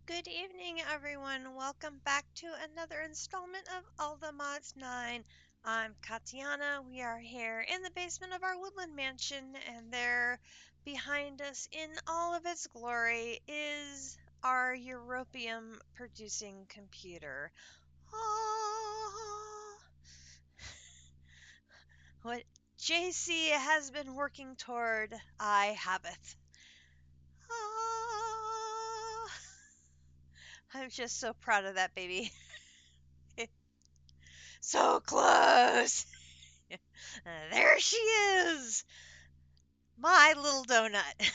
Good evening, everyone. Welcome back to another installment of All the Mods 9. I'm Katiana. We are here in the basement of our woodland mansion, and there behind us in all of its glory is our Europium producing computer. Ah, what JC has been working toward, I habeth. Ah, I'm just so proud of that baby. So close! There she is! My little donut.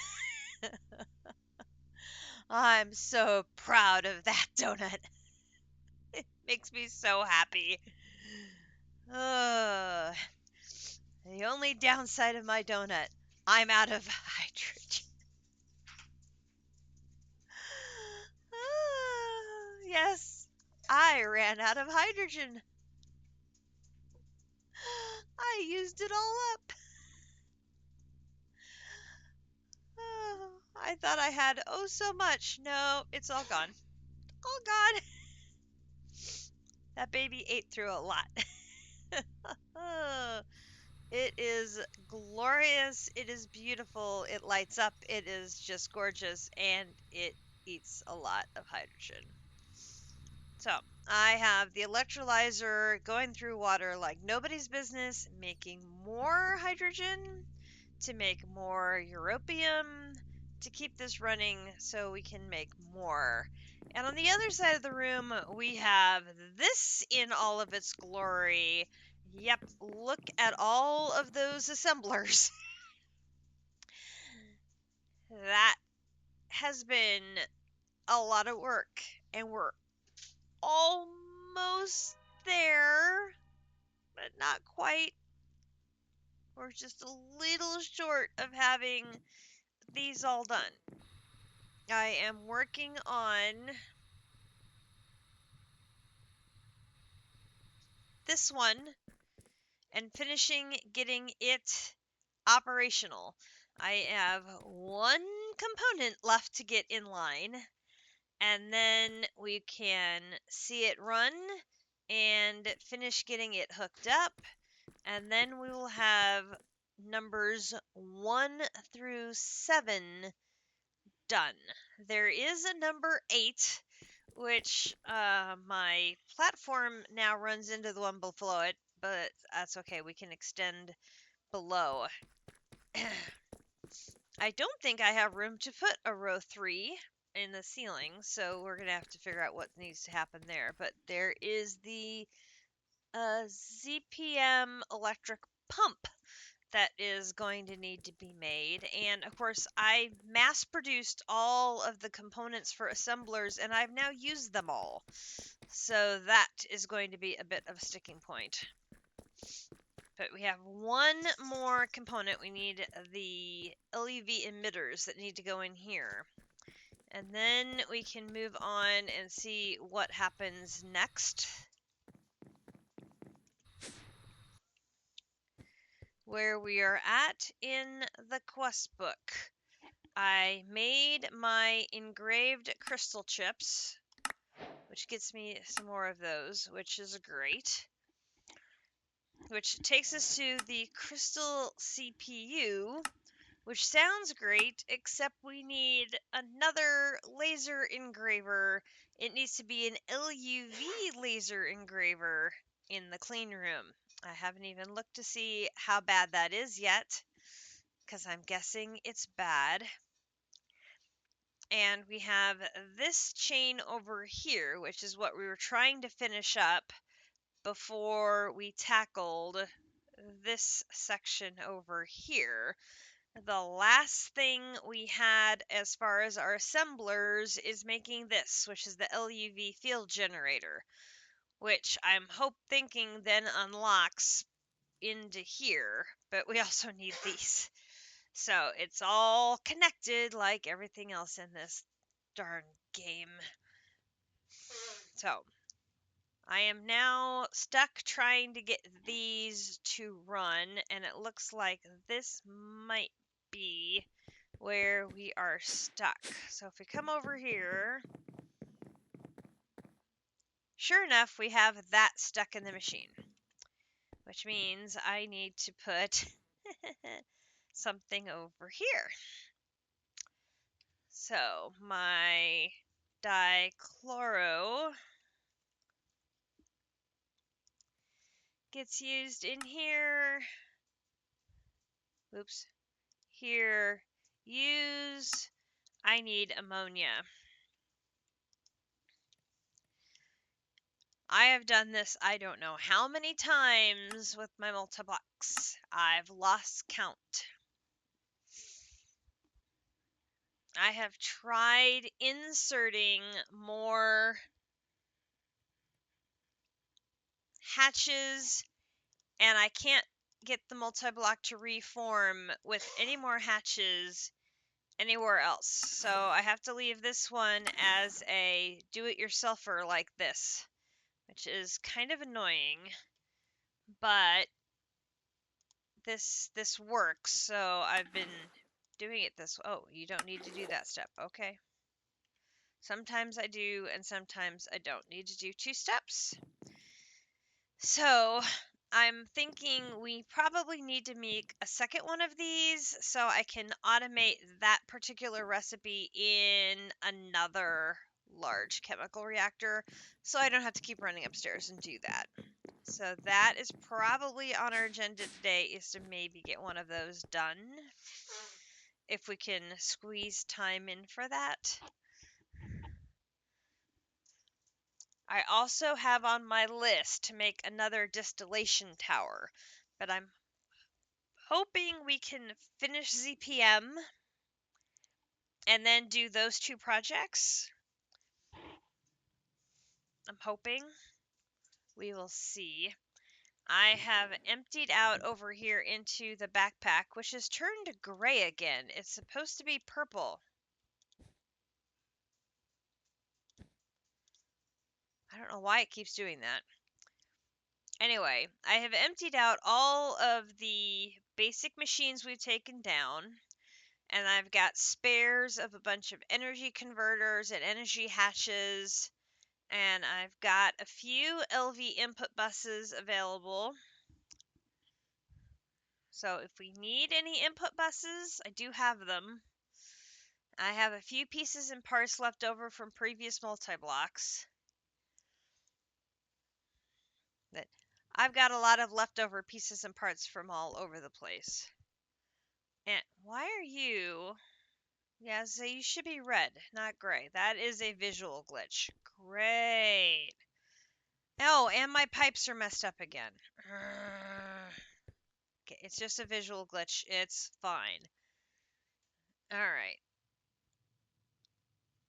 I'm so proud of that donut. It makes me so happy. Uh, the only downside of my donut, I'm out of hydrogen. Yes, I ran out of hydrogen. I used it all up. I thought I had so much. No, it's all gone. All gone. That baby ate through a lot. It is glorious. It is beautiful. It lights up. It is just gorgeous. And it eats a lot of hydrogen. So I have the electrolyzer going through water like nobody's business, making more hydrogen to make more europium to keep this running so we can make more. And on the other side of the room, we have this in all of its glory. Yep, look at all of those assemblers. That has been a lot of work, and we're almost there, but not quite. We're just a little short of having these all done. I am working on this one and finishing getting it operational. I have one component left to get in line, and then we can see it run and finish getting it hooked up, and then we will have numbers 1 through 7 done. There is a number 8, which my platform now runs into the one below it, but that's okay. We can extend below. I don't think I have room to put a row 3 in the ceiling, so we're going to have to figure out what needs to happen there. But there is the ZPM electric pump that is going to need to be made. And of course, I mass produced all of the components for assemblers, and I've now used them all. So that is going to be a bit of a sticking point. But we have one more component. We need the LUV emitters that need to go in here. And then we can move on and see what happens next. Where we are at in the quest book. I made my engraved crystal chips, which gets me some more of those, which is great. Which takes us to the crystal CPU, which sounds great, except we need another laser engraver. It needs to be an LUV laser engraver in the clean room. I haven't even looked to see how bad that is yet, because I'm guessing it's bad. And we have this chain over here, which is what we were trying to finish up before we tackled this section over here. The last thing we had as far as our assemblers is making this, which is the LUV field generator, which I'm thinking then unlocks into here, but we also need these. So it's all connected like everything else in this darn game. So I am now stuck trying to get these to run, and it looks like this might be where we are stuck. So if we come over here, sure enough, we have that stuck in the machine, which means I need to put something over here. So my dichloro gets used in here. Oops. Here, use. I need ammonia. I have done this I don't know how many times with my multi-blocks. I've lost count. I have tried inserting more hatches, and I can't get the multi-block to reform with any more hatches anywhere else. So I have to leave this one as a do-it-yourselfer like this, which is kind of annoying, but this works. So I've been doing it this. Oh, you don't need to do that step. Okay. Sometimes I do, and sometimes I don't need to do 2 steps. So I'm thinking we probably need to make a second one of these so I can automate that particular recipe in another large chemical reactor so I don't have to keep running upstairs and do that. So that is probably on our agenda today, is to maybe get one of those done if we can squeeze time in for that. I also have on my list to make another distillation tower, but I'm hoping we can finish ZPM and then do those 2 projects. I'm hoping. We will see. I have emptied out over here into the backpack, which has turned gray again. It's supposed to be purple. I don't know why it keeps doing that. Anyway, I have emptied out all of the basic machines we've taken down, and I've got spares of a bunch of energy converters and energy hatches, and I've got a few LV input buses available. So if we need any input buses, I do have them. I have a few pieces and parts left over from previous multi-blocks. That I've got a lot of leftover pieces and parts from all over the place. And why are you? Yeah, so you should be red, not gray. That is a visual glitch. Great. Oh, and my pipes are messed up again. Okay, it's just a visual glitch. It's fine. All right.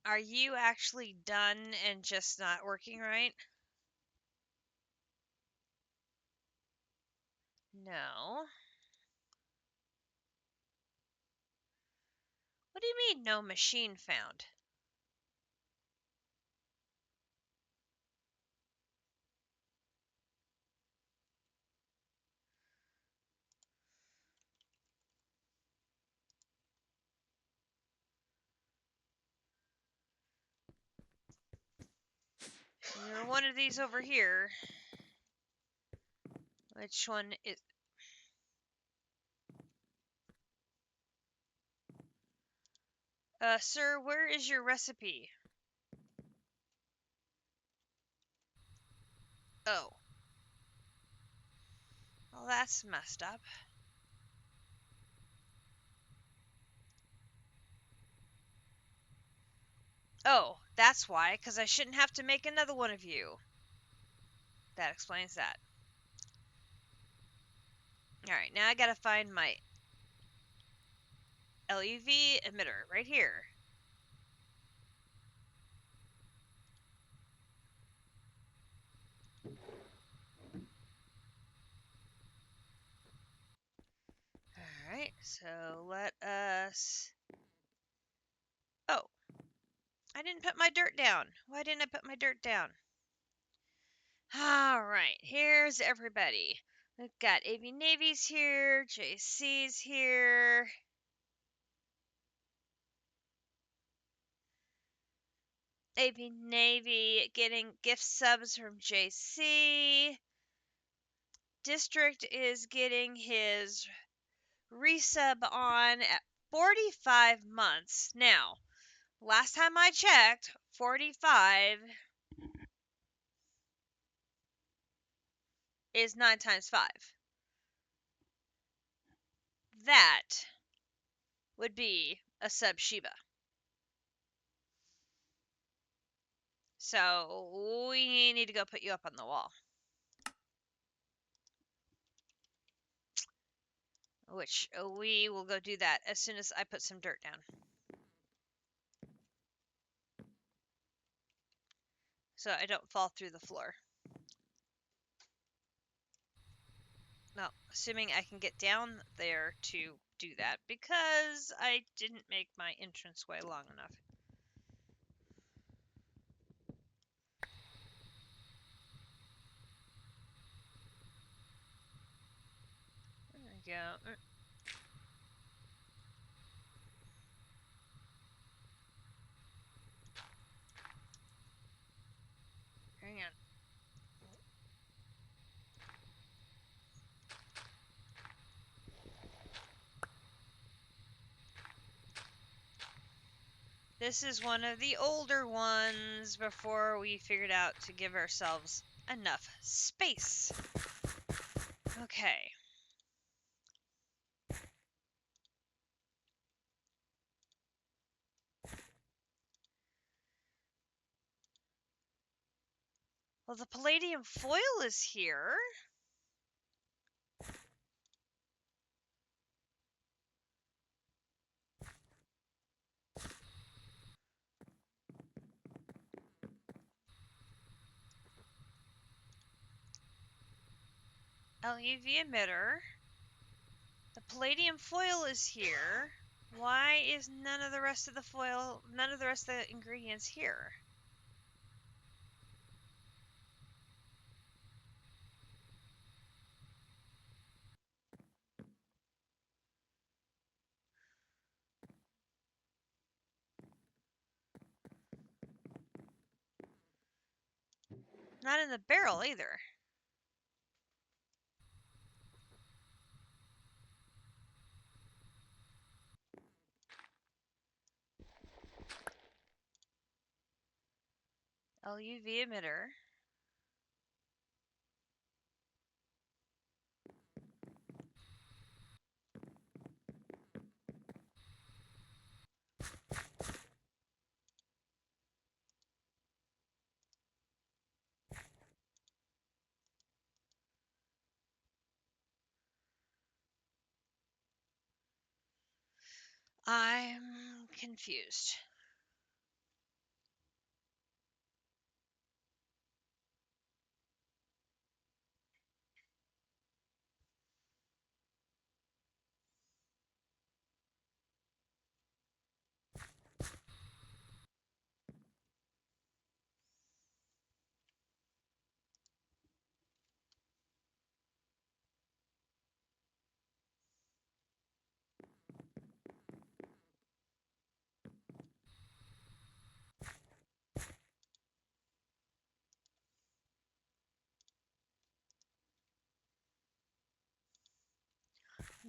Are you actually done and just not working right? No. What do you mean, no machine found? You're one of these over here. Which one is... sir, where is your recipe? Oh. Well, that's messed up. Oh, that's why, because I shouldn't have to make another one of you. That explains that. Alright, now I gotta find my LUV emitter right here. Alright, so let us... Oh, I didn't put my dirt down. Why didn't I put my dirt down? Alright, here's everybody. We've got AV Navy's here, JC's here. AP Navy getting gift subs from JC. District is getting his resub on at 45 months. Now, last time I checked, 45 is 9 times 5. That would be a sub Shiba. So we need to go put you up on the wall. Which we will go do that as soon as I put some dirt down. So I don't fall through the floor. Well, assuming I can get down there to do that, because I didn't make my entranceway long enough. There we go. Hang on. This is one of the older ones before we figured out to give ourselves enough space. Okay. Well, the palladium foil is here. LUV emitter. The palladium foil is here. Why is none of the rest of the ingredients here? Not in the barrel either. LUV emitter. I'm confused.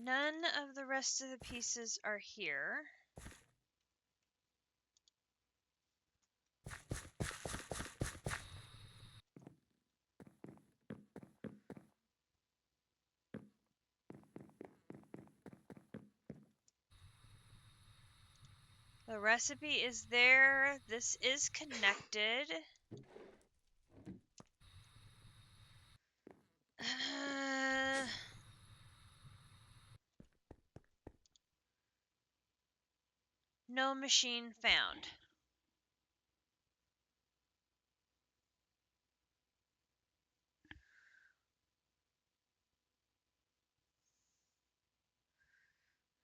None of the rest of the pieces are here. The recipe is there. This is connected. No machine found.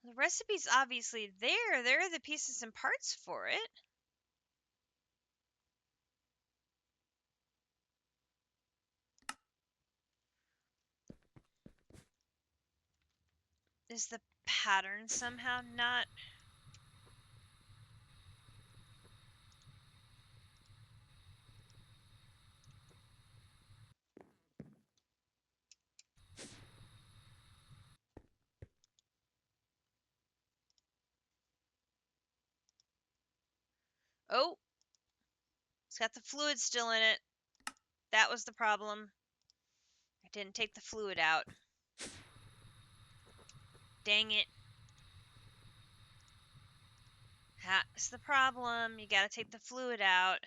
The recipe's obviously there. There are the pieces and parts for it. Is the pattern somehow not... Oh, it's got the fluid still in it. That was the problem. I didn't take the fluid out. Dang it. That's the problem. You gotta take the fluid out.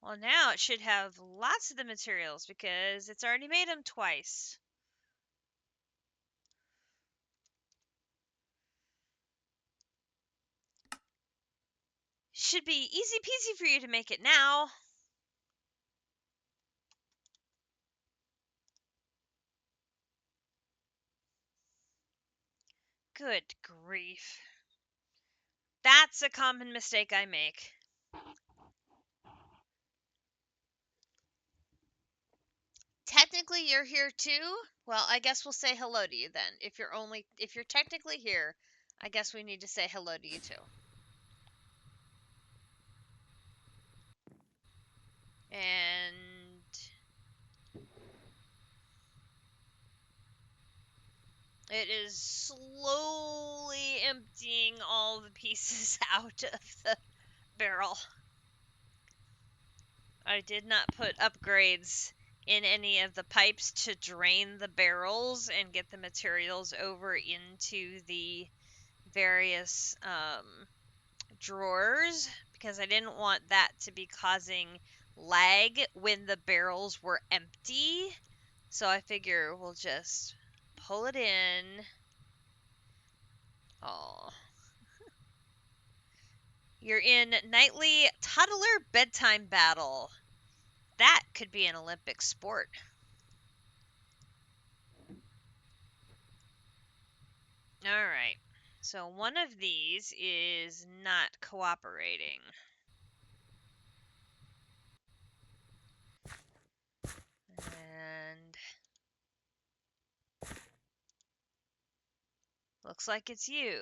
Well, now it should have lots of the materials because it's already made them twice. Should be easy peasy for you to make it now. Good grief. That's a common mistake I make. Technically you're here too? Well, I guess we'll say hello to you then. If you're technically here, I guess we need to say hello to you too. And it is slowly emptying all the pieces out of the barrel. I did not put upgrades in any of the pipes to drain the barrels and get the materials over into the various drawers because I didn't want that to be causing lag when the barrels were empty. So I figure we'll just pull it in. Oh. You're in nightly toddler bedtime battle. That could be an Olympic sport. All right. So one of these is not cooperating. And looks like it's you.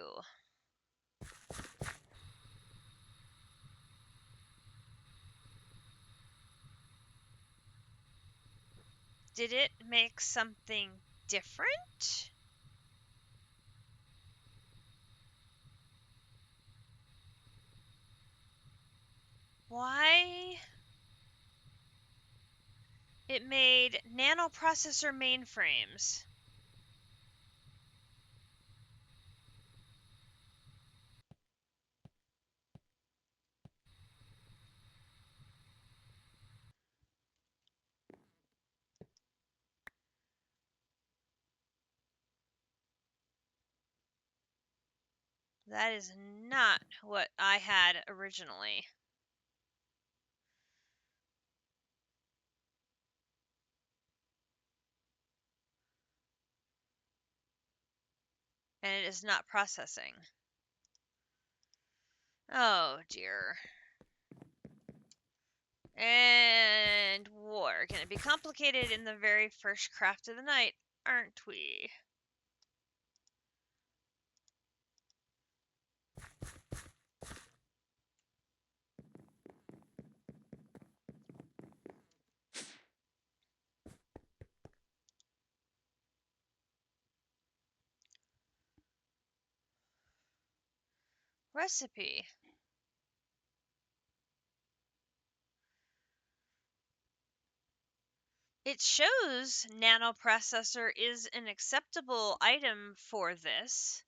Did it make something different? Why? It made nanoprocessor mainframes. That is not what I had originally. And it is not processing. Oh dear. And we're gonna be complicated in the very first craft of the night, aren't we? Recipe. It shows nanoprocessor is an acceptable item for this.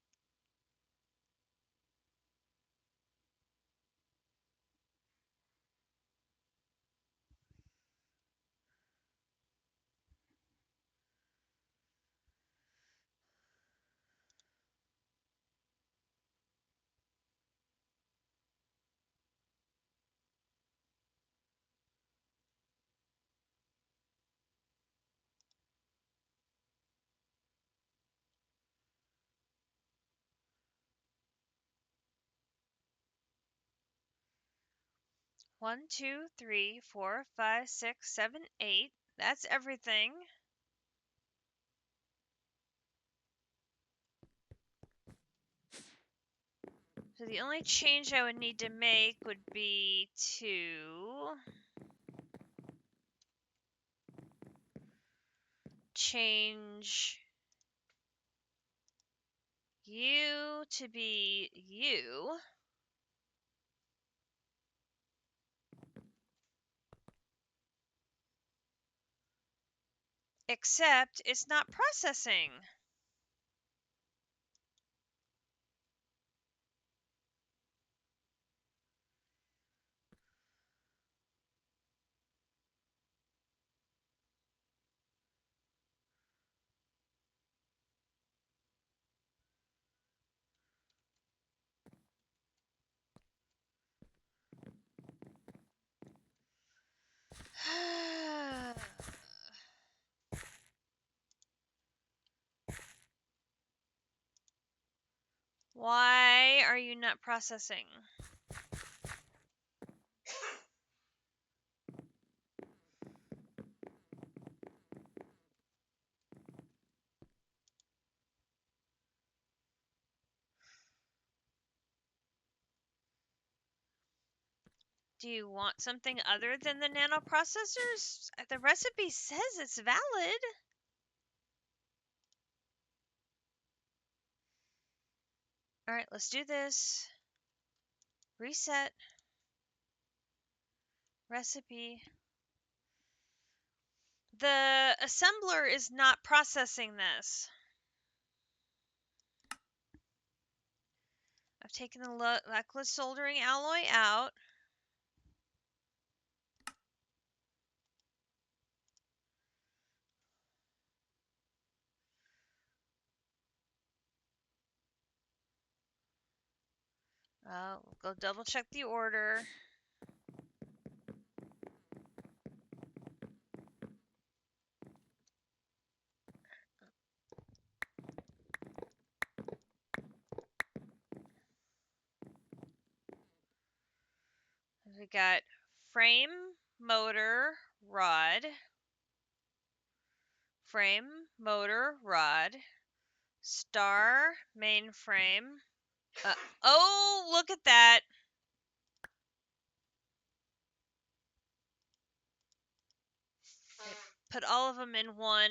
One, two, three, four, five, six, seven, 8. That's everything. So the only change I would need to make would be to change you to be you. Except it's not processing. Why are you not processing? Do you want something other than the nanoprocessors? The recipe says it's valid. All right, let's do this. Reset. Recipe. The assembler is not processing this. I've taken the lacquerless soldering alloy out. We'll go double check the order. We got frame, motor, rod. Frame, motor, rod. Star, mainframe. Oh, look at that. It put all of them in one.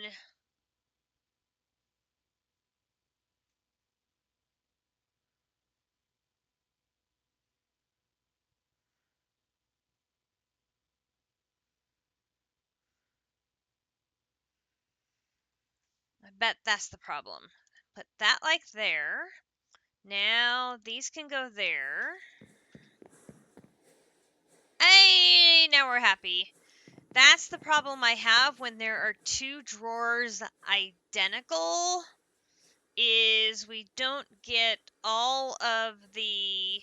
I bet that's the problem. Put that like there. Now these can go there. Hey, now we're happy. That's the problem I have when there are two drawers identical, is we don't get all of the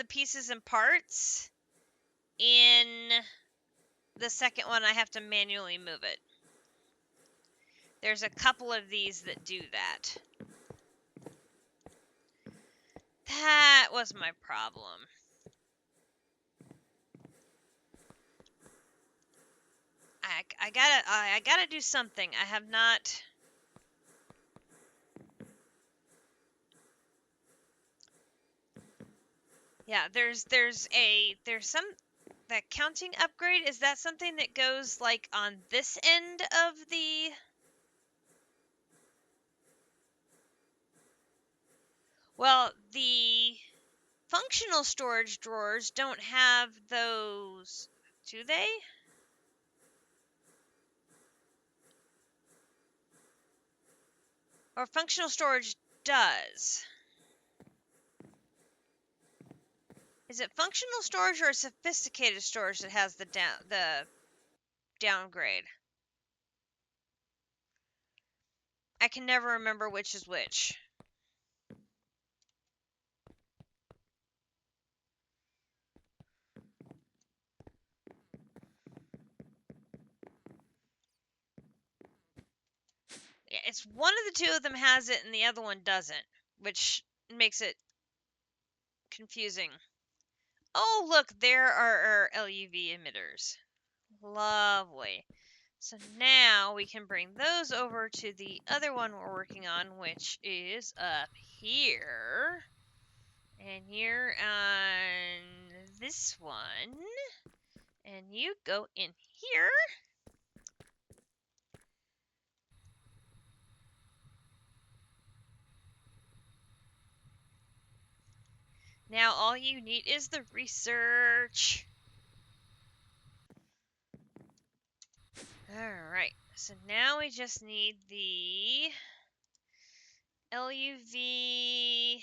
pieces and parts. In the second one, I have to manually move it. There's a couple of these that do that. That was my problem. I gotta do something. I have not. Yeah, there's some that counting upgrade. Is that something that goes like on this end of the? Well, the functional storage drawers don't have those, do they? Or functional storage does. Is it functional storage or sophisticated storage that has the downgrade? I can never remember which is which. Yeah, it's one of the two of them has it and the other one doesn't, which makes it confusing. Oh, look, there are our LUV emitters. Lovely. So now we can bring those over to the other one we're working on, which is up here. And you're on this one. And you go in here. Now all you need is the research. Alright, so now we just need the LUV,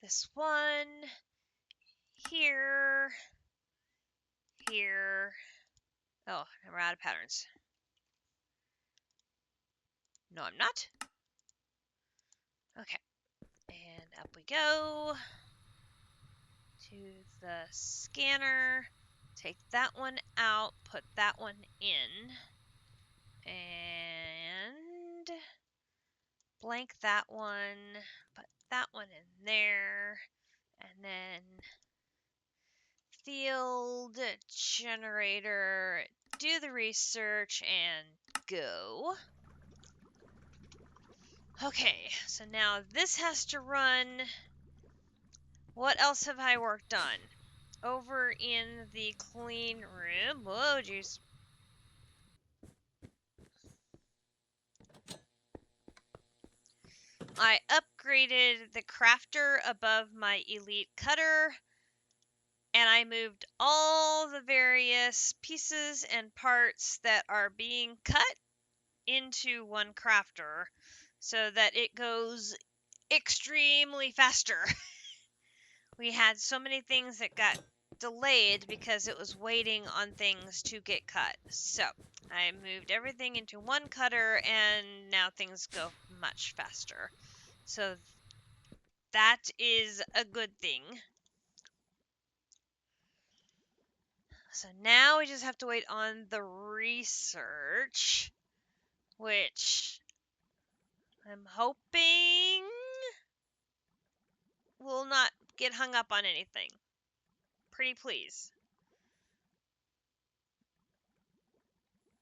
this one, here, here. Oh, we're out of patterns. No, I'm not. Okay, and up we go to the scanner. Take that one out, put that one in, and blank that one, put that one in there, and then field generator, do the research, and go. Okay, so now this has to run. What else have I worked on? Over in the clean room. Whoa, jeez. I upgraded the crafter above my elite cutter, and I moved all the various pieces and parts that are being cut into one crafter so that it goes extremely faster. We had so many things that got delayed because it was waiting on things to get cut. So I moved everything into one cutter, and now things go much faster. So that is a good thing. So now we just have to wait on the research, which I'm hoping will not get hung up on anything. Pretty please.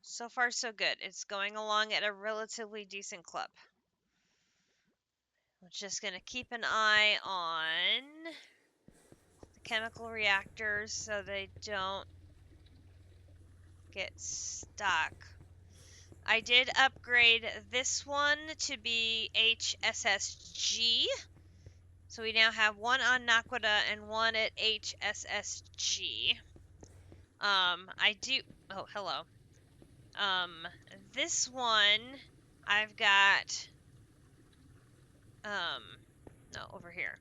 So far, so good. It's going along at a relatively decent clip. I'm just going to keep an eye on the chemical reactors so they don't get stuck. I did upgrade this one to be HSSG. So we now have one on Naquita and one at HSSG. Oh, hello. This one, I've got, no, over here.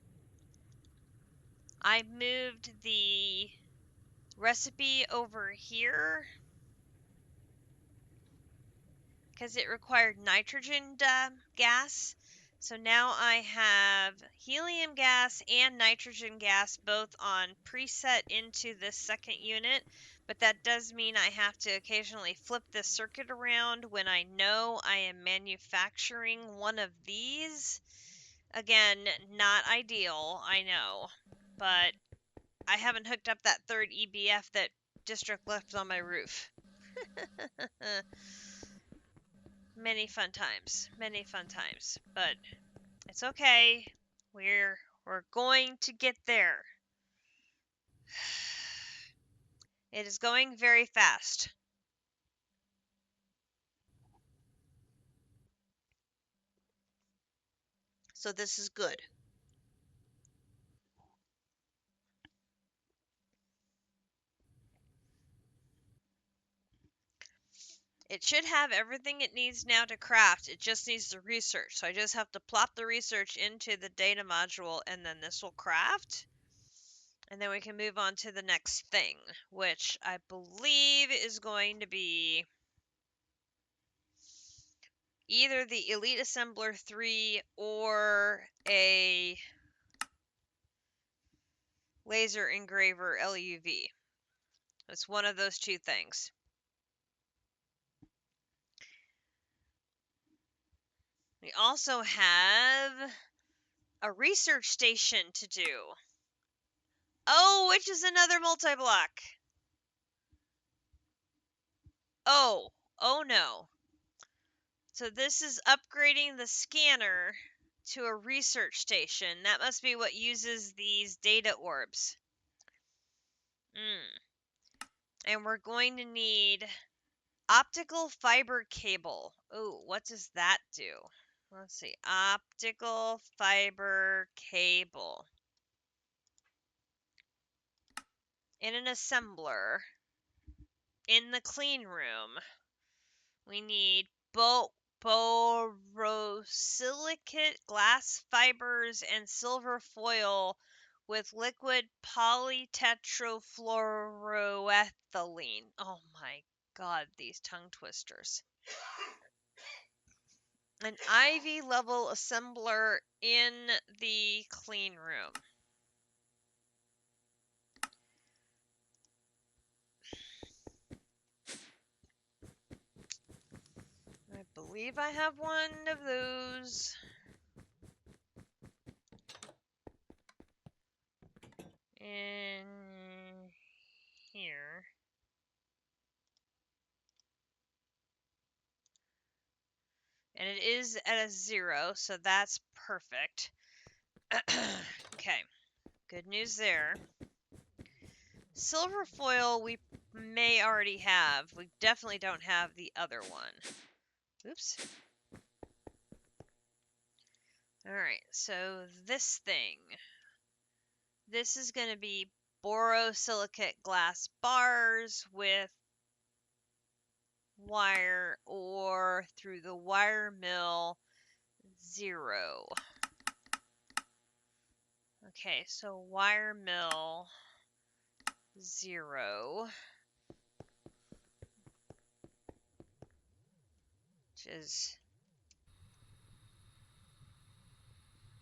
I moved the recipe over here because it required nitrogen gas. So now I have helium gas and nitrogen gas both on preset into this second unit, but that does mean I have to occasionally flip this circuit around when I know I am manufacturing one of these. Again, not ideal, I know, but I haven't hooked up that third EBF that District left on my roof. Many fun times, but it's okay. We're going to get there. It is going very fast. So this is good. It should have everything it needs now to craft. It just needs the research. So I just have to plop the research into the data module, and then this will craft. And then we can move on to the next thing, which I believe is going to be either the Elite Assembler 3 or a laser engraver LUV. It's one of those two things. We also have a research station to do. Oh, which is another multi-block. Oh no. So this is upgrading the scanner to a research station. That must be what uses these data orbs. And we're going to need optical fiber cable. Oh, what does that do? Let's see. Optical fiber cable. In an assembler. In the clean room. We need borosilicate glass fibers and silver foil with liquid polytetrafluoroethylene. Oh my god, these tongue twisters. An IV level assembler in the clean room. I believe I have one of those. In here. And it is at a 0, so that's perfect. Okay, good news there. Silver foil we may already have. We definitely don't have the other one. Oops. Alright, so this thing. This is going to be borosilicate glass bars with wire or through the wire mill 0. Okay, so wire mill 0, which is,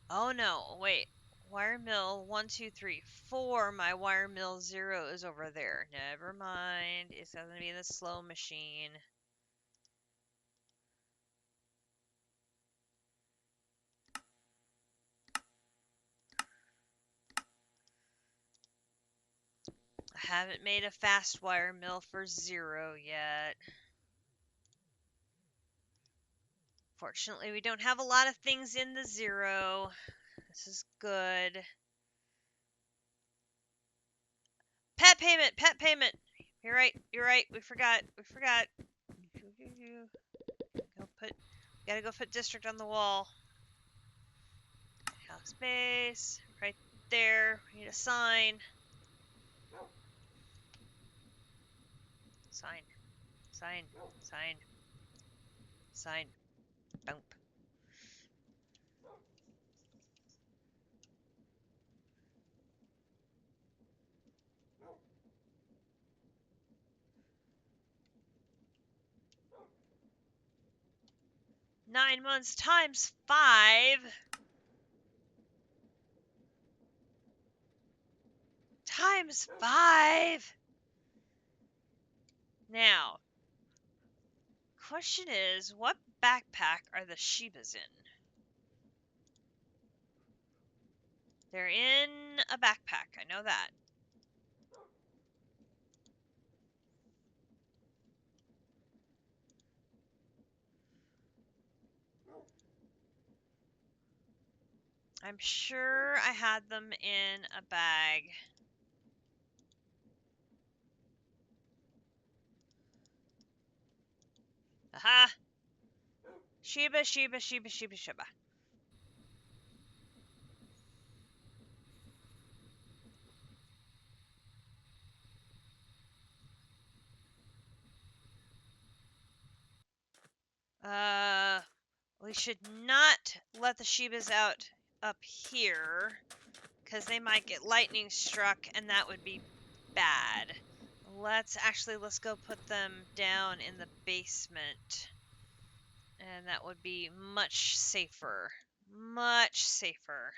oh no, wait, wire mill 1, 2, 3, 4, my wire mill 0 is over there. Never mind, it's going to be the slow machine. I haven't made a fast wire mill for 0 yet. Fortunately, we don't have a lot of things in the 0. This is good. Pet payment, pet payment. You're right, we forgot. Gotta go put district on the wall. House base, right there. We need a sign. Sign. Bump. 9 months times 5. Times 5. Now, question is, what backpack are the Shibas in? They're in a backpack, I know that. I'm sure I had them in a bag. Aha! Shiba. We should not let the Shibas out up here, because they might get lightning struck, and that would be bad. Let's go put them down in the basement. And that would be much safer. Much safer.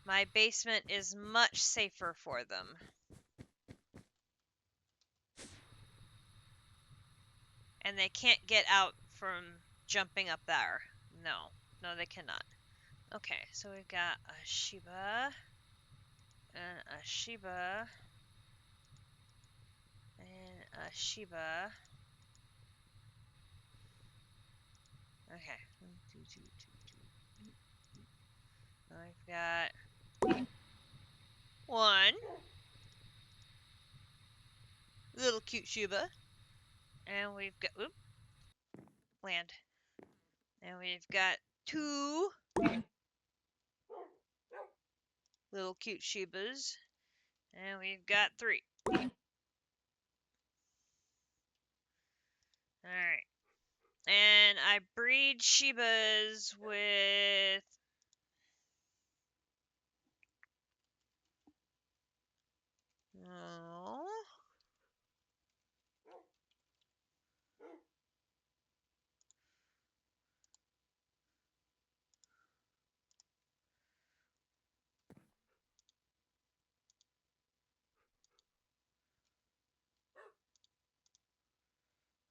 My basement is much safer for them. And they can't get out from jumping up there. No, they cannot. Okay, so we've got a Shiba, and a Shiba, and a Shiba. Okay. I've got one little cute Shiba, and we've got, land. And we've got 2 little cute Shibas. And we've got 3. Alright. And I breed Shibas with... Oh.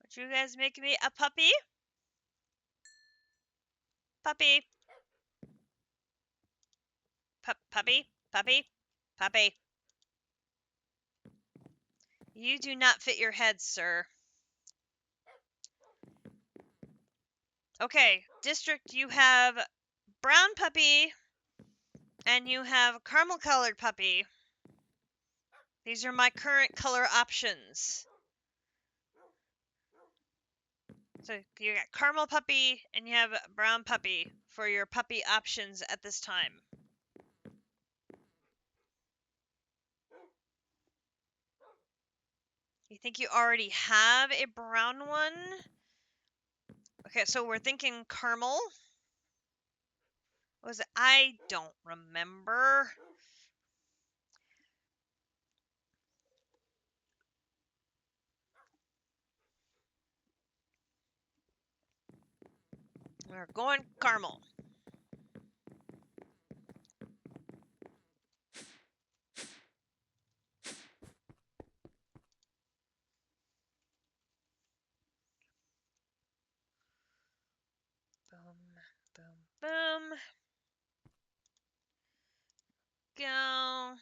What you guys making me? A puppy? Puppy. Puppy? Puppy? Puppy. You do not fit your head, sir. Okay, district, you have brown puppy and you have caramel colored puppy. These are my current color options. So you got caramel puppy and you have brown puppy for your puppy options at this time. You think you already have a brown one? Okay, so we're thinking caramel. Was it? I don't remember. We're going caramel. Boom, boom, boom. Go.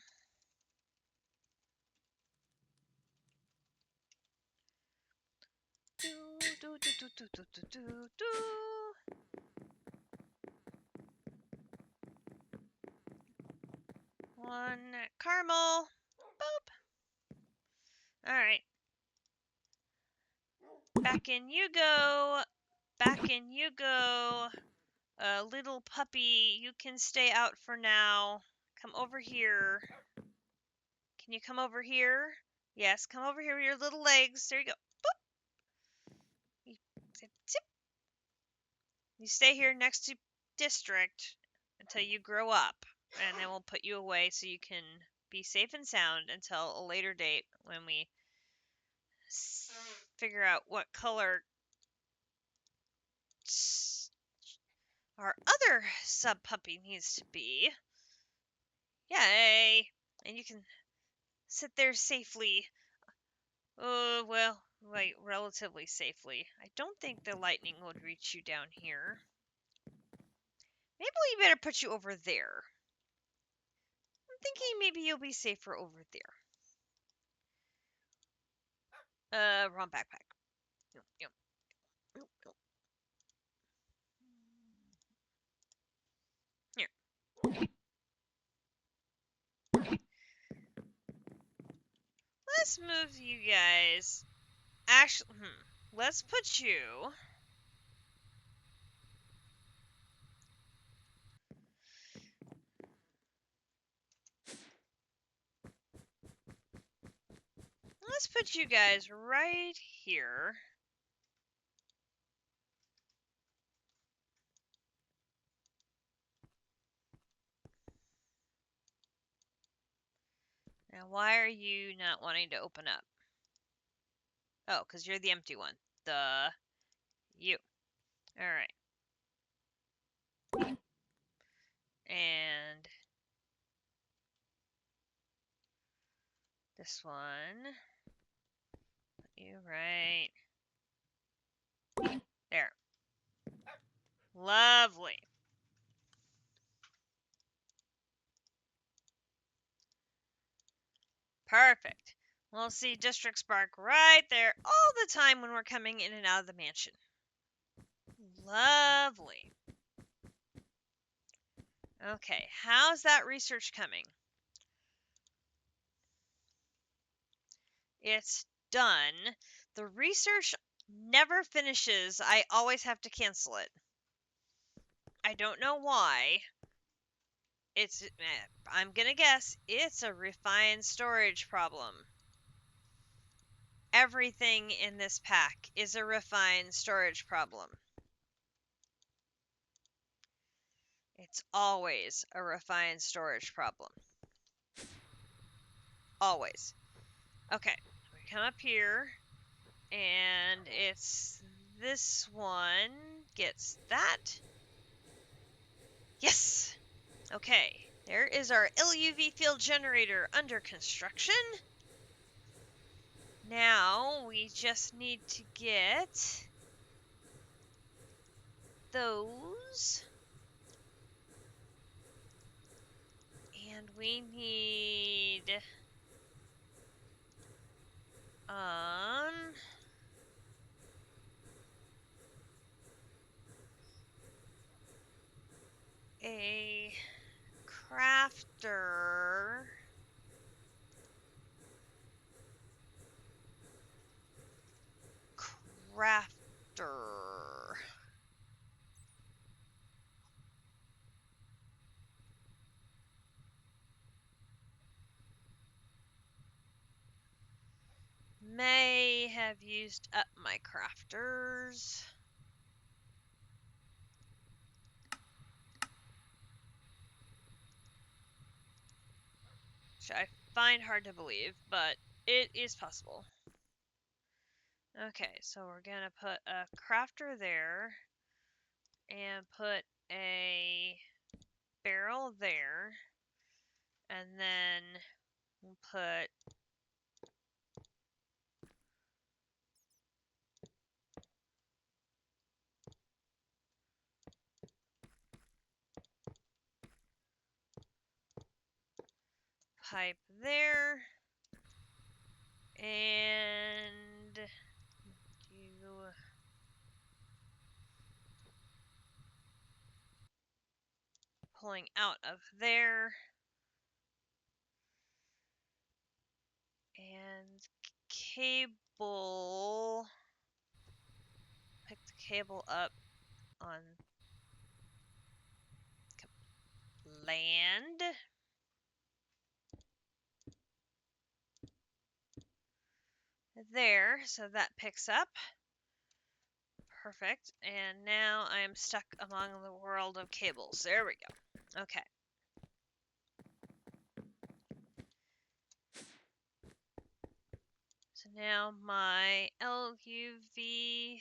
Do, do, do, do, do, do, do, do. One caramel. Boop. Alright. Back in you go. Back in you go. Little puppy, you can stay out for now. Come over here. Can you come over here? Yes, come over here with your little legs. There you go. Boop. You, zip. You stay here next to district until you grow up. And then we'll put you away so you can be safe and sound until a later date when we figure out what color our other sub puppy needs to be. Yay! And you can sit there safely. Oh, well, like, relatively safely. I don't think the lightning would reach you down here. Maybe we better put you over there. I'm thinking maybe you'll be safer over there. Wrong backpack. Yep. Here. Let's move you guys. Actually, let's put you... Let's put you guys right here. Now, why are you not wanting to open up? Oh, because you're the empty one. You. Alright. And this one. Put you right there. Lovely. Perfect. We'll see District Spark right there all the time when we're coming in and out of the mansion. Lovely. Okay, how's that research coming? It's done. The research Never finishes. I always have to cancel it. I don't know why. I'm gonna guess it's a refined storage problem. Everything in this pack is a refined storage problem. It's always a refined storage problem. Always. Okay, we come up here, and it's this one gets that. Yes! Okay, there is our LUV field generator under construction. Now we just need to get those. And we need a crafter. May have used up my crafters. Which I find hard to believe, but it is possible. Okay, so we're gonna put a crafter there and put a barrel there, and then we'll put pipe there, and do pulling out of there, and cable, pick the cable up on land. There, so that picks up. Perfect. And now I'm stuck among the world of cables. There we go. Okay. So now my LUV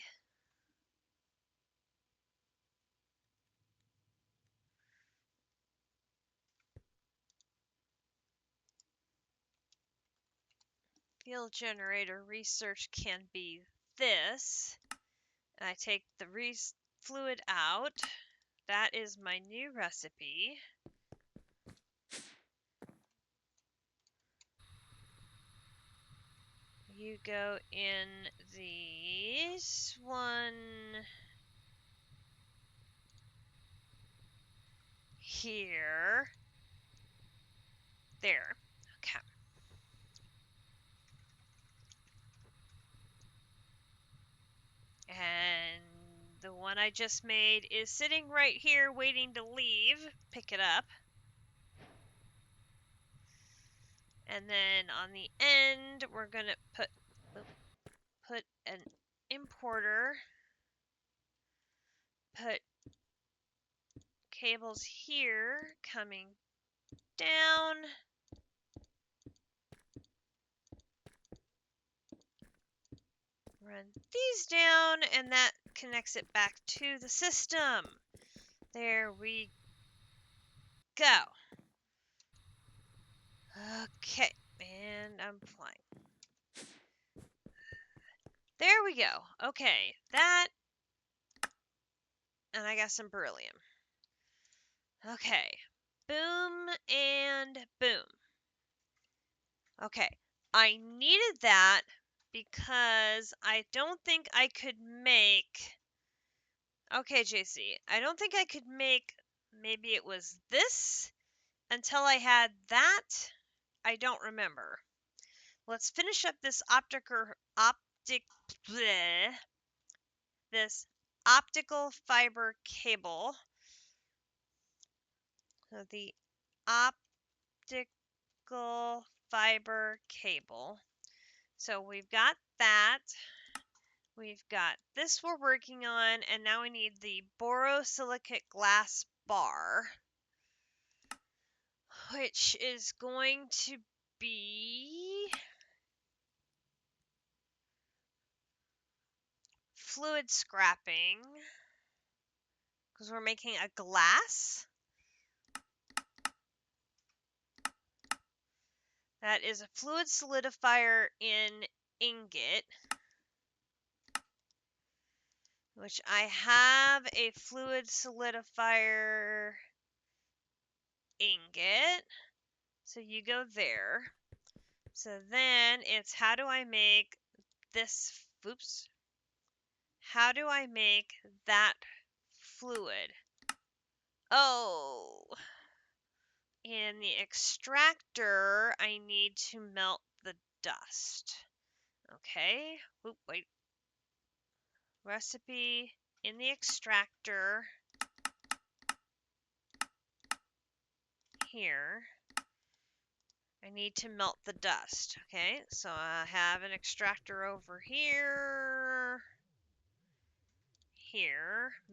field generator research can be this. And I take the fluid out. That is my new recipe. You go in this one here. There. Okay. And the one I just made is sitting right here waiting to leave. Pick it up. And then on the end, we're going to put an importer. Put cables here coming down. Run these down, and that connects it back to the system. There we go. Okay, and I'm flying. There we go. Okay, that, and I got some beryllium. Okay, boom and boom. Okay, I needed that because I don't think I could make... Okay, JC, I don't think I could make... Maybe it was this until I had that. I don't remember. Let's finish up this optic bleh, this optical fiber cable. So the optical fiber cable. So we've got that. We've got this we're working on, and now we need the borosilicate glass bar, which is going to be fluid scrapping, because we're making a glass. That is a fluid solidifier in ingot, which I have a fluid solidifier ingot. So you go there. So then it's how do I make this, oops, how do I make that fluid? Oh, in the extractor, I need to melt the dust. Okay, oop, wait. Recipe in the extractor here. I need to melt the dust. Okay, so I have an extractor over here,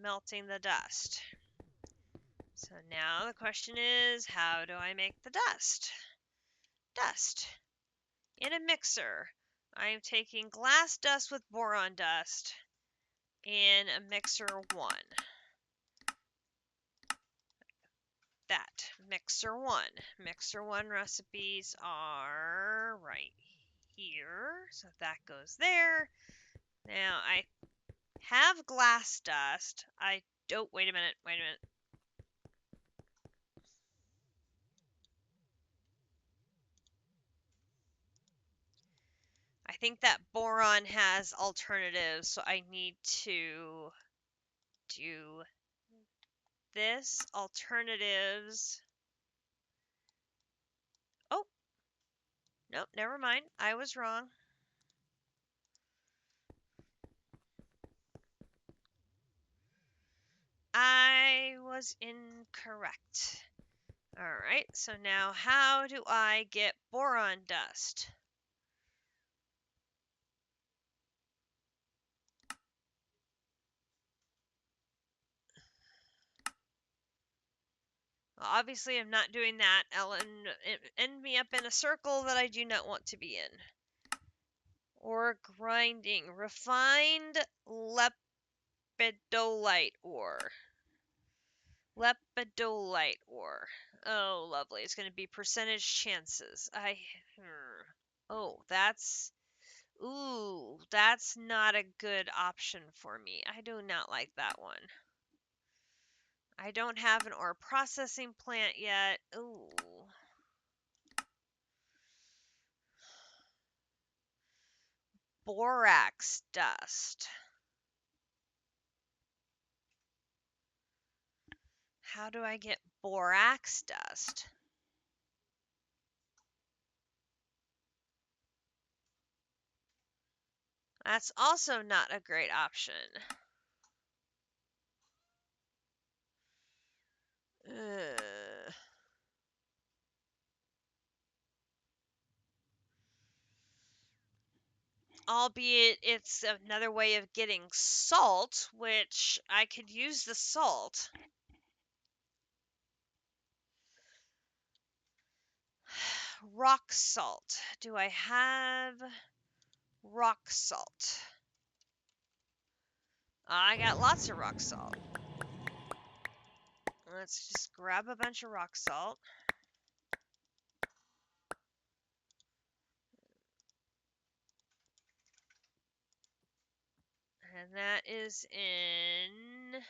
melting the dust. So now the question is, how do I make the dust? Dust. In a mixer, I am taking glass dust with boron dust in a mixer 1. That, mixer 1. Mixer 1 recipes are right here. So that goes there. Now I have glass dust. Oh, wait a minute. I think that boron has alternatives, so I need to do this, alternatives. Oh, nope, never mind. I was wrong. I was incorrect. All right, so now how do I get boron dust? Well, obviously, I'm not doing that. I'll end me up in a circle that I do not want to be in. Or grinding. Refined lepidolite ore. Lepidolite ore. Oh, lovely. It's going to be percentage chances. Oh, that's... Ooh, that's not a good option for me. I do not like that one. I don't have an ore processing plant yet. Ooh. Borax dust. How do I get borax dust? That's also not a great option. Albeit it's another way of getting salt, which I could use the salt. Rock salt. Do I have rock salt? I got lots of rock salt. Let's just grab a bunch of rock salt. And that is in...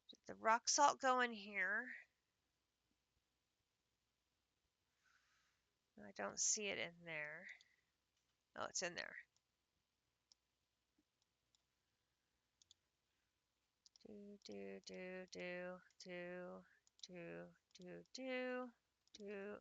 Did the rock salt go in here? I don't see it in there. Oh, it's in there. Do.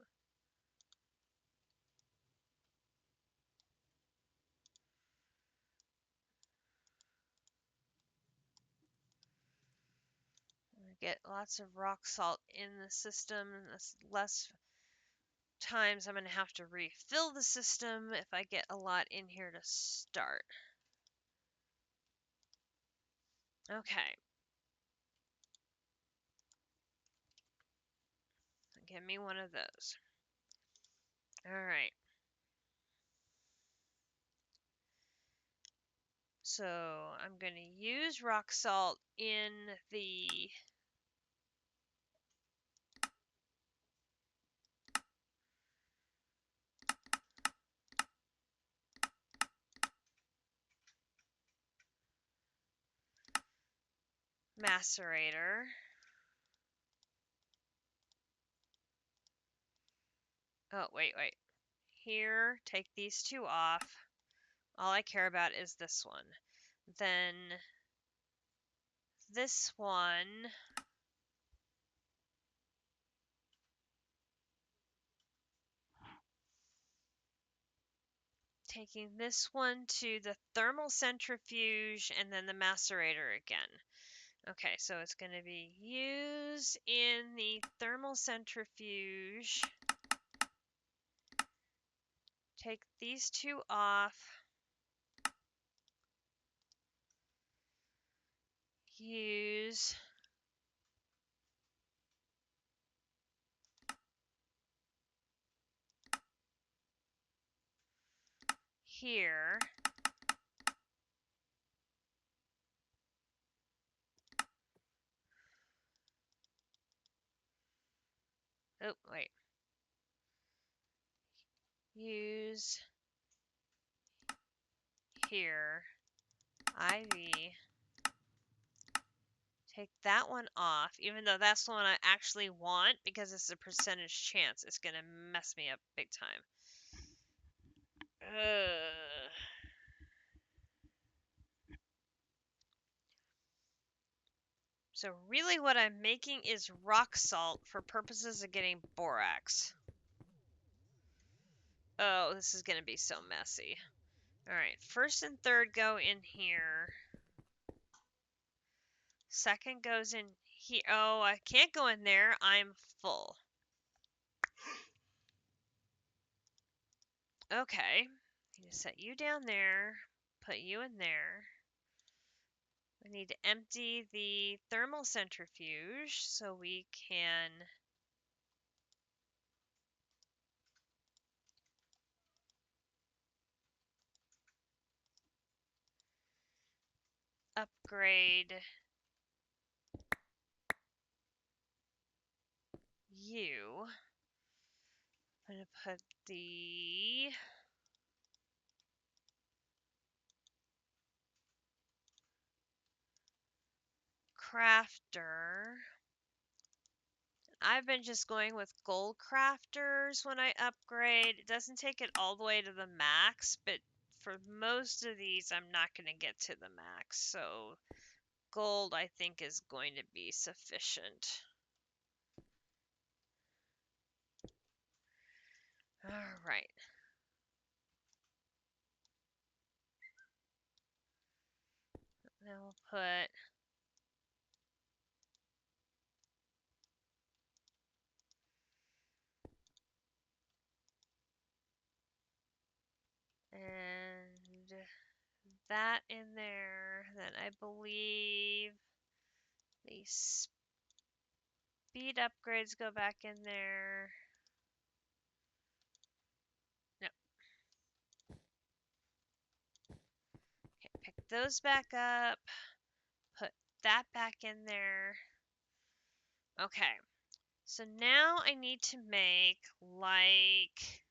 get lots of rock salt in the system, less times I'm going to have to refill the system if I get a lot in here to start. Okay. Give me one of those. All right. So I'm going to use rock salt in the macerator. Oh, wait. Here, take these two off. All I care about is this one. Then this one, taking this one to the thermal centrifuge and then the macerator again. Okay, so it's going to be use in the thermal centrifuge. Take these two off. Use here. Oh, wait. Use here. IV. Take that one off, even though that's the one I actually want because it's a percentage chance. It's going to mess me up big time. So really what I'm making is rock salt for purposes of getting borax. Oh, this is going to be so messy. Alright, first and third go in here. Second goes in here. Oh, I can't go in there. I'm full. Okay. I'm going to set you down there. Put you in there. We need to empty the thermal centrifuge so we can upgrade you. I'm going to put the crafter. I've been just going with gold crafters when I upgrade. It doesn't take it all the way to the max, but for most of these, I'm not going to get to the max. So gold, I think, is going to be sufficient. All right. Then we'll put and that in there. Then I believe the speed upgrades go back in there. No. Okay, pick those back up. Put that back in there. Okay. So now I need to make like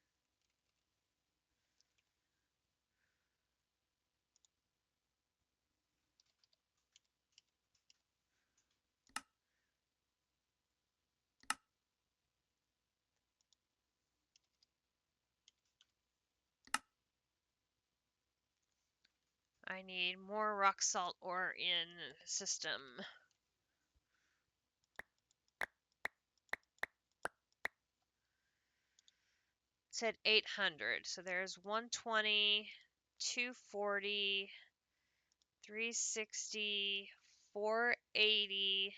I need more rock salt ore in the system. It said 800. So there's 120, 240, 360, 480.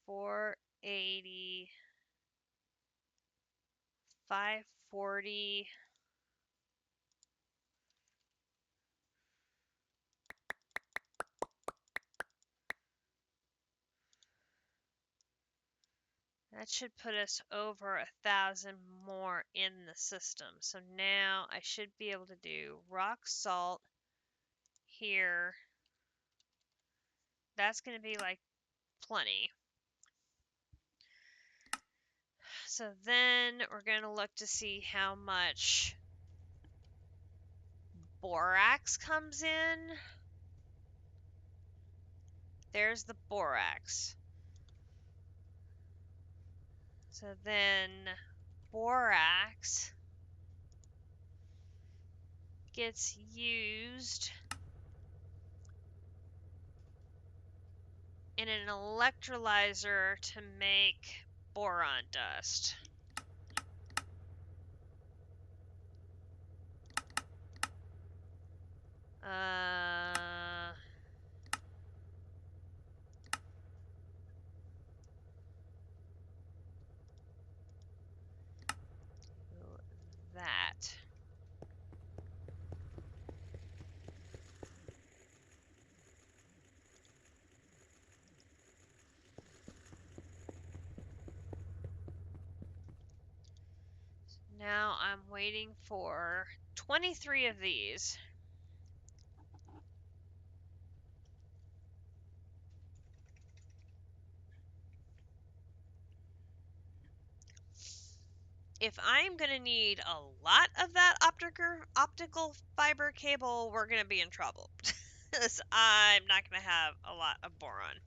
480, 540. That should put us over 1,000 more in the system. So now I should be able to do rock salt here. That's going to be like plenty. So then we're going to look to see how much borax comes in. There's the borax. So then borax gets used in an electrolyzer to make boron dust. That. Now I'm waiting for 23 of these. If I'm going to need a lot of that optical fiber cable, we're going to be in trouble. Because I'm not going to have a lot of boron.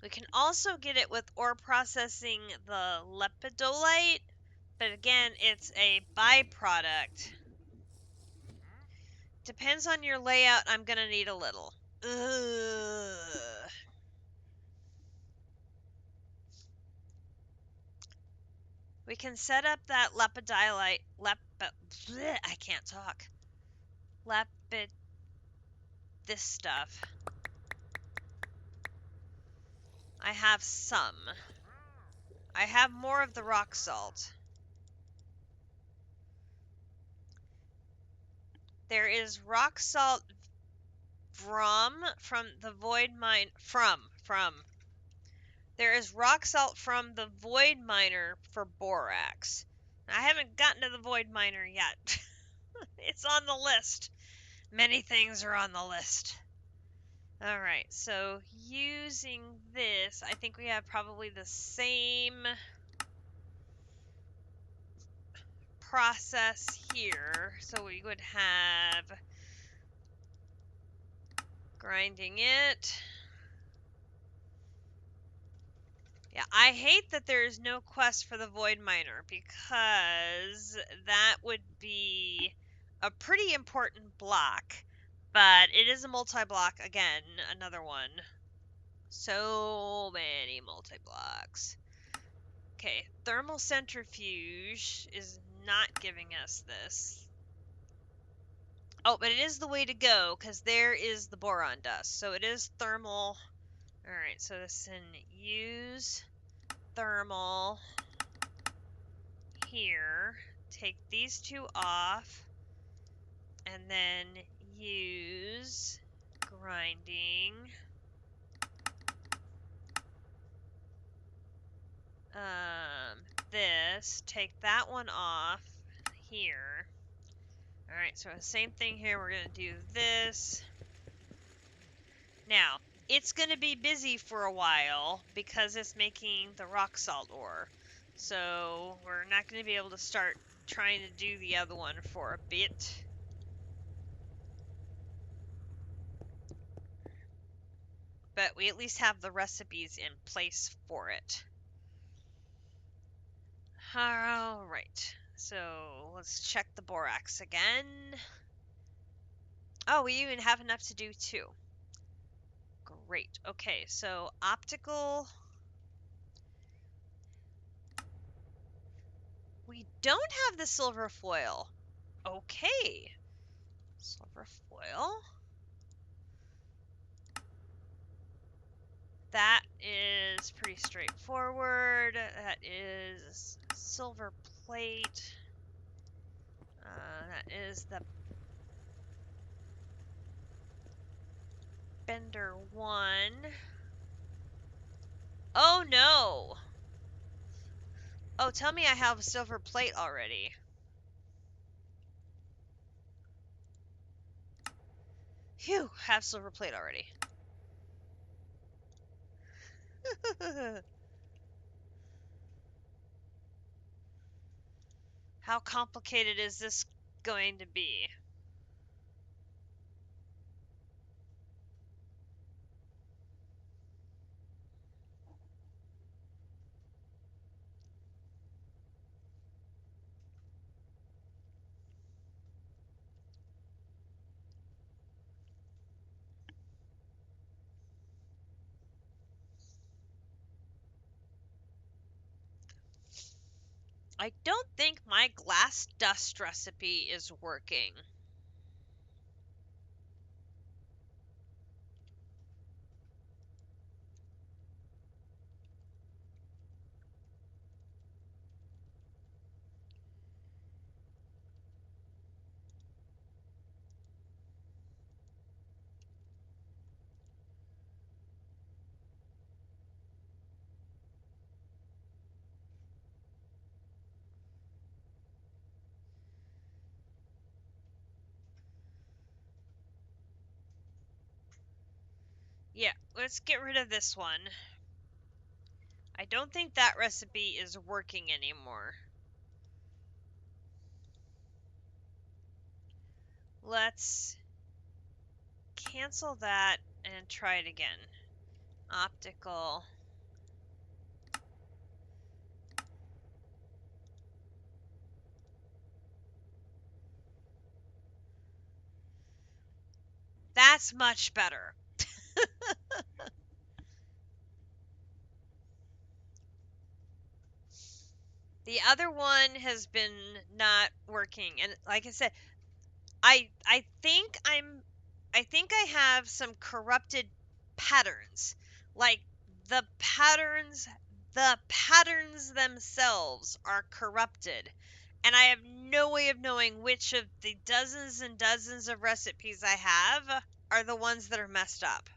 We can also get it with ore processing the lepidolite, but again, it's a byproduct. Depends on your layout, I'm going to need a little. Ugh. We can set up that lepidolite, I can't talk. This stuff. I have some. I have more of the rock salt. There is rock salt from the void mine, There is rock salt from the void miner for borax. I haven't gotten to the void miner yet. It's on the list. Many things are on the list. Alright, so using this, I think we have probably the same process here. So we would have grinding it. Yeah, I hate that there is no quest for the void miner because that would be a pretty important block. But it is a multi-block again, another one. So many multi-blocks. Okay, thermal centrifuge is not giving us this. Oh, but it is the way to go because there is the boron dust. So it is thermal. Alright, so this can use thermal here. Take these two off. And then use grinding. This. Take that one off here. Alright, so same thing here. We're going to do this. Now, it's going to be busy for a while because it's making the rock salt ore. So we're not going to be able to start trying to do the other one for a bit. But we at least have the recipes in place for it. Alright, so let's check the borax again. Oh, we even have enough to do two. Great. Okay, so optical. We don't have the silver foil. Okay. Silver foil. That is pretty straightforward. That is silver plate. That is the Bender 1. Oh no! Oh, tell me I have a silver plate already. Phew, have silver plate already. How complicated is this going to be? I don't think my glass dust recipe is working. Yeah, let's get rid of this one. I don't think that recipe is working anymore. Let's cancel that and try it again. Optical. That's much better. The other one has been not working, and like I said, I think I have some corrupted patterns. Like the patterns the patterns themselves are corrupted. And I have no way of knowing which of the dozens and dozens of recipes I have are the ones that are messed up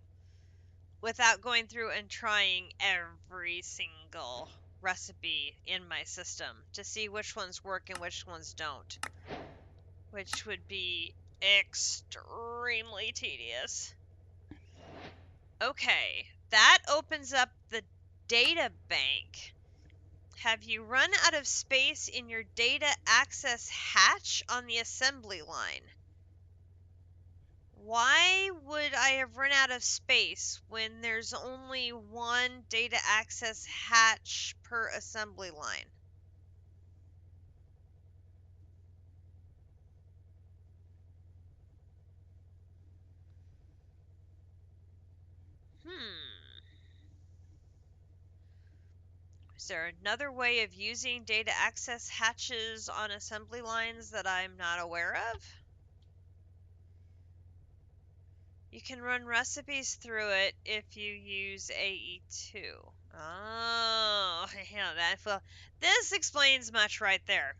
without going through and trying every single recipe in my system to see which ones work and which ones don't, which would be extremely tedious. Okay, that opens up the data bank. Have you run out of space in your data access hatch on the assembly line? Why would I have run out of space when there's only one data access hatch per assembly line? Is there another way of using data access hatches on assembly lines that I'm not aware of? You can run recipes through it if you use AE2. Oh, yeah, well, this explains much right there.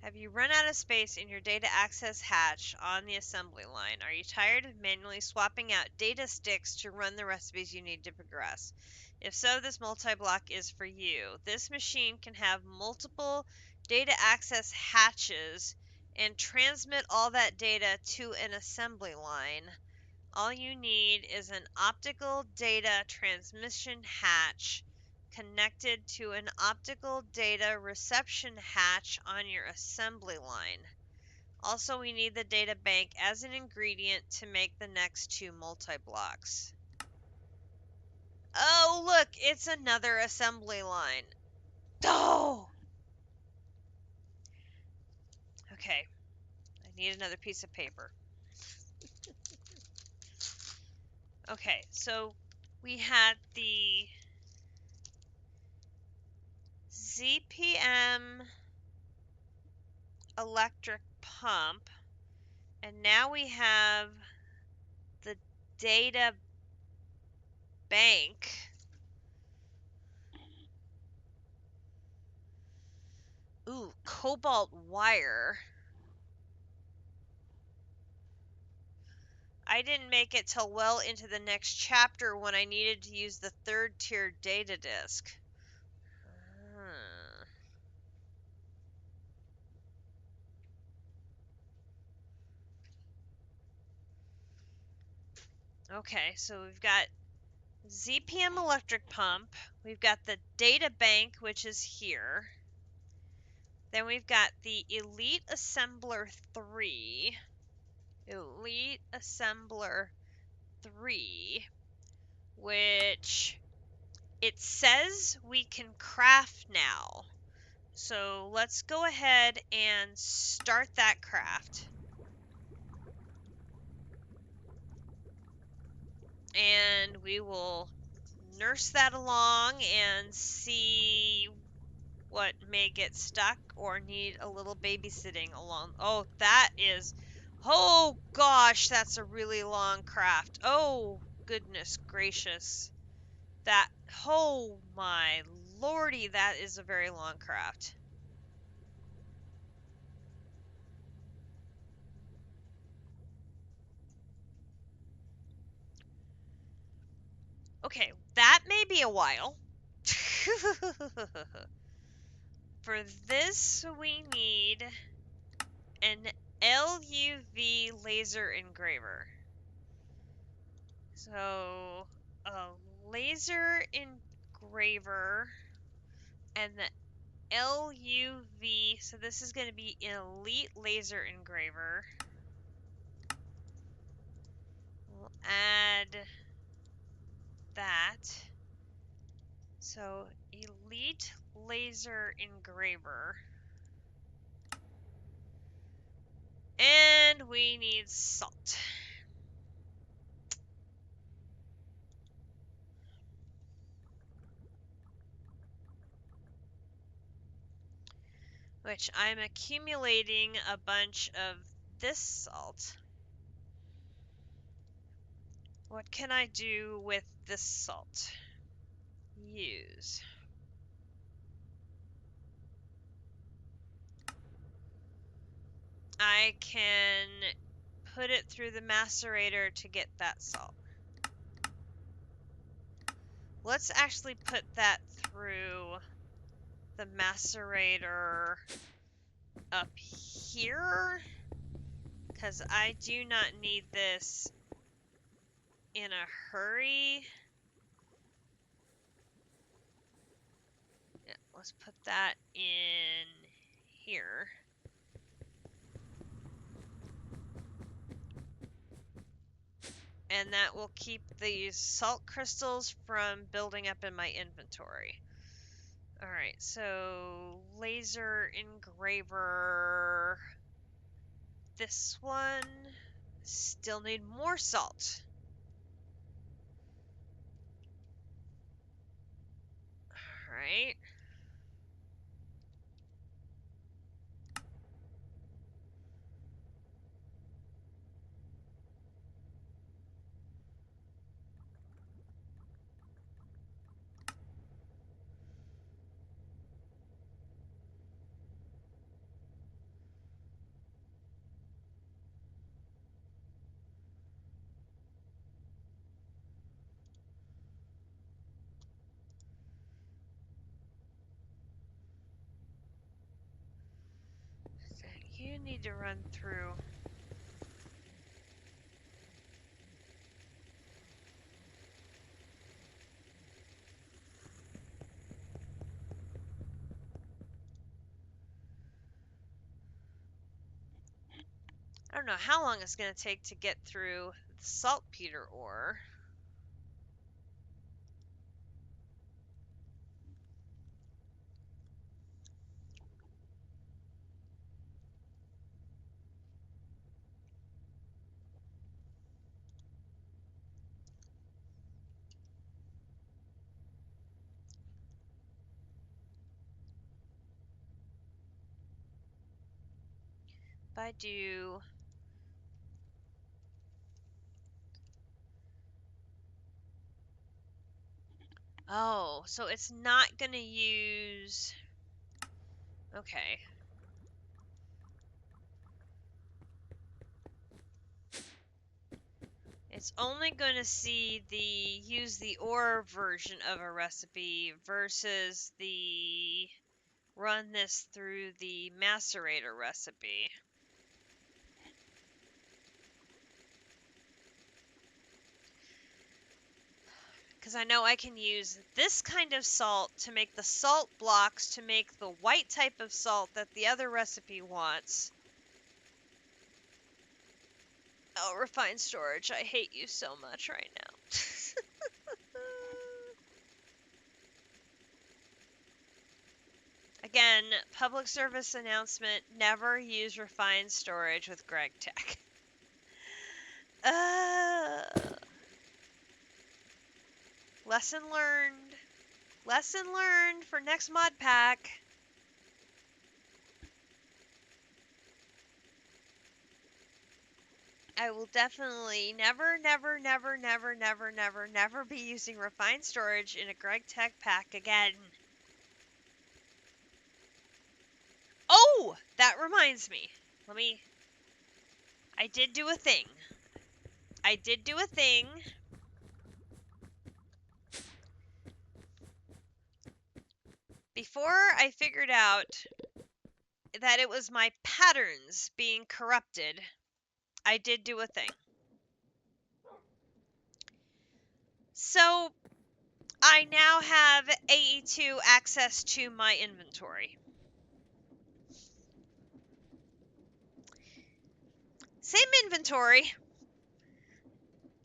Have you run out of space in your data access hatch on the assembly line? Are you tired of manually swapping out data sticks to run the recipes you need to progress? If so, this multi-block is for you. This machine can have multiple data access hatches and transmit all that data to an assembly line. All you need is an optical data transmission hatch connected to an optical data reception hatch on your assembly line. Also, we need the data bank as an ingredient to make the next two multi-blocks. Oh, look, it's another assembly line. Oh! Okay, I need another piece of paper. Okay, so we had the ZPM electric pump, and now we have the data bank. Ooh, cobalt wire. I didn't make it till well into the next chapter when I needed to use the third tier data disk. Okay, so we've got ZPM electric pump. We've got the data bank, which is here. Then we've got the Elite Assembler 3. Elite Assembler 3, which it says we can craft now. So let's go ahead and start that craft. And we will nurse that along and see what may get stuck or need a little babysitting along. Oh, that is, oh gosh, that's a really long craft. Oh, goodness gracious. That, oh my lordy, that is a very long craft. Okay, that may be a while. For this, we need an LUV laser engraver. So, a laser engraver and the LUV. So, this is going to be an elite laser engraver. We'll add that. So, elite laser engraver. And we need salt. Which I'm accumulating a bunch of this salt. What can I do with this salt? Use. I can put it through the macerator to get that salt. Let's actually put that through the macerator up here, because I do not need this in a hurry. Yeah, let's put that in here. And that will keep these salt crystals from building up in my inventory. Alright, so laser engraver. This one. Still need more salt. Alright. So you need to run through. I don't know how long it's going to take to get through the saltpeter ore. If I do... Oh, so it's not going to use... Okay. It's only going to use the or version of a recipe versus the run this through the macerator recipe. Because I know I can use this kind of salt to make the salt blocks to make the white type of salt that the other recipe wants. Oh, refined storage, I hate you so much right now. Again, public service announcement, never use refined storage with Greg Tech. Lesson learned. Lesson learned for next mod pack. I will definitely never be using refined storage in a Greg Tech pack again. Oh, that reminds me. I did do a thing. Before I figured out that it was my patterns being corrupted, I did do a thing. So, I now have AE2 access to my inventory. Same inventory,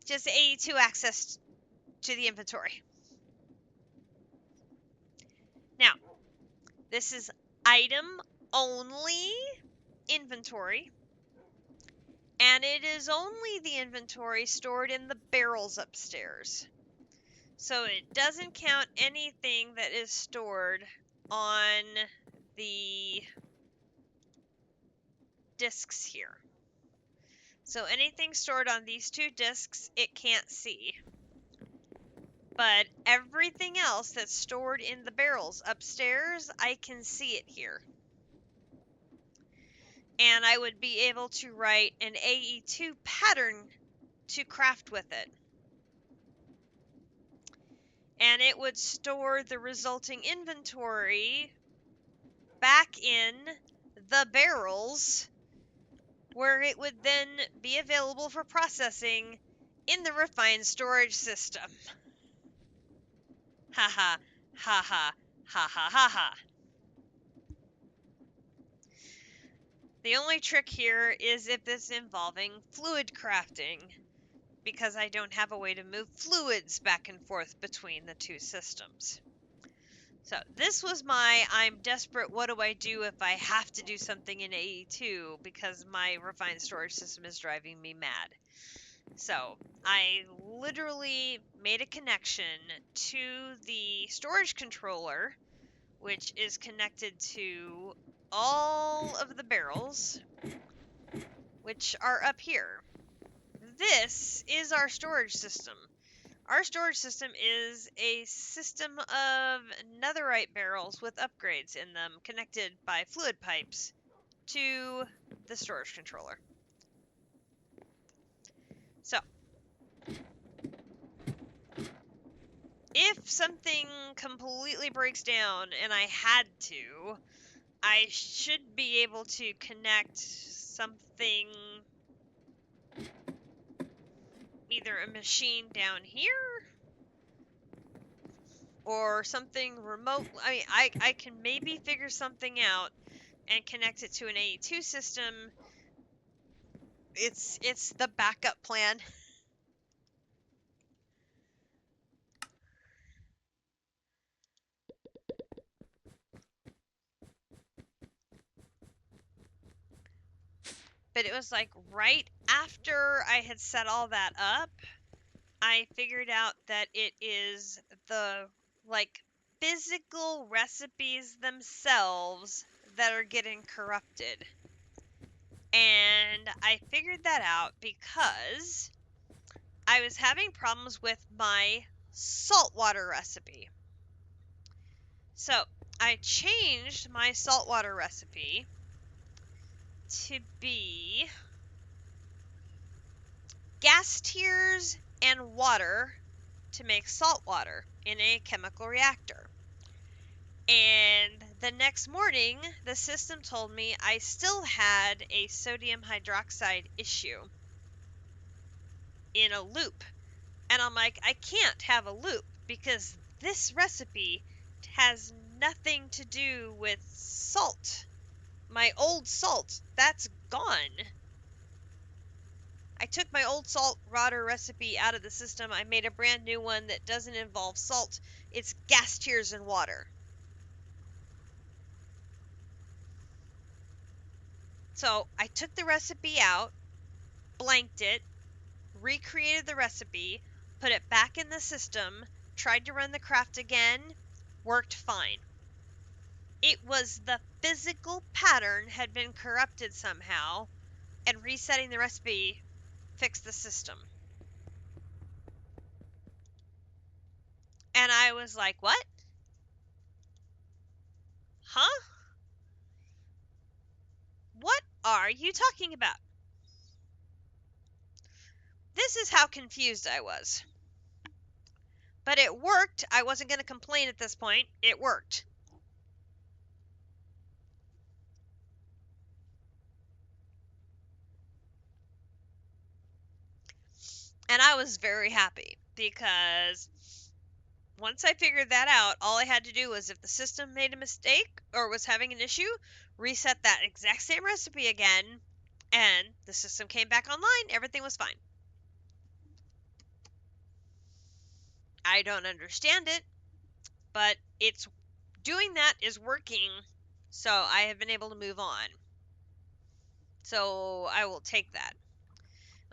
just AE2 access to the inventory. Now, this is item only inventory, and it is only the inventory stored in the barrels upstairs. So it doesn't count anything that is stored on the discs here. So anything stored on these two discs, it can't see. But everything else that's stored in the barrels upstairs, I can see it here. And I would be able to write an AE2 pattern to craft with it. And it would store the resulting inventory back in the barrels, where it would then be available for processing in the refined storage system. Ha ha, ha ha, ha ha ha ha. The only trick here is if it's involving fluid crafting, because I don't have a way to move fluids back and forth between the two systems. So this was my I'm desperate, what do I do if I have to do something in AE2 because my refined storage system is driving me mad. So I literally made a connection to the storage controller, which is connected to all of the barrels, which are up here. This is our storage system. Our storage system is a system of netherite barrels with upgrades in them connected by fluid pipes to the storage controller. So, if something completely breaks down and I had to, I should be able to connect something, either a machine down here or something remote. I mean, I can maybe figure something out and connect it to an AE2 system. It's the backup plan. But it was like right after I had set all that up, I figured out that it is the like physical recipes themselves that are getting corrupted. And I figured that out because I was having problems with my saltwater recipe. So I changed my saltwater recipe to be gas tiers and water to make salt water in a chemical reactor. And the next morning, the system told me I still had a sodium hydroxide issue in a loop. And I'm like, I can't have a loop because this recipe has nothing to do with salt. My old salt, that's gone. I took my old salt water recipe out of the system. I made a brand new one that doesn't involve salt. It's gas tiers and water. So I took the recipe out, blanked it, recreated the recipe, put it back in the system, tried to run the craft again, worked fine. It was the physical pattern had been corrupted somehow, and resetting the recipe fixed the system. And I was like, what? Huh? What are you talking about? This is how confused I was. But it worked. I wasn't going to complain at this point. It worked. And I was very happy because once I figured that out, all I had to do was if the system made a mistake or was having an issue, reset that exact same recipe again, and the system came back online. Everything was fine. I don't understand it, but it's doing that is working, so I have been able to move on. So I will take that.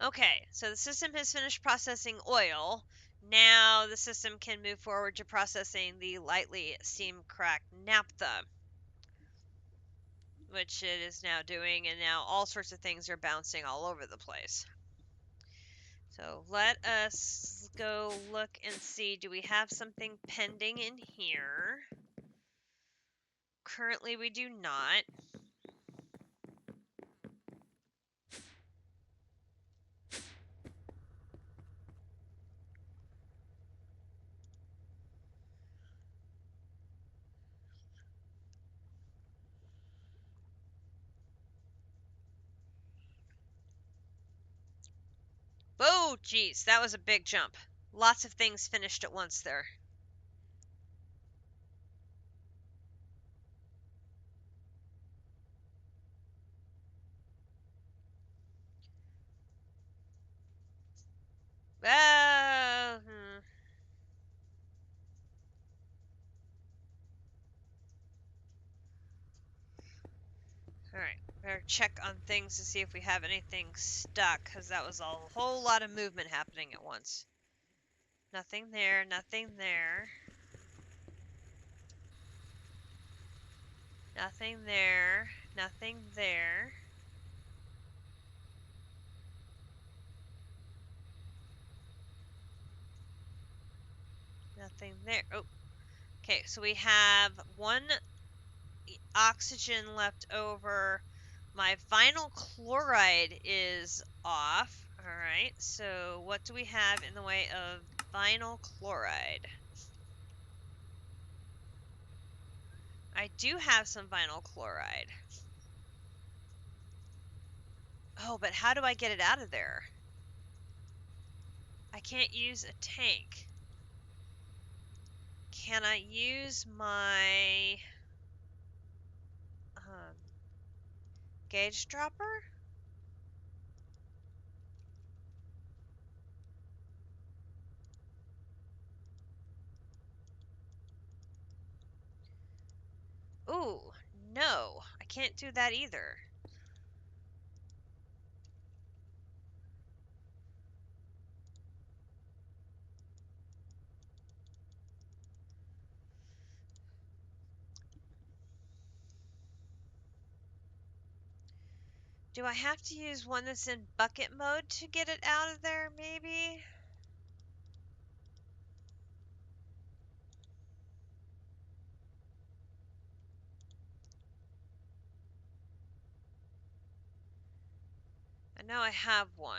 Okay, so the system has finished processing oil. Now the system can move forward to processing the lightly steam cracked naphtha, which it is now doing, and now all sorts of things are bouncing all over the place. So let us go look and see, do we have something pending in here? Currently we do not. Oh, geez, that was a big jump. Lots of things finished at once there. Uh, hmm. Alright, better check on things to see if we have anything stuck, because that was a whole lot of movement happening at once. Nothing there, nothing there. Nothing there, nothing there. Nothing there. Oh, okay, so we have one oxygen left over. My vinyl chloride is off. Alright, so what do we have in the way of vinyl chloride? I do have some vinyl chloride. Oh, but how do I get it out of there? I can't use a tank. Can I use my gauge dropper? Ooh, no, I can't do that either. Do I have to use one that's in bucket mode to get it out of there, maybe? I know I have one.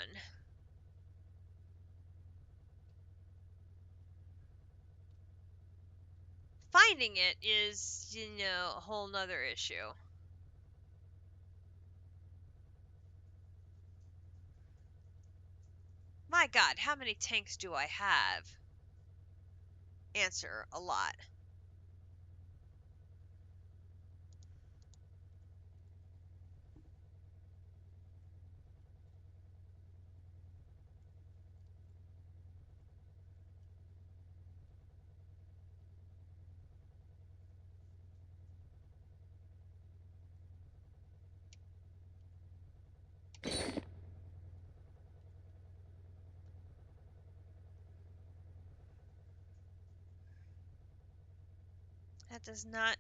Finding it is, you know, a whole nother issue. My God, how many tanks do I have? Answer, a lot. That does not...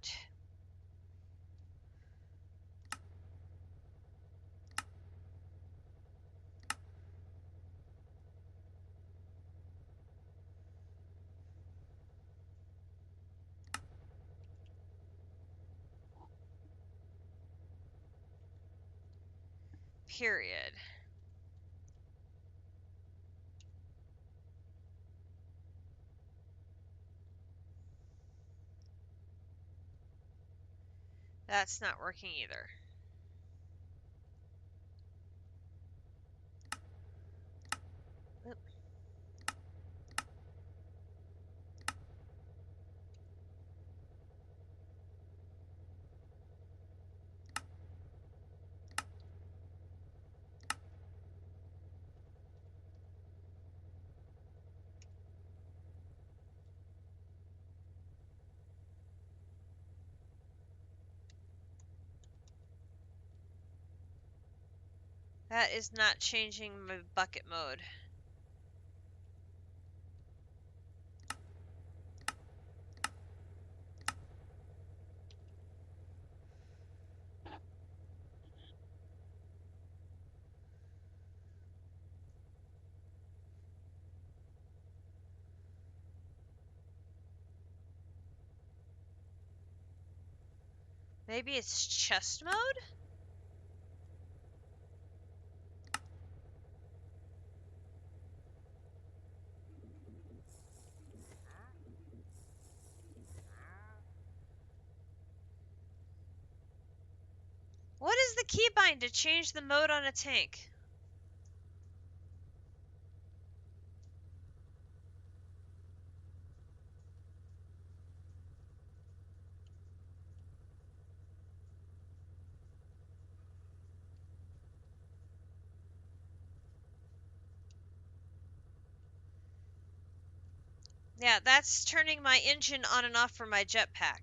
Period. That's not working either. Oop. That is not changing my bucket mode. Maybe it's chest mode? What is the keybind to change the mode on a tank? Yeah, that's turning my engine on and off for my jetpack.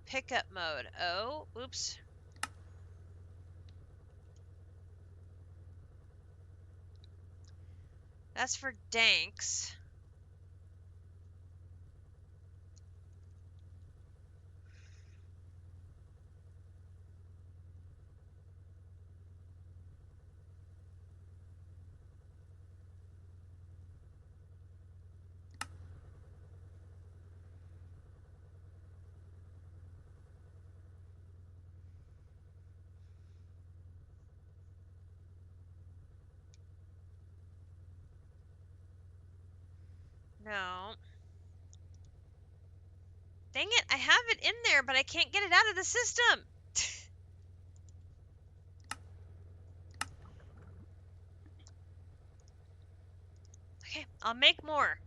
Pickup mode. Oh, oops. That's for danks. No. Dang it, I have it in there, but I can't get it out of the system. Okay, I'll make more.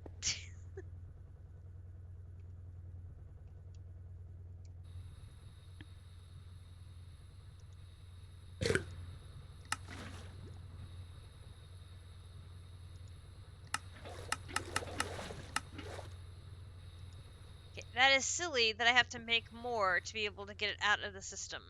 That is silly that I have to make more to be able to get it out of the system.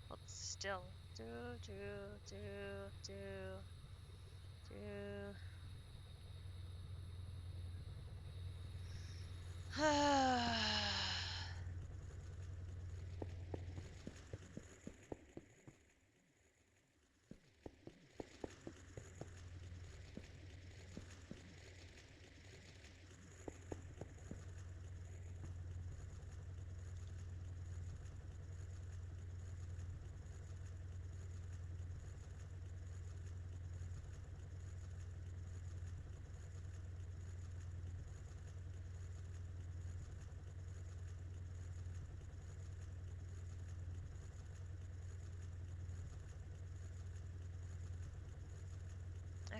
Hold still. Do, do, do, do, do.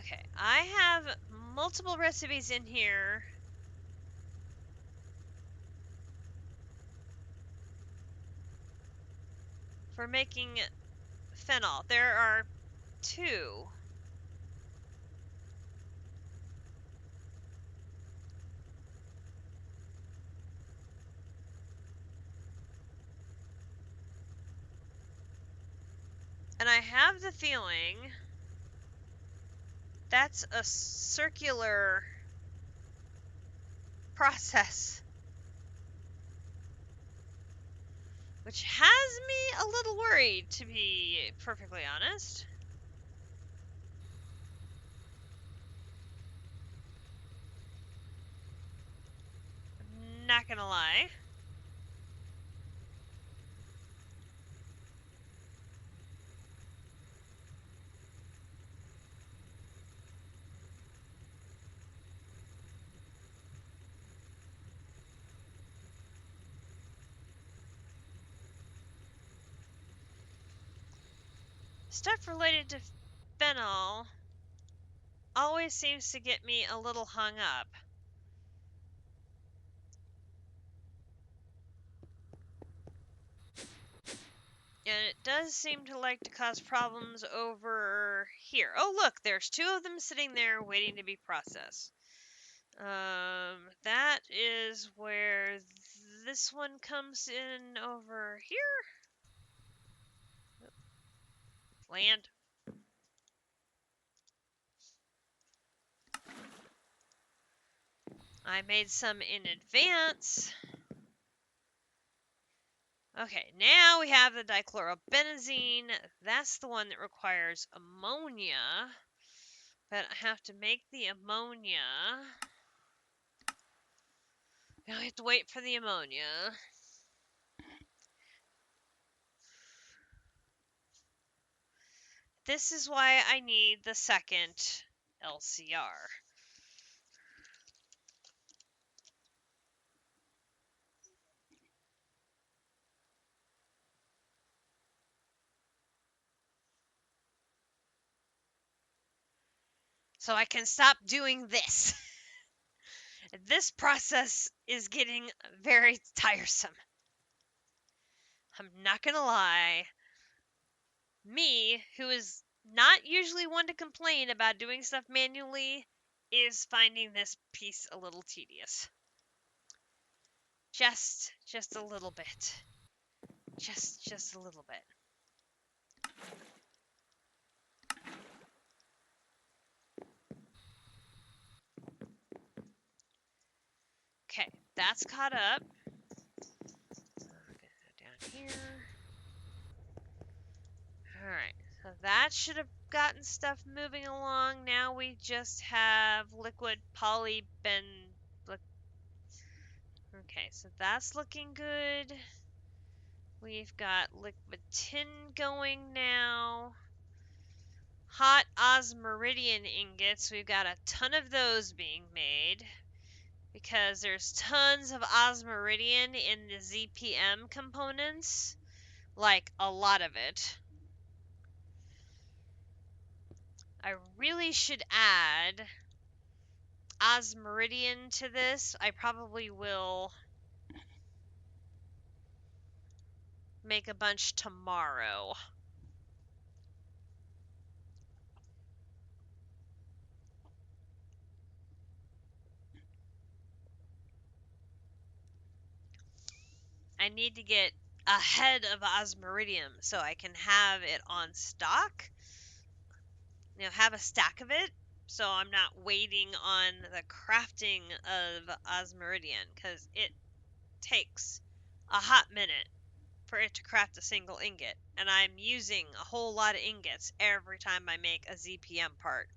Okay, I have multiple recipes in here. For making phenol. There are 2. And I have the feeling that's a circular process. Which has me a little worried, to be perfectly honest. I'm not gonna lie. Stuff related to phenol always seems to get me a little hung up. And it does seem to like to cause problems over here. Oh, look, there's 2 of them sitting there waiting to be processed. That is where this one comes in over here. Land. I made some in advance. Okay, now we have the dichlorobenzene. That's the one that requires ammonia. But I have to make the ammonia. Now I have to wait for the ammonia. This is why I need the second LCR. So I can stop doing this. This process is getting very tiresome. I'm not gonna lie. Me, who is not usually one to complain about doing stuff manually, is finding this piece a little tedious. Just a little bit. Just a little bit. Okay, that's caught up. I'm gonna go down here. Alright, so that should have gotten stuff moving along. Now we just have liquid polyben. Okay, so that's looking good. We've got liquid tin going now. Hot osmiridian ingots. We've got a ton of those being made because there's tons of osmiridian in the ZPM components. Like, a lot of it. I really should add Osmeridian to this. I probably will make a bunch tomorrow. I need to get ahead of Osmeridium so I can have it on stock. You know, have a stack of it so I'm not waiting on the crafting of Osmeridian because it takes a hot minute for it to craft a single ingot, and I'm using a whole lot of ingots every time I make a ZPM part.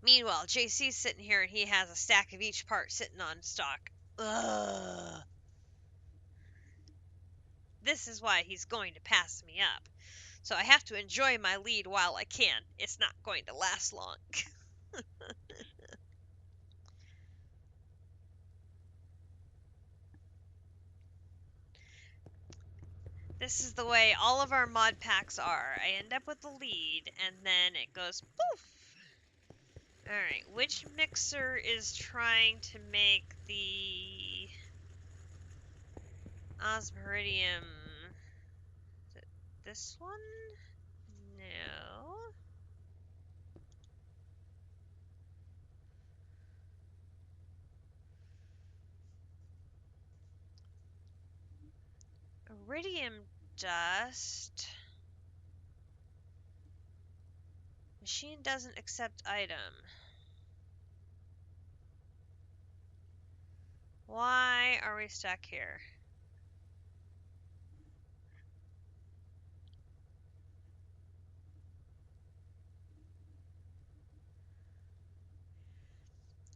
Meanwhile, JC's sitting here and he has a stack of each part sitting on stock. Ugh. This is why he's going to pass me up. So I have to enjoy my lead while I can. It's not going to last long. This is the way all of our mod packs are. I end up with the lead, and then it goes poof. Alright, which mixer is trying to make the Osmeridium? Is it this one? No. Iridium dust. Machine doesn't accept item. Why are we stuck here?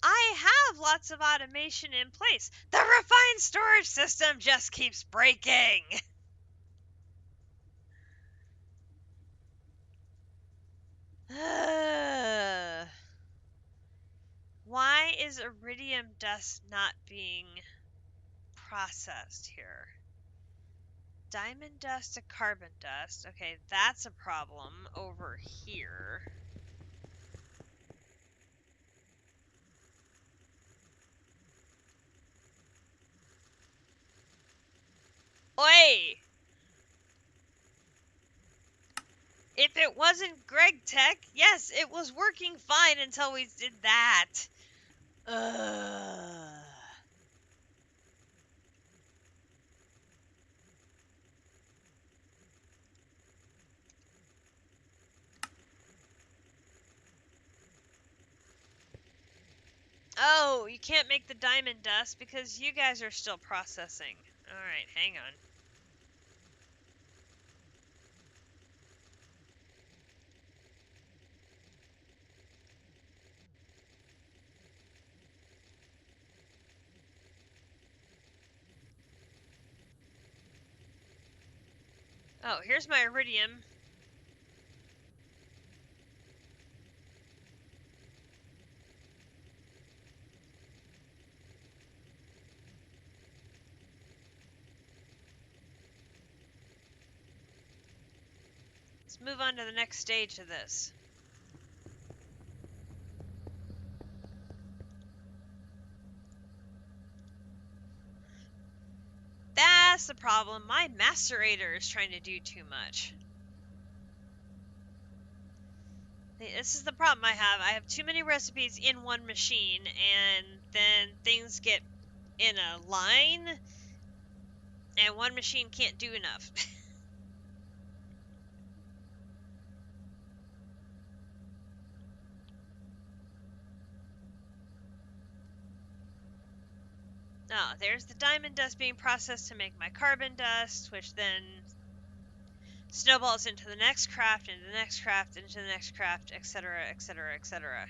I have lots of automation in place. The refined storage system just keeps breaking. Why is iridium dust not being processed here? Diamond dust to carbon dust. Okay, that's a problem over here. Oi! If it wasn't Greg Tech, yes, it was working fine until we did that. Ugh. Oh, you can't make the diamond dust because you guys are still processing. Alright, hang on. Oh, here's my iridium. Let's move on to the next stage of this. That's the problem. My macerator is trying to do too much. This is the problem I have. I have too many recipes in one machine, and then things get in a line, and one machine can't do enough. Oh, there's the diamond dust being processed to make my carbon dust, which then snowballs into the next craft, into the next craft, into the next craft, etc., etc., etc.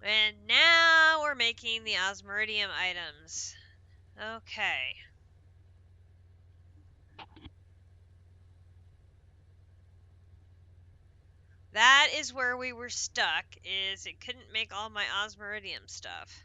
And now we're making the osmiridium items. Okay. That is where we were stuck, is it couldn't make all my osmiridium stuff.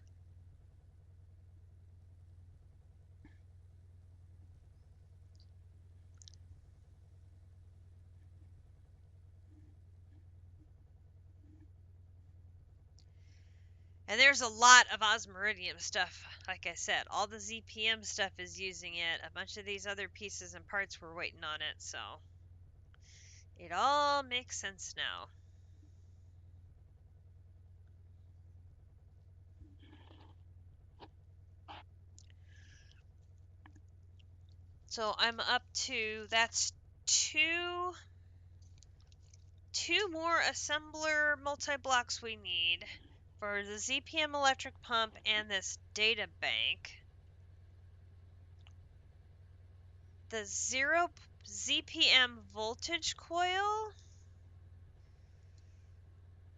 And there's a lot of osmiridium stuff, like I said. All the ZPM stuff is using it. A bunch of these other pieces and parts were waiting on it, so it all makes sense now. So I'm up to, that's two more assembler multi-blocks we need for the ZPM electric pump and this data bank. The 0 ZPM voltage coil.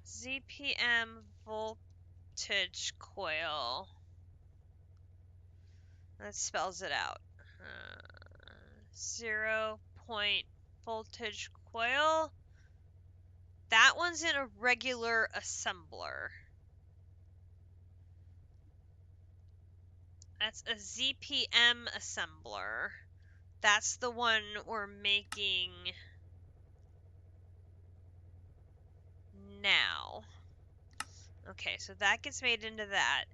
ZPM voltage coil. That spells it out. 0 point voltage coil. That one's in a regular assembler. That's a ZPM assembler. That's the one we're making now. Okay, so that gets made into that.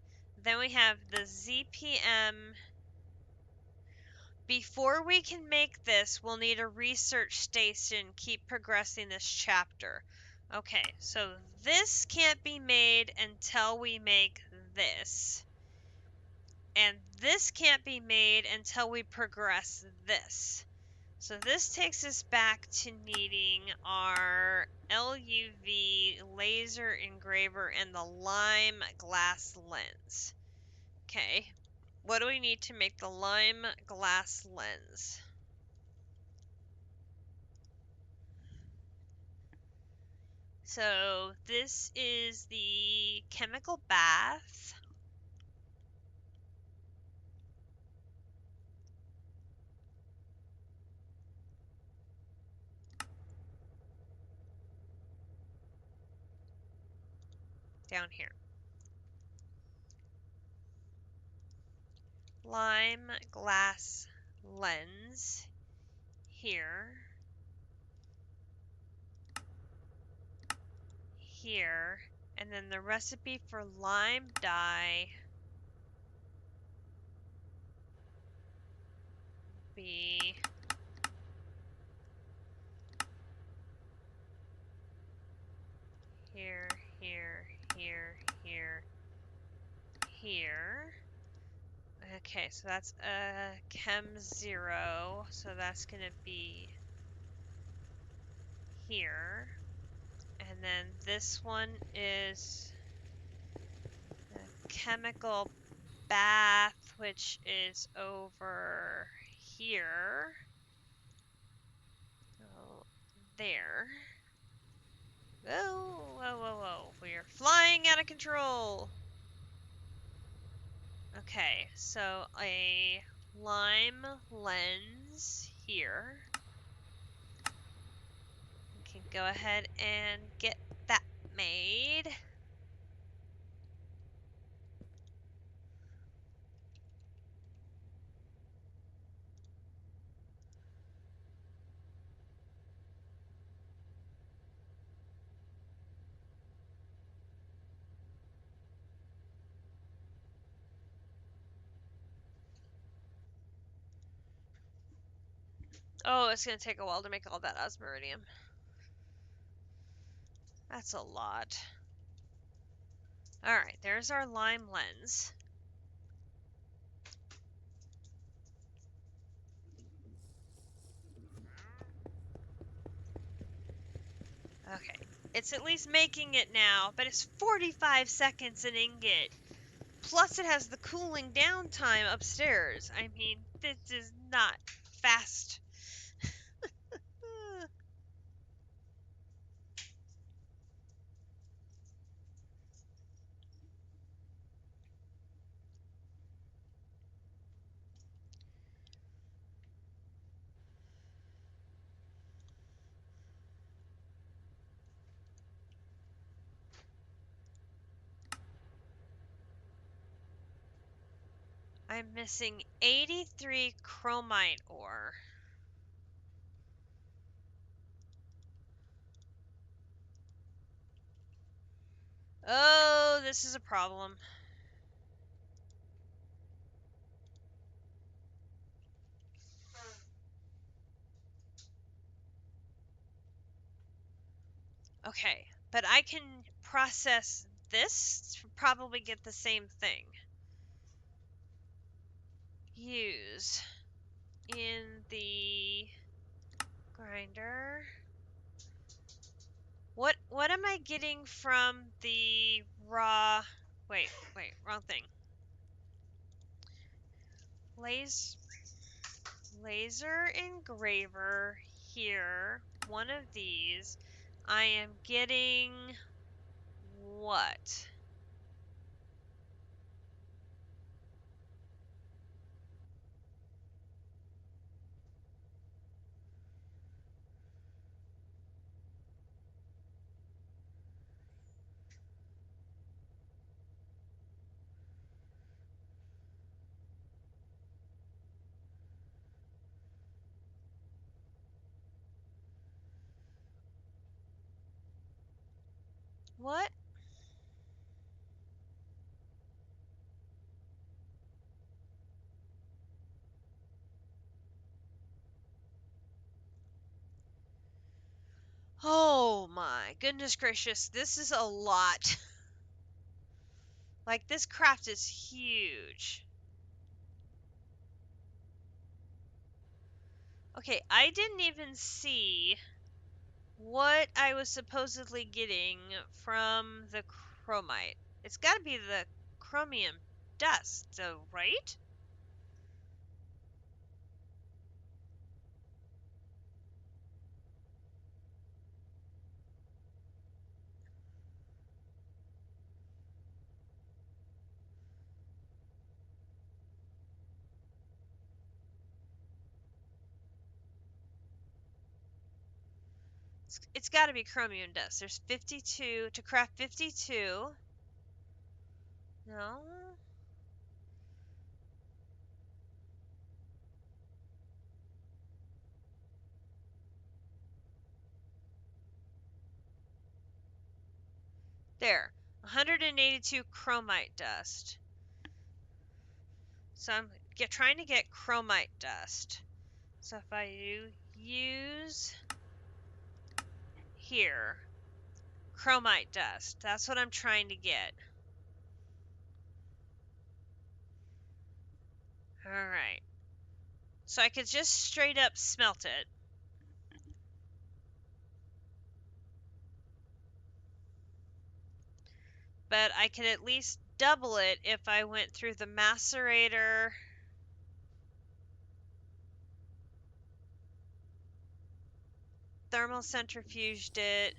Then we have the ZPM. Before we can make this, we'll need a research station. Keep progressing this chapter. Okay, so this can't be made until we make this. And this can't be made until we progress this. So this takes us back to needing our LUV laser engraver and the lime glass lens. Okay, what do we need to make the lime glass lens? So this is the chemical bath. Down here. Lime glass lens here. Here. And then the recipe for lime dye be here, here, here, here, here. Okay, so that's a Chem 0, so that's going to be here. And then this one is the chemical bath, which is over here. Oh, there. Whoa, whoa, whoa, whoa. We are flying out of control. Okay, so a lime lens here. We can go ahead and get that made. Oh, it's going to take a while to make all that osmiridium. That's a lot. Alright, there's our lime lens. Okay, it's at least making it now, but it's 45 seconds an ingot. Plus it has the cooling down time upstairs. I mean, this is not fast. I'm missing 83 chromite ore. Oh, this is a problem. Okay, but I can process this to probably get the same thing. Use in the grinder. What am I getting from the raw? Wait, wrong thing. Laser engraver here. One of these. I am getting what? What? Oh my goodness gracious, this is a lot. Like, this craft is huge. Okay, I didn't even see what I was supposedly getting from the chromite. It's gotta be the chromium dust, though, right? It's gotta be chromium dust. There's 52, to craft 52. No? There. 182 chromite dust. So I'm trying to get chromite dust. So if I use here, chromite dust, that's what I'm trying to get. Alright. So I could just straight up smelt it. But I could at least double it if I went through the macerator. Thermal centrifuged it.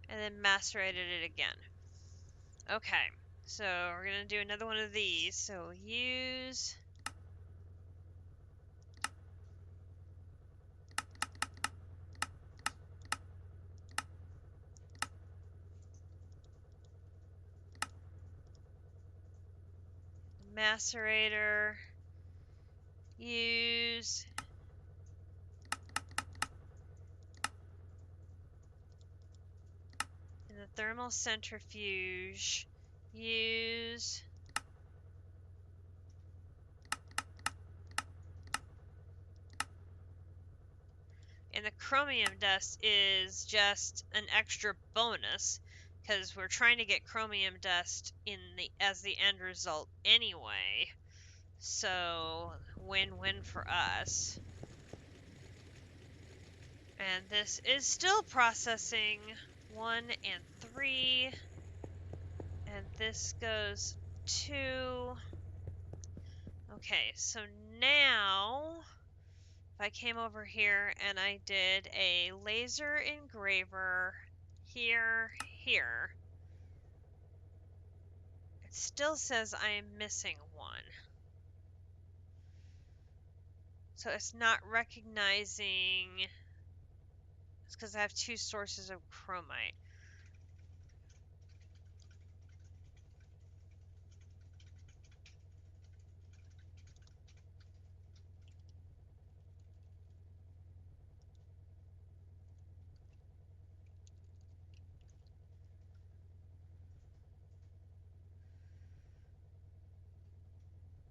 And then macerated it again. Okay, so we're going to do another one of these. So use macerator, use in the thermal centrifuge, use and the chromium dust is just an extra bonus because we're trying to get chromium dust in the as the end result anyway. So win-win for us. And this is still processing 1 and 3. And this goes 2. Okay, so now If I came over here and I did a laser engraver here, here, it still says I am missing one. So it's not recognizing, it's because I have two sources of chromite.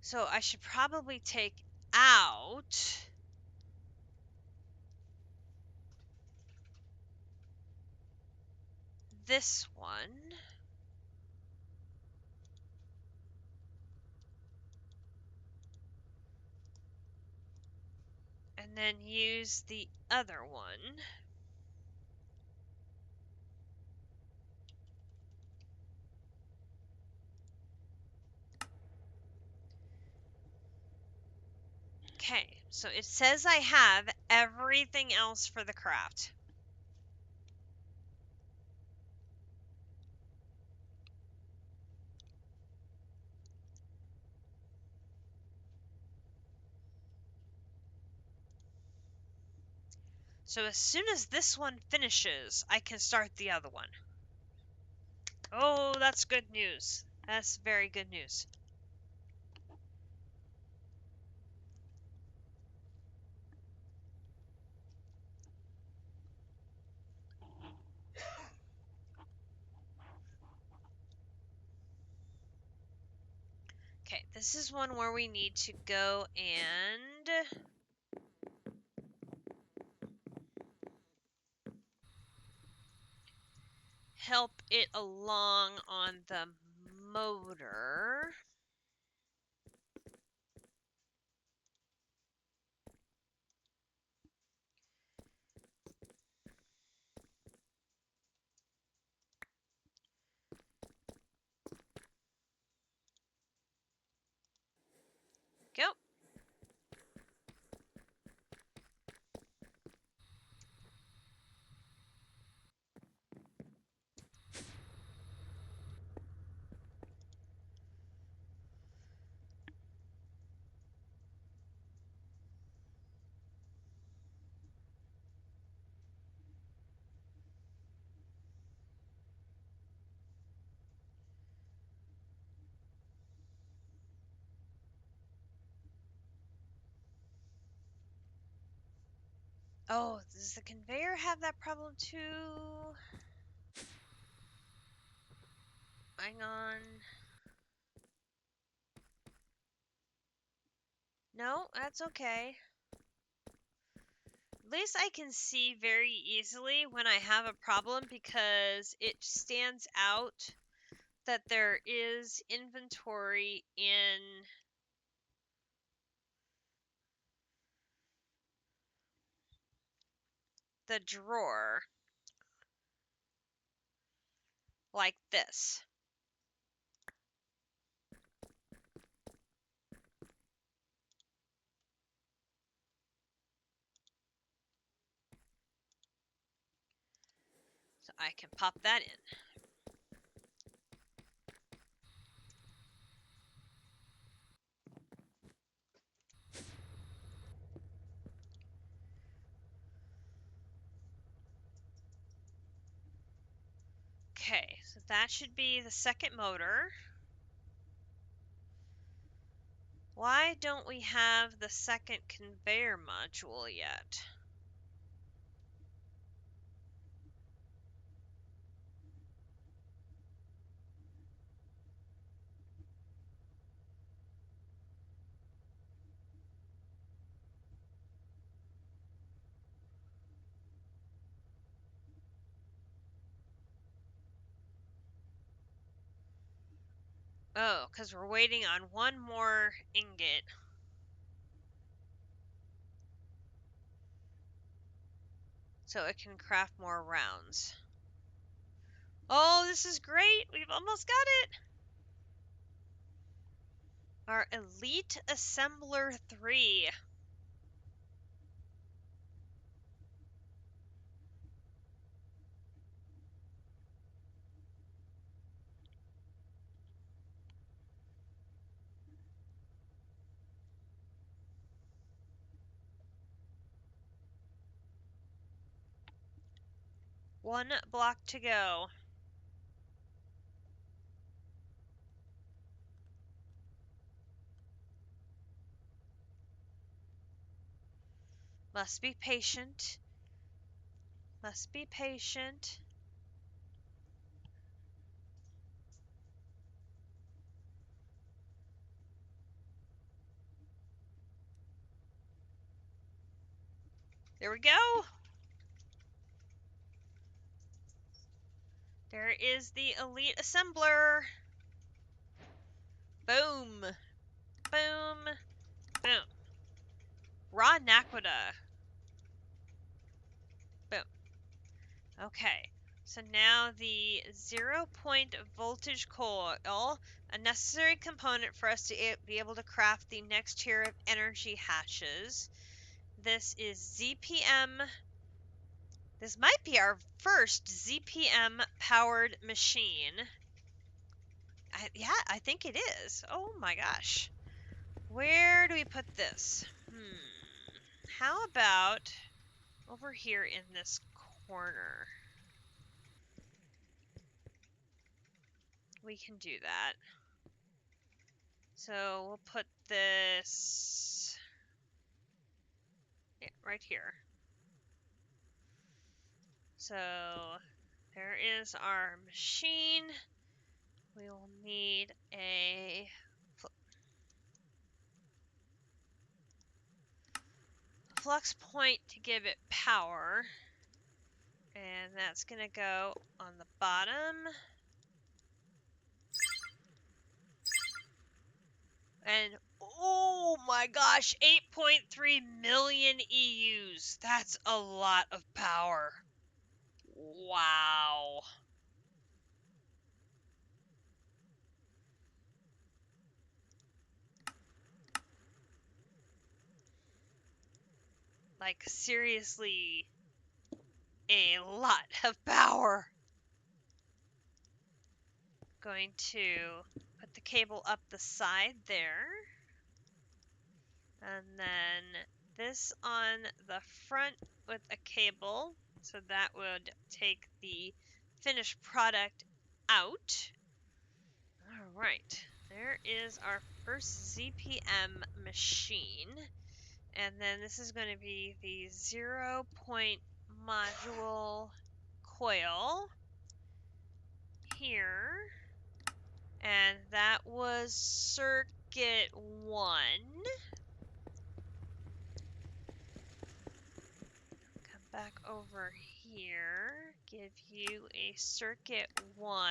So I should probably take out this one. And then use the other one. Okay, so it says I have everything else for the craft. So as soon as this one finishes, I can start the other one. Oh, that's good news. That's very good news. Okay, this is one where we need to go and help it along on the motor. Go. Oh, does the conveyor have that problem too? Hang on. No, that's okay. At least I can see very easily when I have a problem because it stands out that there is inventory in the drawer like this. So I can pop that in. Okay, so that should be the second motor. Why don't we have the second conveyor module yet? Oh, because we're waiting on one more ingot. So it can craft more rounds. Oh, this is great! We've almost got it! Our Elite Assembler 3. 1 block to go. Must be patient. Must be patient. There we go. There is the elite assembler. Boom. Boom. Boom. Raw naquita. Boom. Okay. So now the 0-point voltage coil, a necessary component for us to be able to craft the next tier of energy hatches. This is ZPM. This might be our first ZPM powered machine. Yeah, I think it is. Oh my gosh. Where do we put this? How about over here in this corner? We can do that. So we'll put this right here. So there is our machine. We will need a flux point to give it power. And that's going to go on the bottom. And oh my gosh, 8.3 million EUs. That's a lot of power. Wow. Like, seriously, a lot of power. Going to put the cable up the side there. And then this on the front with a cable. So that would take the finished product out. All right. There is our first ZPM machine. And then this is going to be the 0-point module coil here. And that was circuit 1. Come back over here. Give you a circuit 1.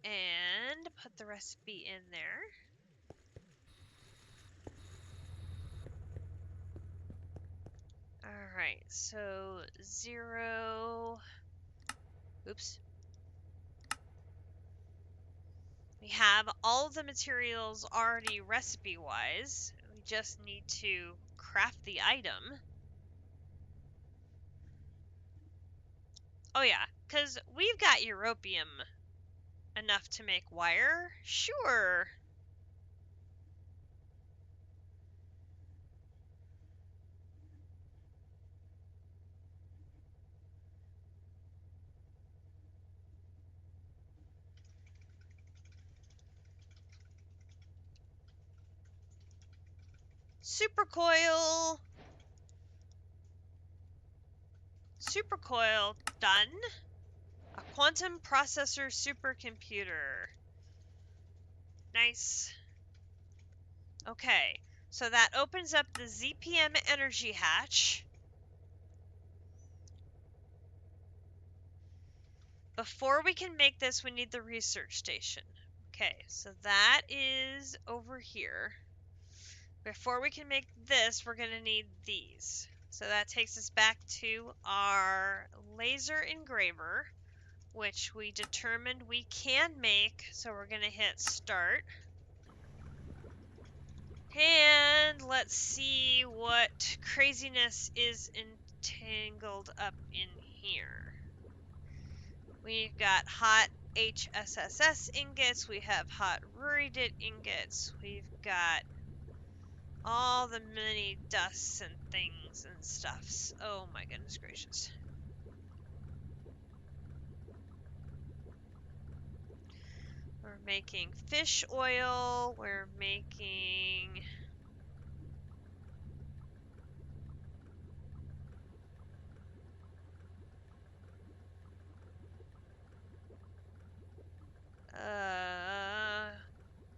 And put the recipe in there. Alright, so 0. Oops. We have all of the materials already recipe-wise. We just need to craft the item. Oh yeah, because we've got Europium enough to make wire. Sure. Supercoil. Supercoil done. A quantum processor supercomputer. Nice. Okay, so that opens up the ZPM energy hatch. Before we can make this, we need the research station. Okay, so that is over here. Before we can make this, we're going to need these. So that takes us back to our laser engraver, which we determined we can make. So we're going to hit start. And let's see what craziness is entangled up in here. We've got hot HSSS ingots. We have hot Ruridit ingots. We've got all the mini dusts and things and stuffs. Oh my goodness gracious. We're making fish oil. We're making...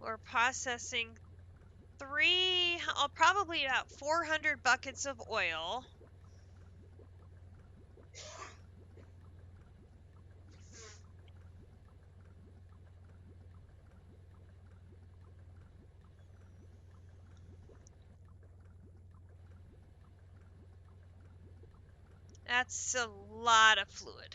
we're processing probably about 400 buckets of oil. That's a lot of fluid.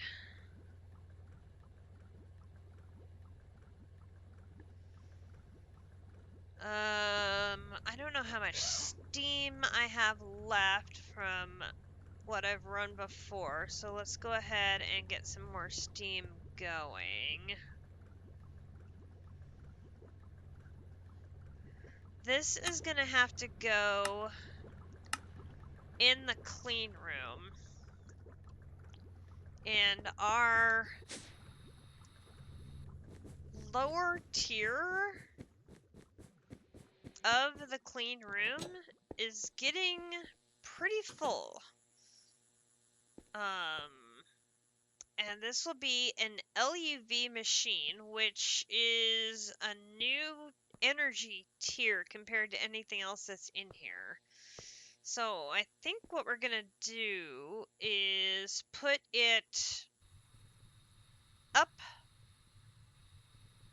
I don't know how much steam I have left from what I've run before, so let's go ahead and get some more steam going. This is gonna have to go in the clean room, and our lower tier of the clean room is getting pretty full. And this will be an LUV machine, which is a new energy tier compared to anything else that's in here. So I think what we're gonna do is put it up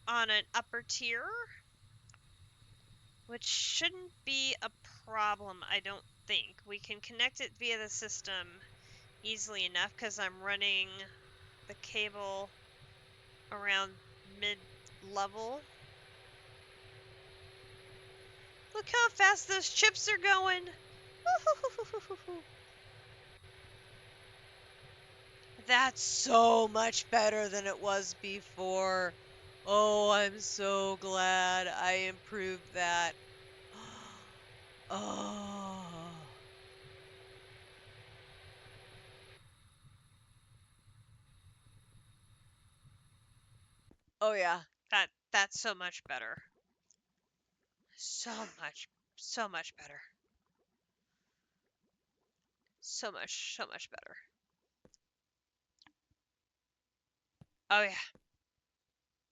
on an upper tier, which shouldn't be a problem, I don't think. We can connect it via the system easily enough because I'm running the cable around mid-level. Look how fast those chips are going! That's so much better than it was before. Oh, I'm so glad I improved that. Oh. Oh yeah, that's so much better. So much better. So much better. Oh yeah.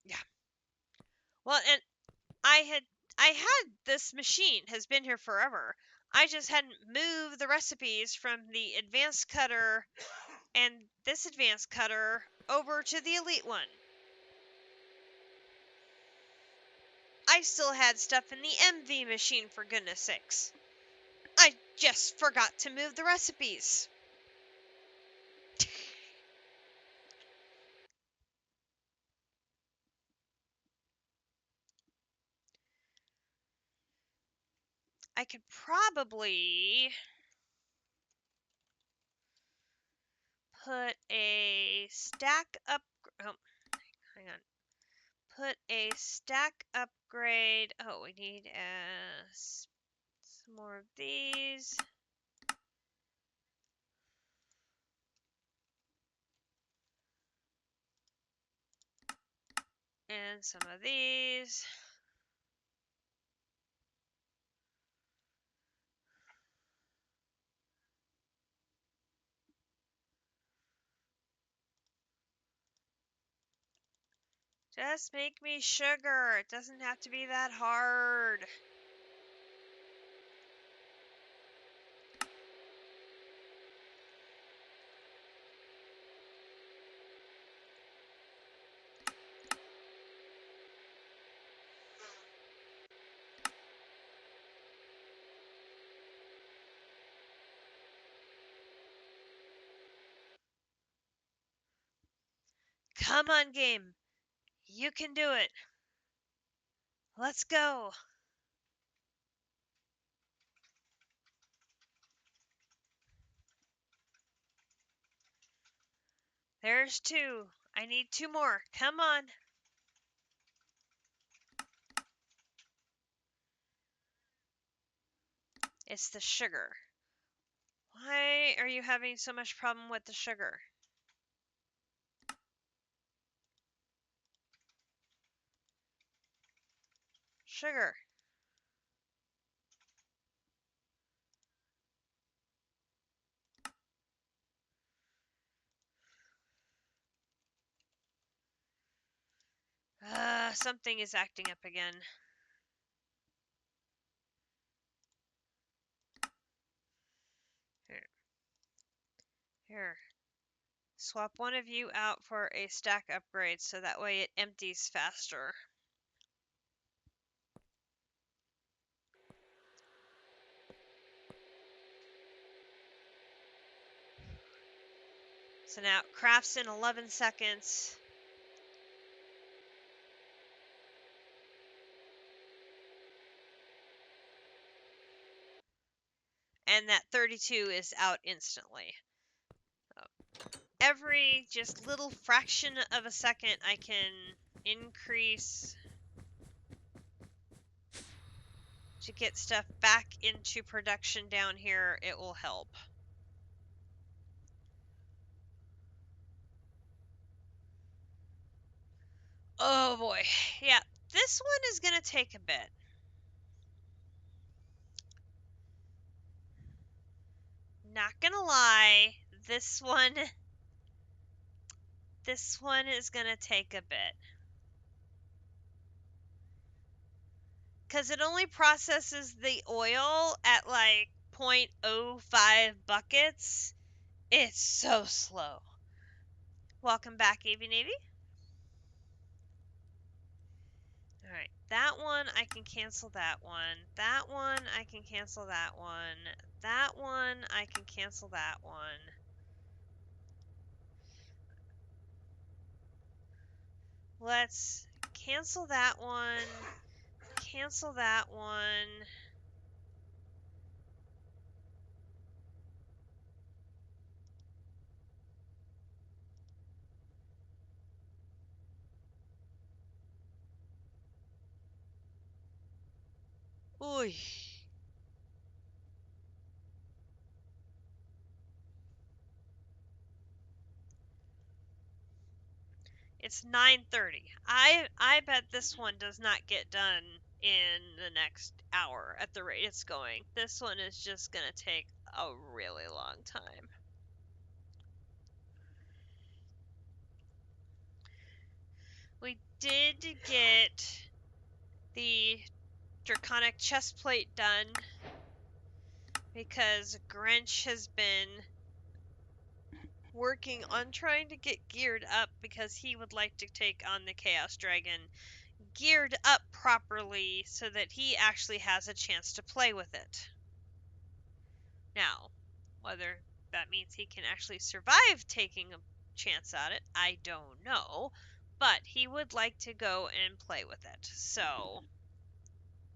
Yeah. Well, and I had this machine has been here forever. I just hadn't moved the recipes from the advanced cutter and this advanced cutter over to the elite one. I still had stuff in the MV machine, for goodness sakes. I just forgot to move the recipes. I could probably put a stack up. Oh, hang on. Put a stack upgrade. Oh, we need some more of these. And some of these. Just make me sugar. It doesn't have to be that hard. Come on, game. You can do it. Let's go. There's two. I need two more. Come on. It's the sugar. Why are you having so much problem with the sugar? sugar. Something is acting up again. Here. Here. Swap one of you out for a stack upgrade so that way it empties faster. So now it crafts in 11 seconds. And that 32 is out instantly. Every just little fraction of a second I can increase to get stuff back into production down here, it will help. Oh boy. Yeah, this one is going to take a bit. Not going to lie, this one is going to take a bit. Because it only processes the oil at like 0.05 buckets. It's so slow. Welcome back, AV Navy. Alright, that one, I can cancel that one. That one, I can cancel that one. That one, I can cancel that one. Let's cancel that one. Cancel that one. Ooh. It's 9:30. I bet this one does not get done in the next hour at the rate it's going. This one is just going to take a really long time. We did get the Draconic chestplate done because Grinch has been working on trying to get geared up because he would like to take on the Chaos Dragon geared up properly so that he actually has a chance to play with it. Now, whether that means he can actually survive taking a chance at it, I don't know, but he would like to go and play with it. So,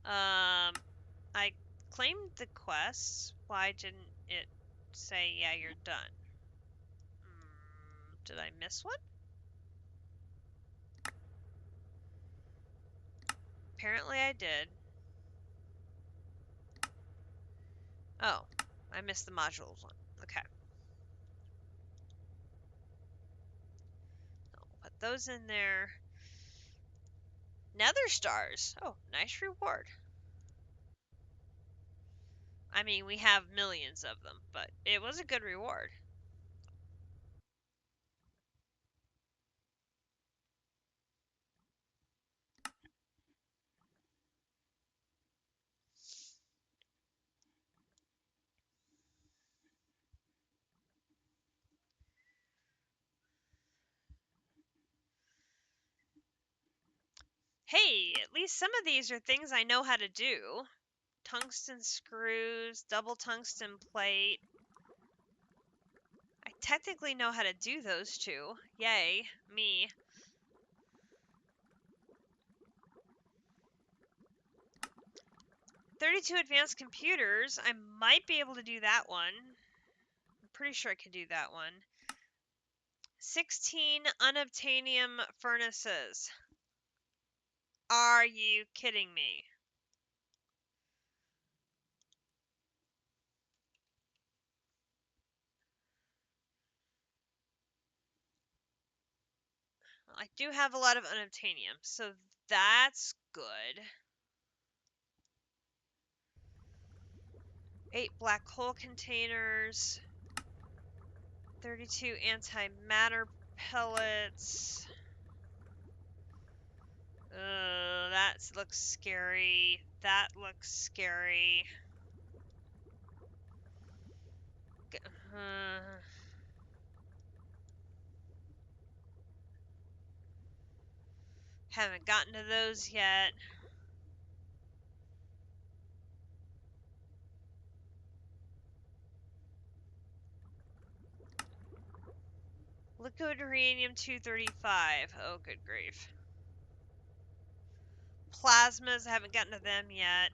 I claimed the quest. Why didn't it say, yeah, you're done? Did I miss one? Apparently I did. Oh, I missed the modules one. Okay. We'll put those in there. Nether stars. Oh, nice reward. I mean, we have millions of them, but it was a good reward. Hey, at least some of these are things I know how to do. Tungsten screws, double tungsten plate. I technically know how to do those two. Yay, me. 32 advanced computers. I might be able to do that one. I'm pretty sure I can do that one. 16 unobtainium furnaces. Are you kidding me? I do have a lot of unobtainium, so that's good. 8 black hole containers. 32 antimatter pellets. That looks scary. That looks scary. Uh, haven't gotten to those yet. Liquid uranium-235. Oh, good grief. Plasmas, haven't gotten to them yet.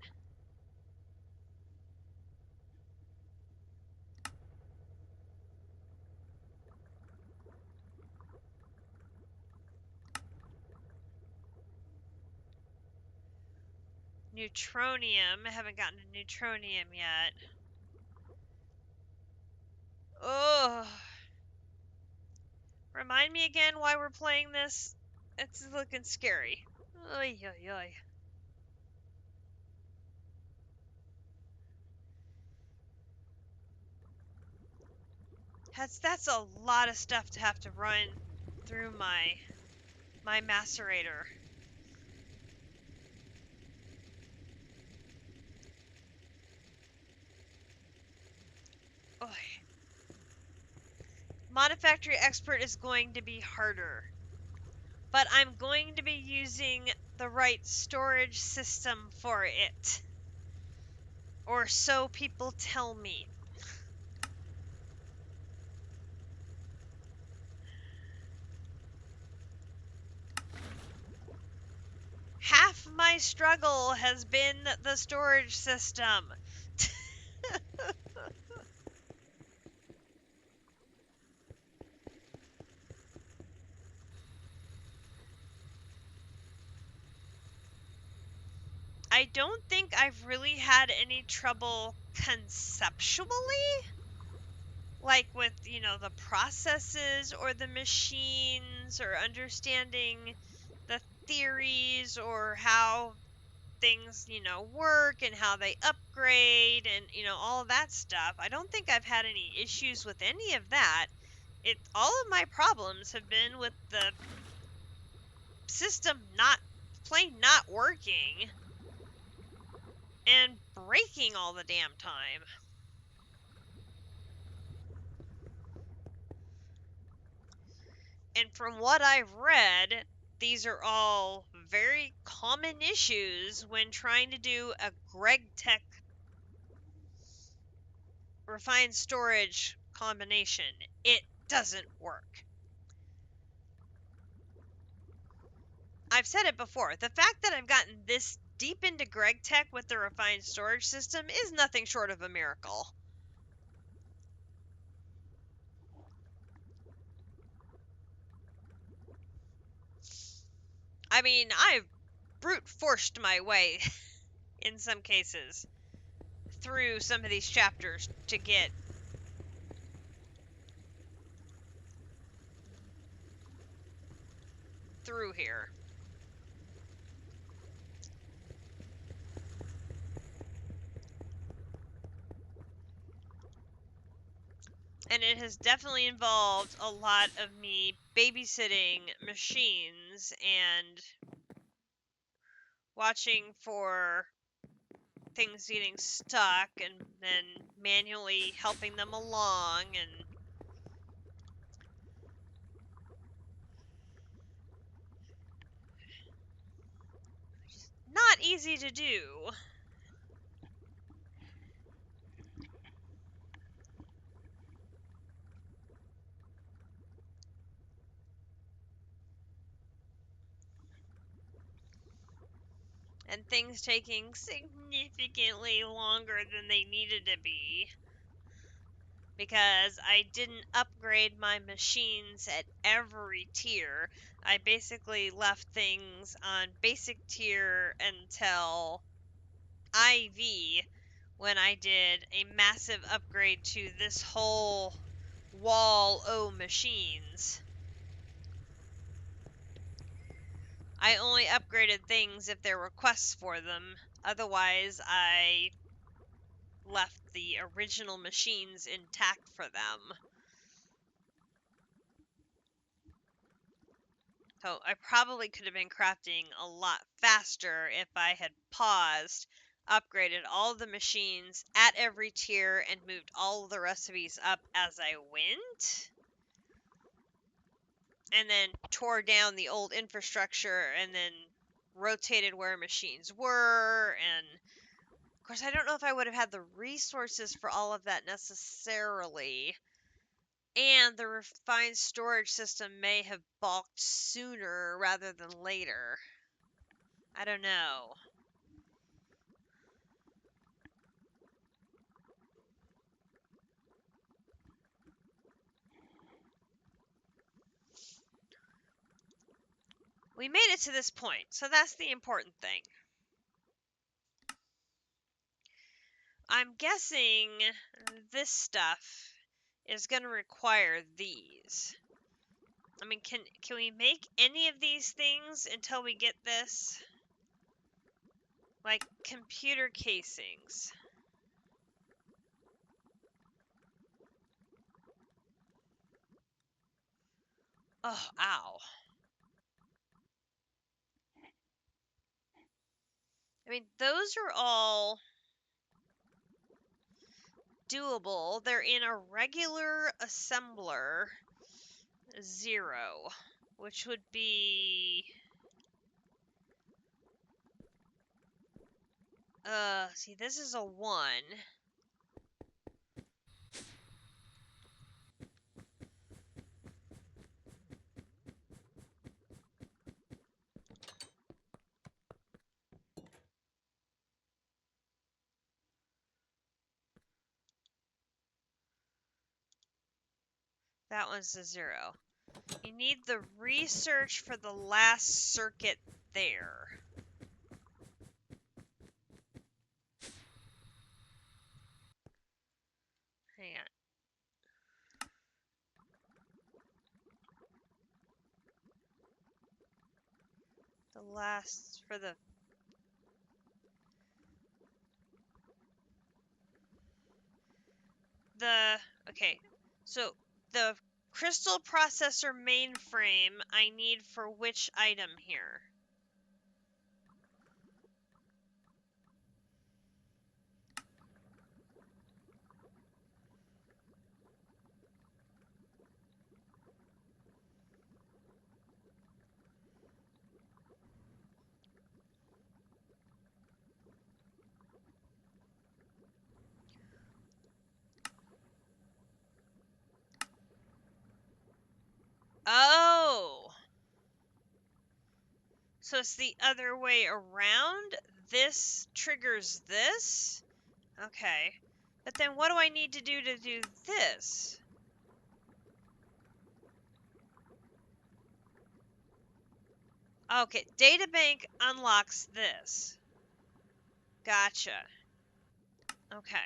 Neutronium, haven't gotten to neutronium yet. Oh. Remind me again why we're playing this? It's looking scary. Oy, oy, oy. That's a lot of stuff to have to run through my macerator. Oy. Mod Factory Expert is going to be harder. But I'm going to be using the right storage system for it. Or so people tell me. Half my struggle has been the storage system. I don't think I've really had any trouble conceptually, like with, the processes or the machines or understanding the theories or how things, work and how they upgrade and, all of that stuff. I don't think I've had any issues with any of that. All of my problems have been with the system plain not working and breaking all the damn time. And from what I've read, these are all very common issues when trying to do a GregTech refined storage combination. It doesn't work. I've said it before. The fact that I've gotten this deep into GregTech with the refined storage system is nothing short of a miracle. I mean, I've brute forced my way, in some cases, through some of these chapters to get through here. And it has definitely involved a lot of me babysitting machines and watching for things getting stuck and then manually helping them along, and not easy to do. And things taking significantly longer than they needed to be because I didn't upgrade my machines at every tier. I basically left things on basic tier until IV when I did a massive upgrade to this whole wall O machines. I only upgraded things if there were requests for them. Otherwise, I left the original machines intact for them. So I probably could have been crafting a lot faster if I had paused, upgraded all the machines at every tier, and moved all the recipes up as I went. And then tore down the old infrastructure and then rotated where machines were. And of course, I don't know if I would have had the resources for all of that necessarily. And the refined storage system may have balked sooner rather than later. I don't know. We made it to this point, so that's the important thing. I'm guessing this stuff is going to require these. I mean, can we make any of these things until we get this? Like computer casings. Oh, ow. I mean, those are all doable. They're in a regular assembler 0, which would be... see, this is a 1. That one's a 0. You need the research for the last circuit there. Hang on. The last for the... Okay, so the crystal processor mainframe I need for which item here? Oh! So it's the other way around? This triggers this? Okay. But then what do I need to do this? Okay, databank unlocks this. Gotcha. Okay.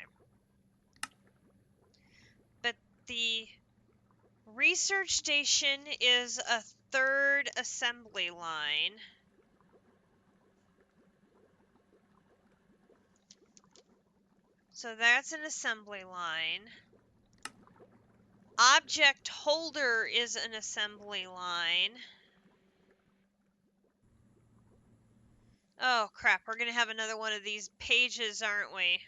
But the research station is a 3rd assembly line. So that's an assembly line. Object holder is an assembly line. Oh crap, we're gonna have another one of these pages, aren't we?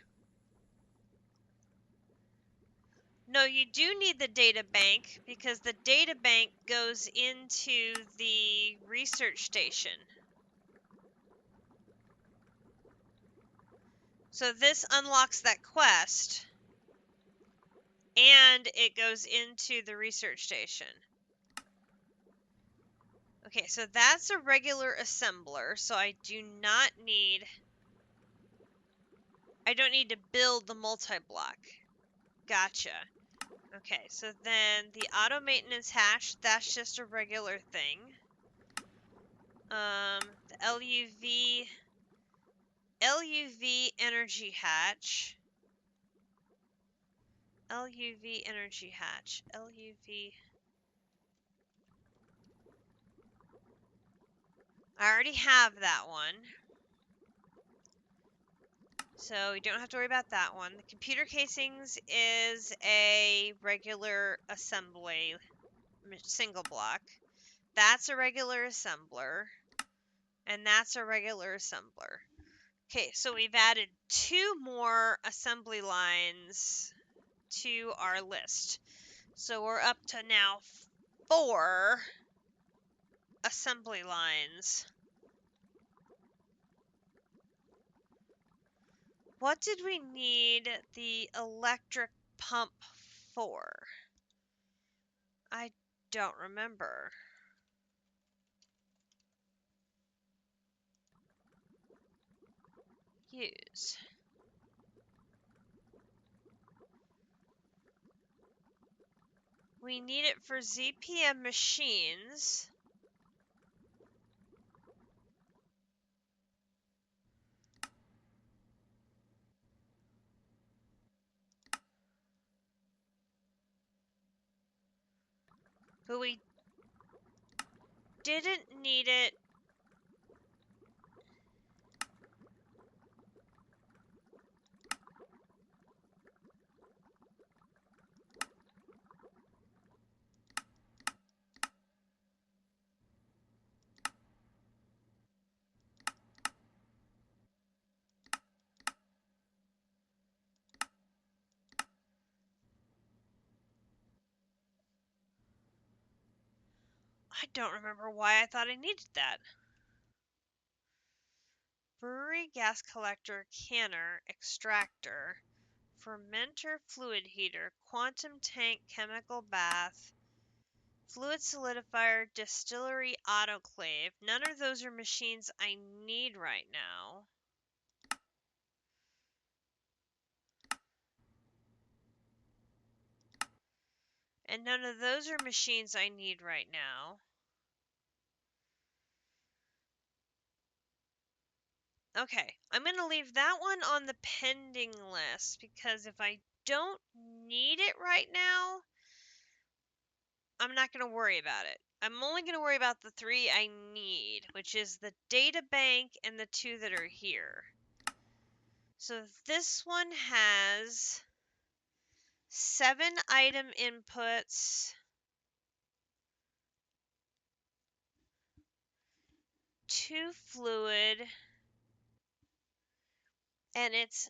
No, you do need the data bank because the data bank goes into the research station. So this unlocks that quest and it goes into the research station. Okay, so that's a regular assembler, so I don't need to build the multi-block. Gotcha. Okay, so then the auto maintenance hatch, that's just a regular thing. The LUV energy hatch. LUV energy hatch. LUV. I already have that one. So we don't have to worry about that one. The computer casings is a regular assembly, single block. That's a regular assembler. And that's a regular assembler. Okay, so we've added 2 more assembly lines to our list. So we're up to now 4 assembly lines. What did we need the electric pump for? I don't remember. Use. We need it for ZPM machines. But we didn't need it. I don't remember why I thought I needed that. Brewery gas collector, canner, extractor, fermenter fluid heater, quantum tank chemical bath, fluid solidifier, distillery autoclave. None of those are machines I need right now. And none of those are machines I need right now. Okay, I'm going to leave that one on the pending list because if I don't need it right now, I'm not going to worry about it. I'm only going to worry about the 3 I need, which is the data bank and the 2 that are here. So this one has 7 item inputs, 2 fluid, and it's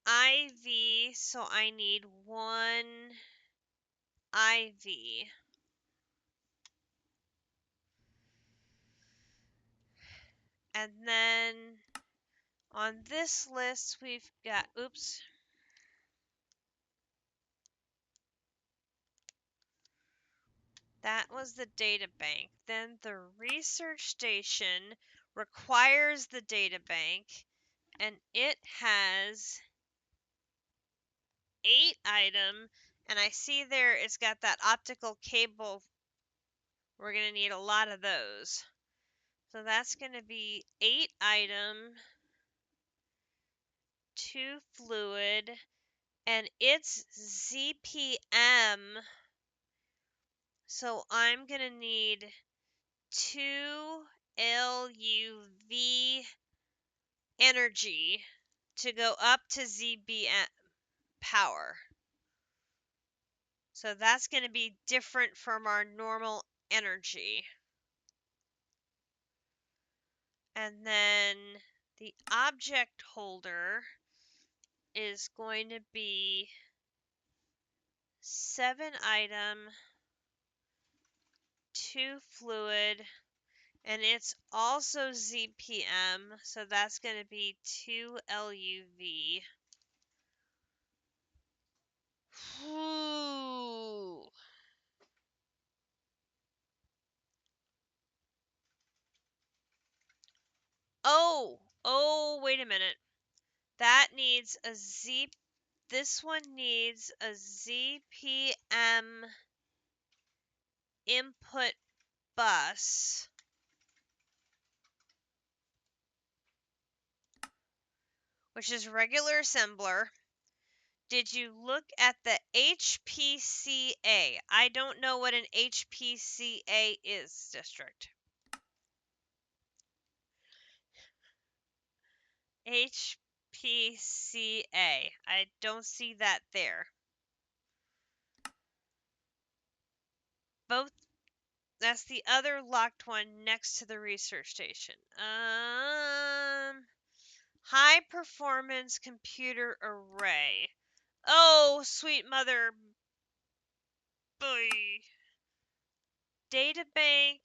IV, so I need 1 IV. And then on this list, we've got, oops. That was the data bank. Then the research station requires the data bank, and it has 8 item, and I see there it's got that optical cable. We're going to need a lot of those. So that's going to be 8 item, 2 fluid, and it's ZPM. So I'm going to need 2 LUV energy to go up to ZBM power. So that's going to be different from our normal energy. And then the object holder is going to be 7 item, 2 fluid, and it's also ZPM, so that's going to be 2 LUV. Whew. Oh, wait a minute. That needs a Z. This one needs a ZPM input bus. Which is regular assembler. Did you look at the HPCA? I don't know what an HPCA is, district. HPCA. HPCA. I don't see that there. Both, that's the other locked one next to the research station. High performance computer array. Oh, sweet mother boy. Data bank.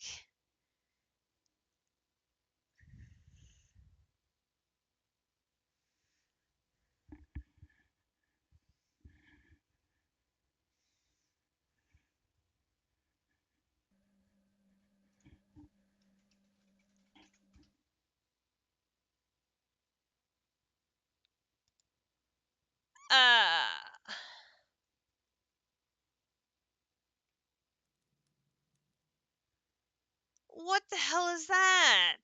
What the hell is that?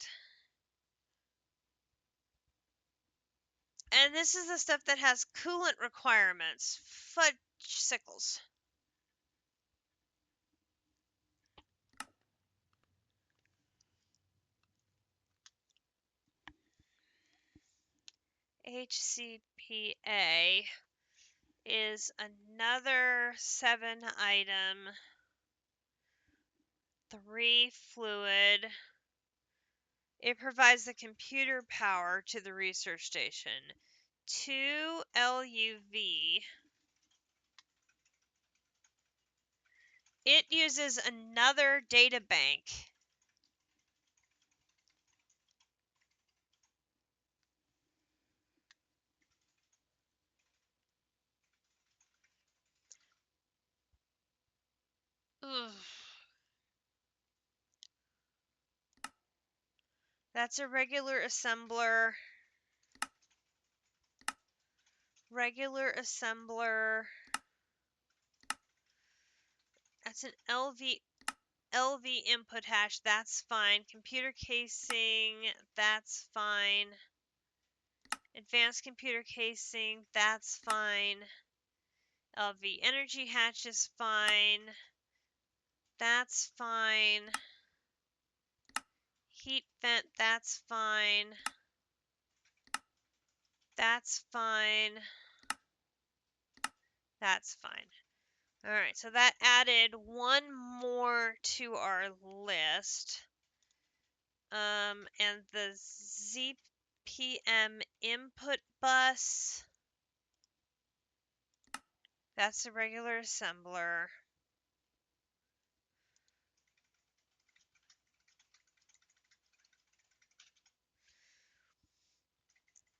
And this is the stuff that has coolant requirements. Fudge sickles. HCPA is another 7 item, 3 fluid. It provides the computer power to the research station. 2 LUV. It uses another data bank. Ugh. That's a regular assembler. Regular assembler. That's an LV input hash. That's fine. Computer casing. That's fine. Advanced computer casing. That's fine. LV energy hatch is fine. That's fine. Heat vent. That's fine. That's fine. That's fine. All right, so that added one more to our list. And the ZPM input bus. That's a regular assembler.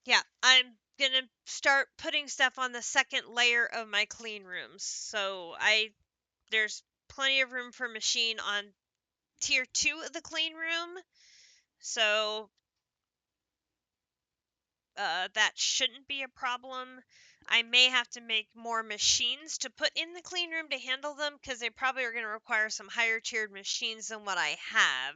Yeah, I'm gonna start putting stuff on the second layer of my clean rooms. So there's plenty of room for machine on tier 2 of the clean room. So that shouldn't be a problem. I may have to make more machines to put in the clean room to handle them because they probably are going to require some higher tiered machines than what I have.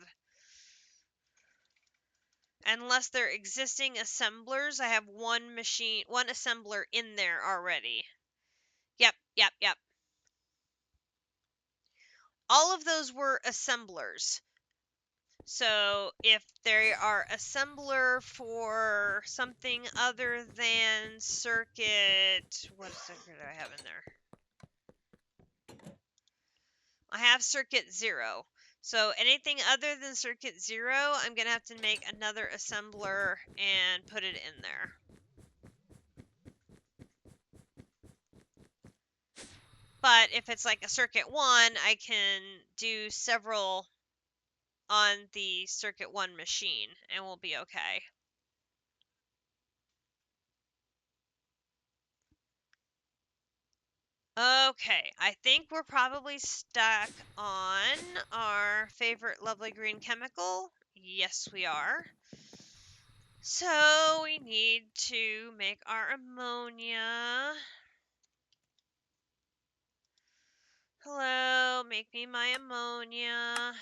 Unless they're existing assemblers, I have one assembler in there already. Yep. All of those were assemblers. So if they are assembler for something other than circuit, what circuit do I have in there? I have circuit 0. So anything other than circuit 0, I'm going to have to make another assembler and put it in there. But if it's like a circuit 1, I can do several on the circuit 1 machine and we'll be okay. Okay, I think we're probably stuck on our favorite lovely green chemical. Yes, we are. So we need to make our ammonia. Hello, make me my ammonia.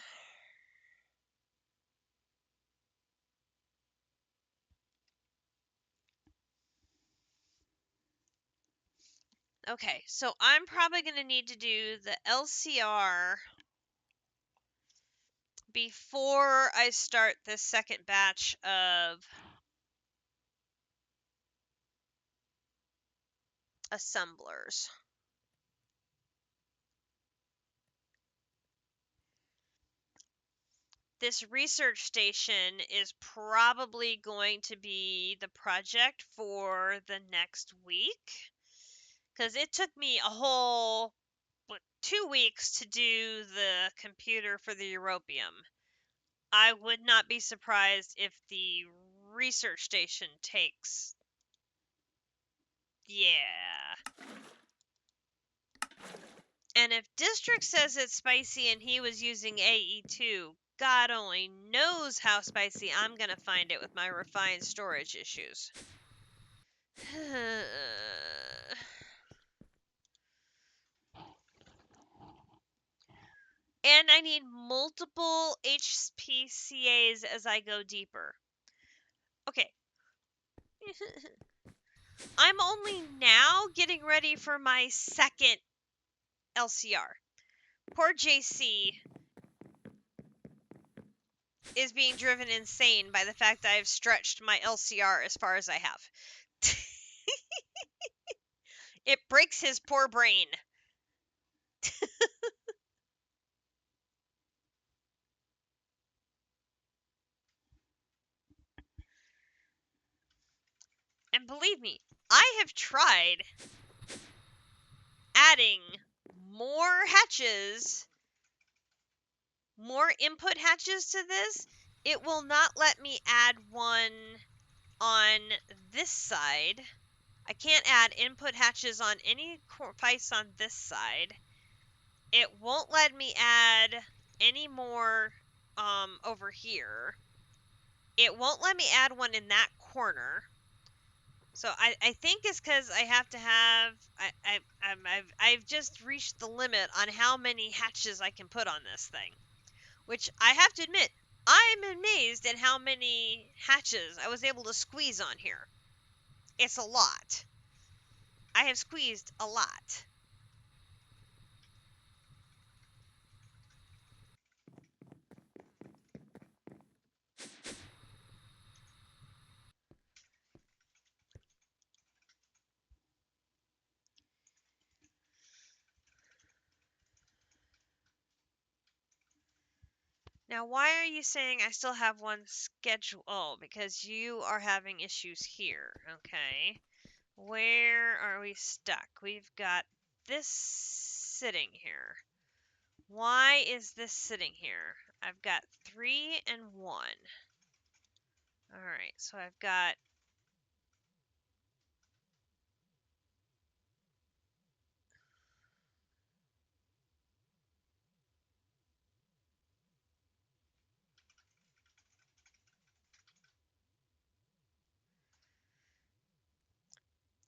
Okay, so I'm probably going to need to do the LCR before I start the second batch of assemblers. This research station is probably going to be the project for the next week, because it took me a whole 2 weeks to do the computer for the Europium. I would not be surprised if the research station takes... Yeah. And if District says it's spicy and he was using AE2, God only knows how spicy I'm going to find it with my refined storage issues. And I need multiple HPCAs as I go deeper. Okay. I'm only now getting ready for my second LCR. Poor JC is being driven insane by the fact that I've stretched my LCR as far as I have. It breaks his poor brain. And believe me, I have tried adding more hatches, more input hatches to this. It will not let me add one on this side. I can't add input hatches on any pipes on this side. It won't let me add any more over here. It won't let me add one in that corner. So I think it's because I have to have... I've just reached the limit on how many hatches I can put on this thing. Which I have to admit, I'm amazed at how many hatches I was able to squeeze on here. It's a lot. I have squeezed a lot. Now, why are you saying I still have one schedule? Oh, because you are having issues here. Okay. Where are we stuck? We've got this sitting here. Why is this sitting here? I've got 3 and 1. Alright, so I've got...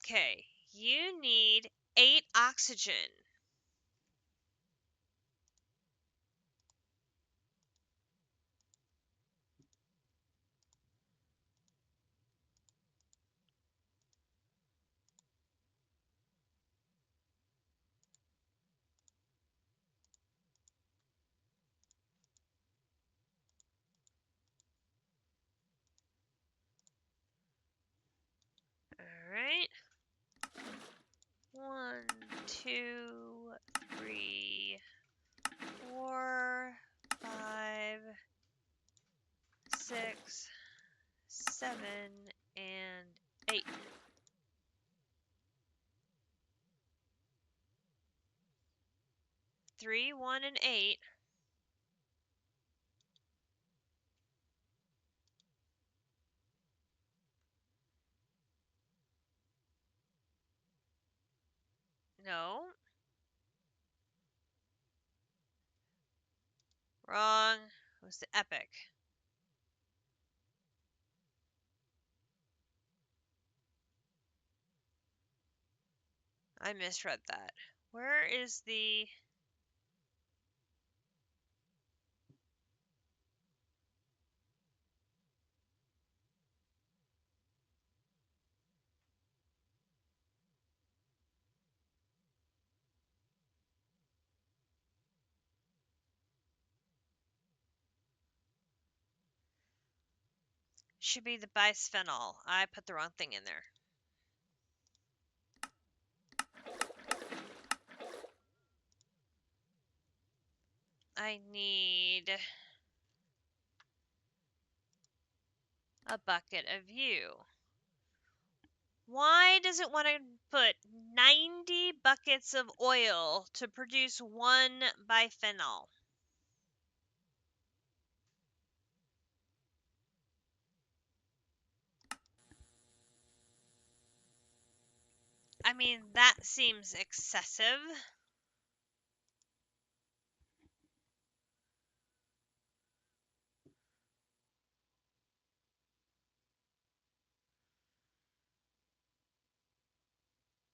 Okay, you need 8 oxygen. Alright. 1, 2, 3, 4, 5, 6, 7, and 8. 3, 1, and 8. No. Wrong. It was the epic. I misread that. Where is the... Should be the bisphenol. I put the wrong thing in there. I need a bucket of you. Why does it want to put 90 buckets of oil to produce one biphenyl? I mean, that seems excessive.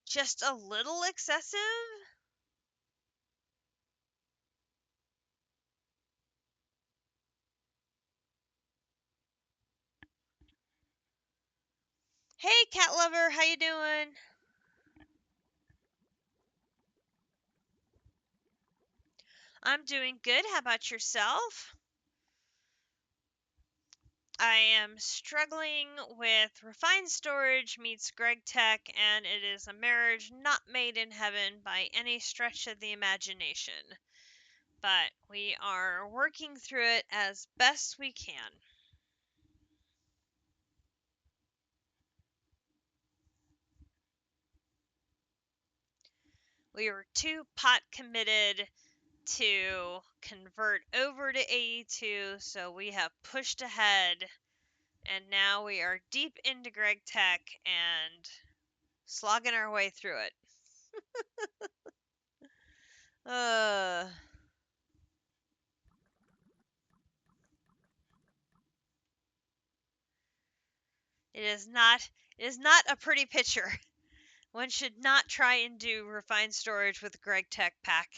Just a little excessive? Hey, cat lover, how you doing? I'm doing good. How about yourself? I am struggling with refined storage meets Greg Tech, and it is a marriage not made in heaven by any stretch of the imagination. But we are working through it as best we can. We were too pot committed to convert over to AE2, so we have pushed ahead, and now we are deep into Greg Tech and slogging our way through it. Uh, it is not a pretty picture. One should not try and do refined storage with Greg Tech pack.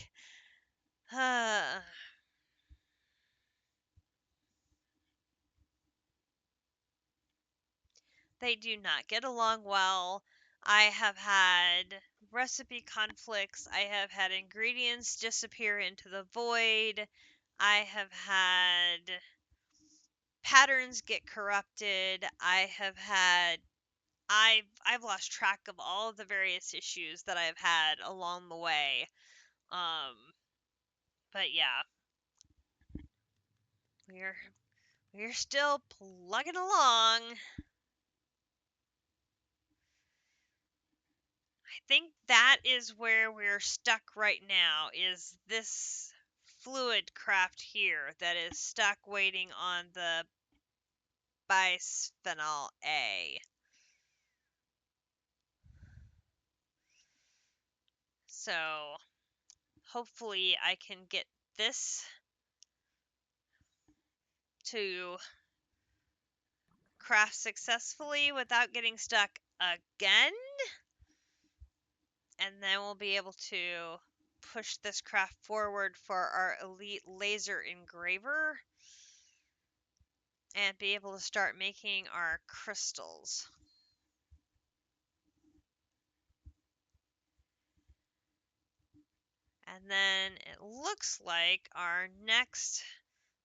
They do not get along well. I have had recipe conflicts. I have had ingredients disappear into the void. I have had patterns get corrupted. I've lost track of all of the various issues that I've had along the way. But yeah, we're we're still plugging along. I think that is where we're stuck right now, is this fluid craft here that is stuck waiting on the bisphenol A. So hopefully I can get this to craft successfully without getting stuck again, and then we'll be able to push this craft forward for our elite laser engraver and be able to start making our crystals. And then it looks like our next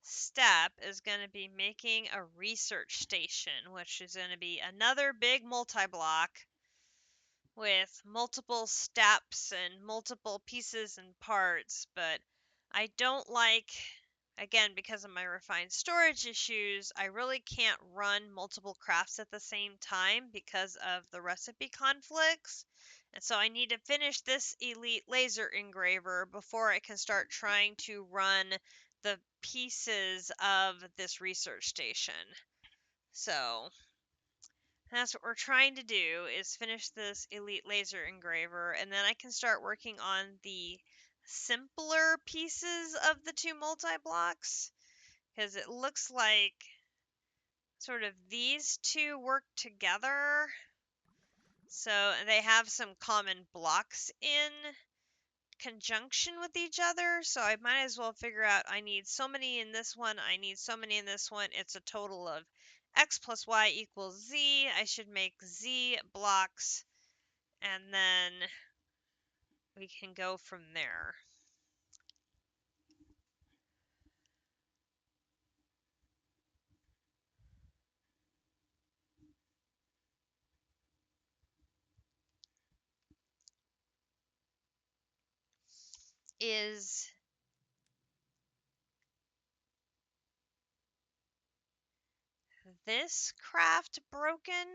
step is going to be making a research station, which is going to be another big multi-block with multiple steps and multiple pieces and parts. But I don't like, again, because of my refined storage issues, I really can't run multiple crafts at the same time because of the recipe conflicts. And so I need to finish this elite laser engraver before I can start trying to run the pieces of this research station. So that's what we're trying to do, is finish this elite laser engraver, and then I can start working on the simpler pieces of the two multi-blocks, because it looks like sort of these two work together. So they have some common blocks in conjunction with each other, so I might as well figure out I need so many in this one, I need so many in this one. It's a total of x plus y equals z. I should make z blocks, and then we can go from there. Is this craft broken?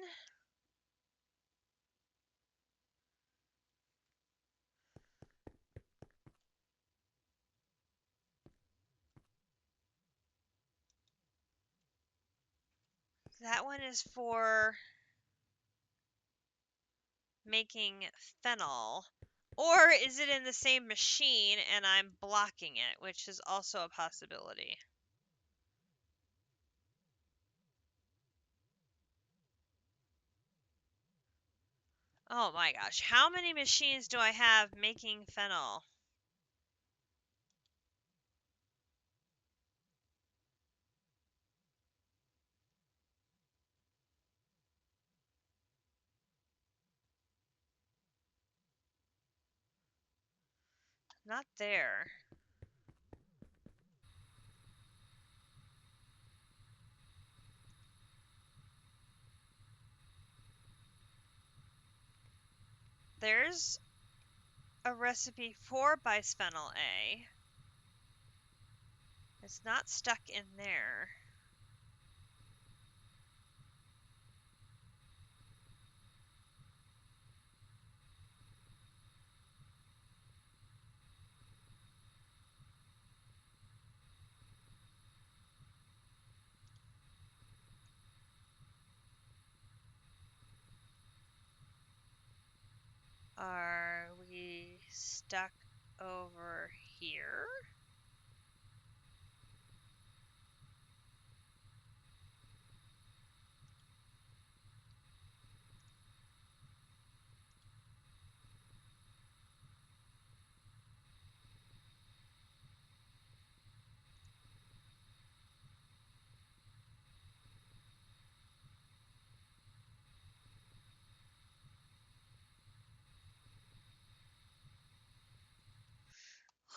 That one is for making phenol. Or is it in the same machine and I'm blocking it, which is also a possibility. Oh my gosh, how many machines do I have making phenol? Not there. There's a recipe for bisphenol A. It's not stuck in there. Are we stuck over here?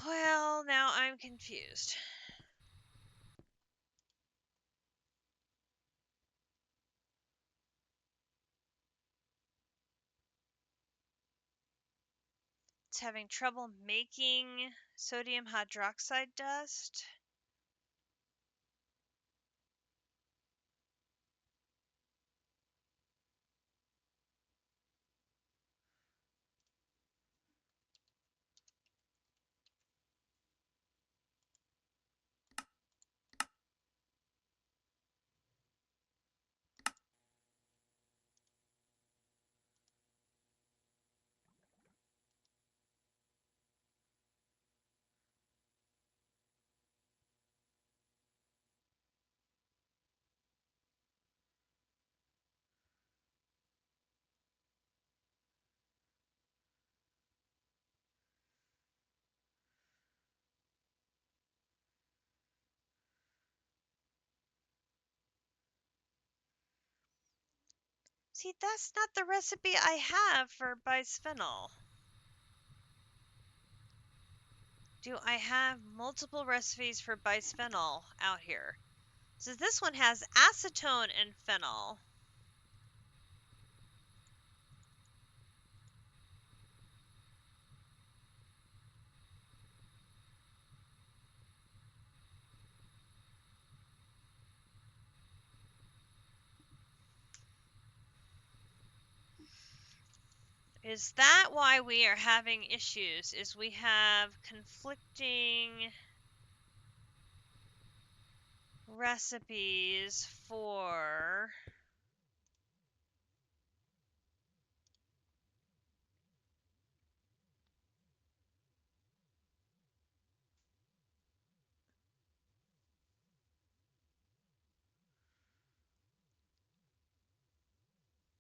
Well, now I'm confused. It's having trouble making sodium hydroxide dust. See, that's not the recipe I have for bisphenol. Do I have multiple recipes for bisphenol out here? So this one has acetone and phenol. Is that why we are having issues? Is we have conflicting recipes for...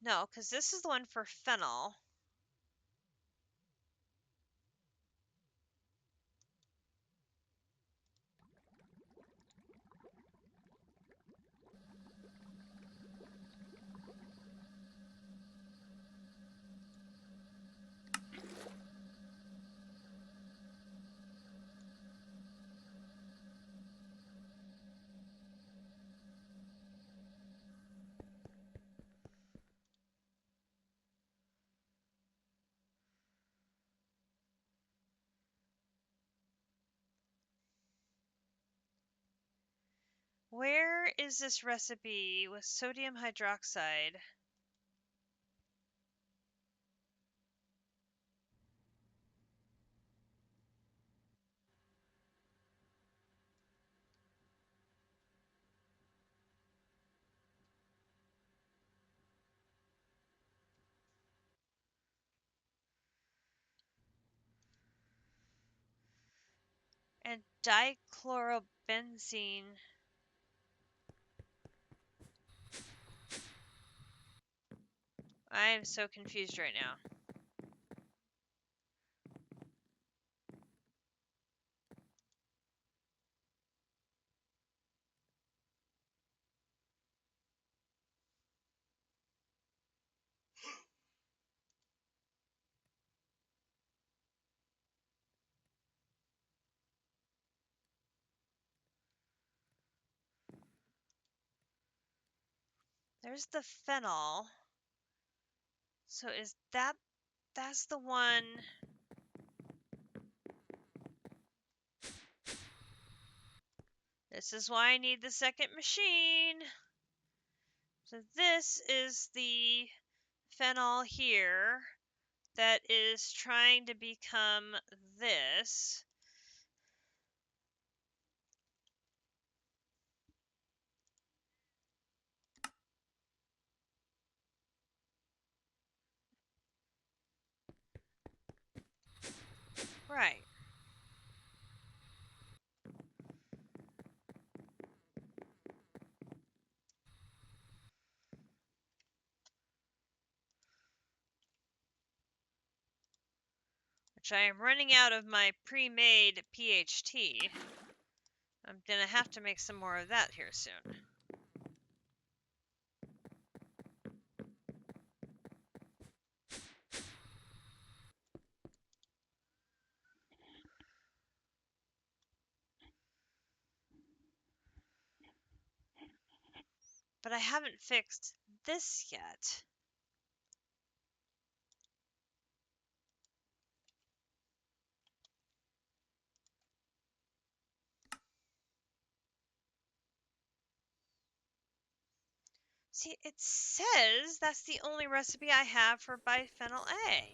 No, because this is the one for phenol. Where is this recipe with sodium hydroxide? And dichlorobenzene. I am so confused right now. There's the phenol. So is that's the one? This is why I need the second machine. So this is the phenol here that is trying to become this. Right. Which I am running out of my pre-made PHT. I'm gonna have to make some more of that here soon. But I haven't fixed this yet. See, it says that's the only recipe I have for biphenyl A.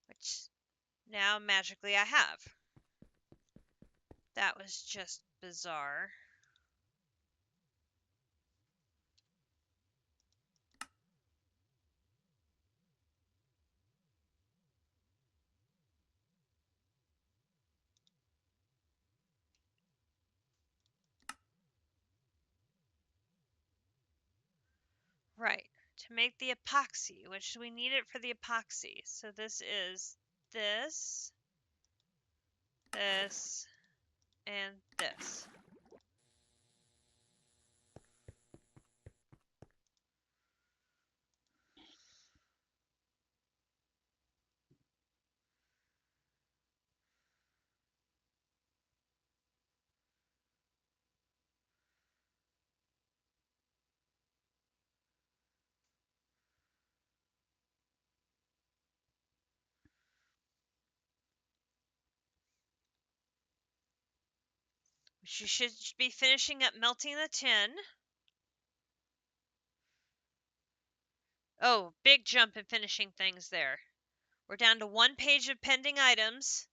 Which now magically I have. That was just bizarre. Right. To make the epoxy, which we need it for the epoxy. So this is this, this, and this. Which you should be finishing up melting the tin. Oh, big jump in finishing things there. We're down to 1 page of pending items.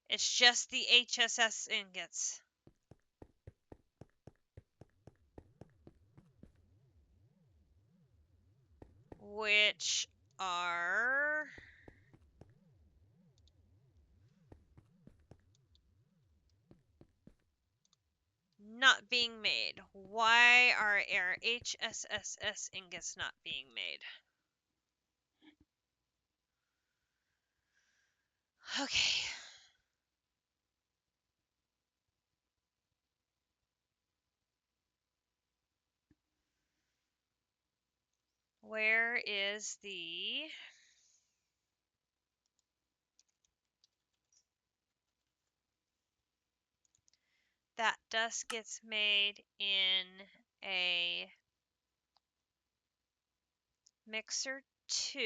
It's just the HSS ingots. Which are not being made? Why are our HSSS ingots not being made? Okay. Where is the... That dust gets made in a mixer 2.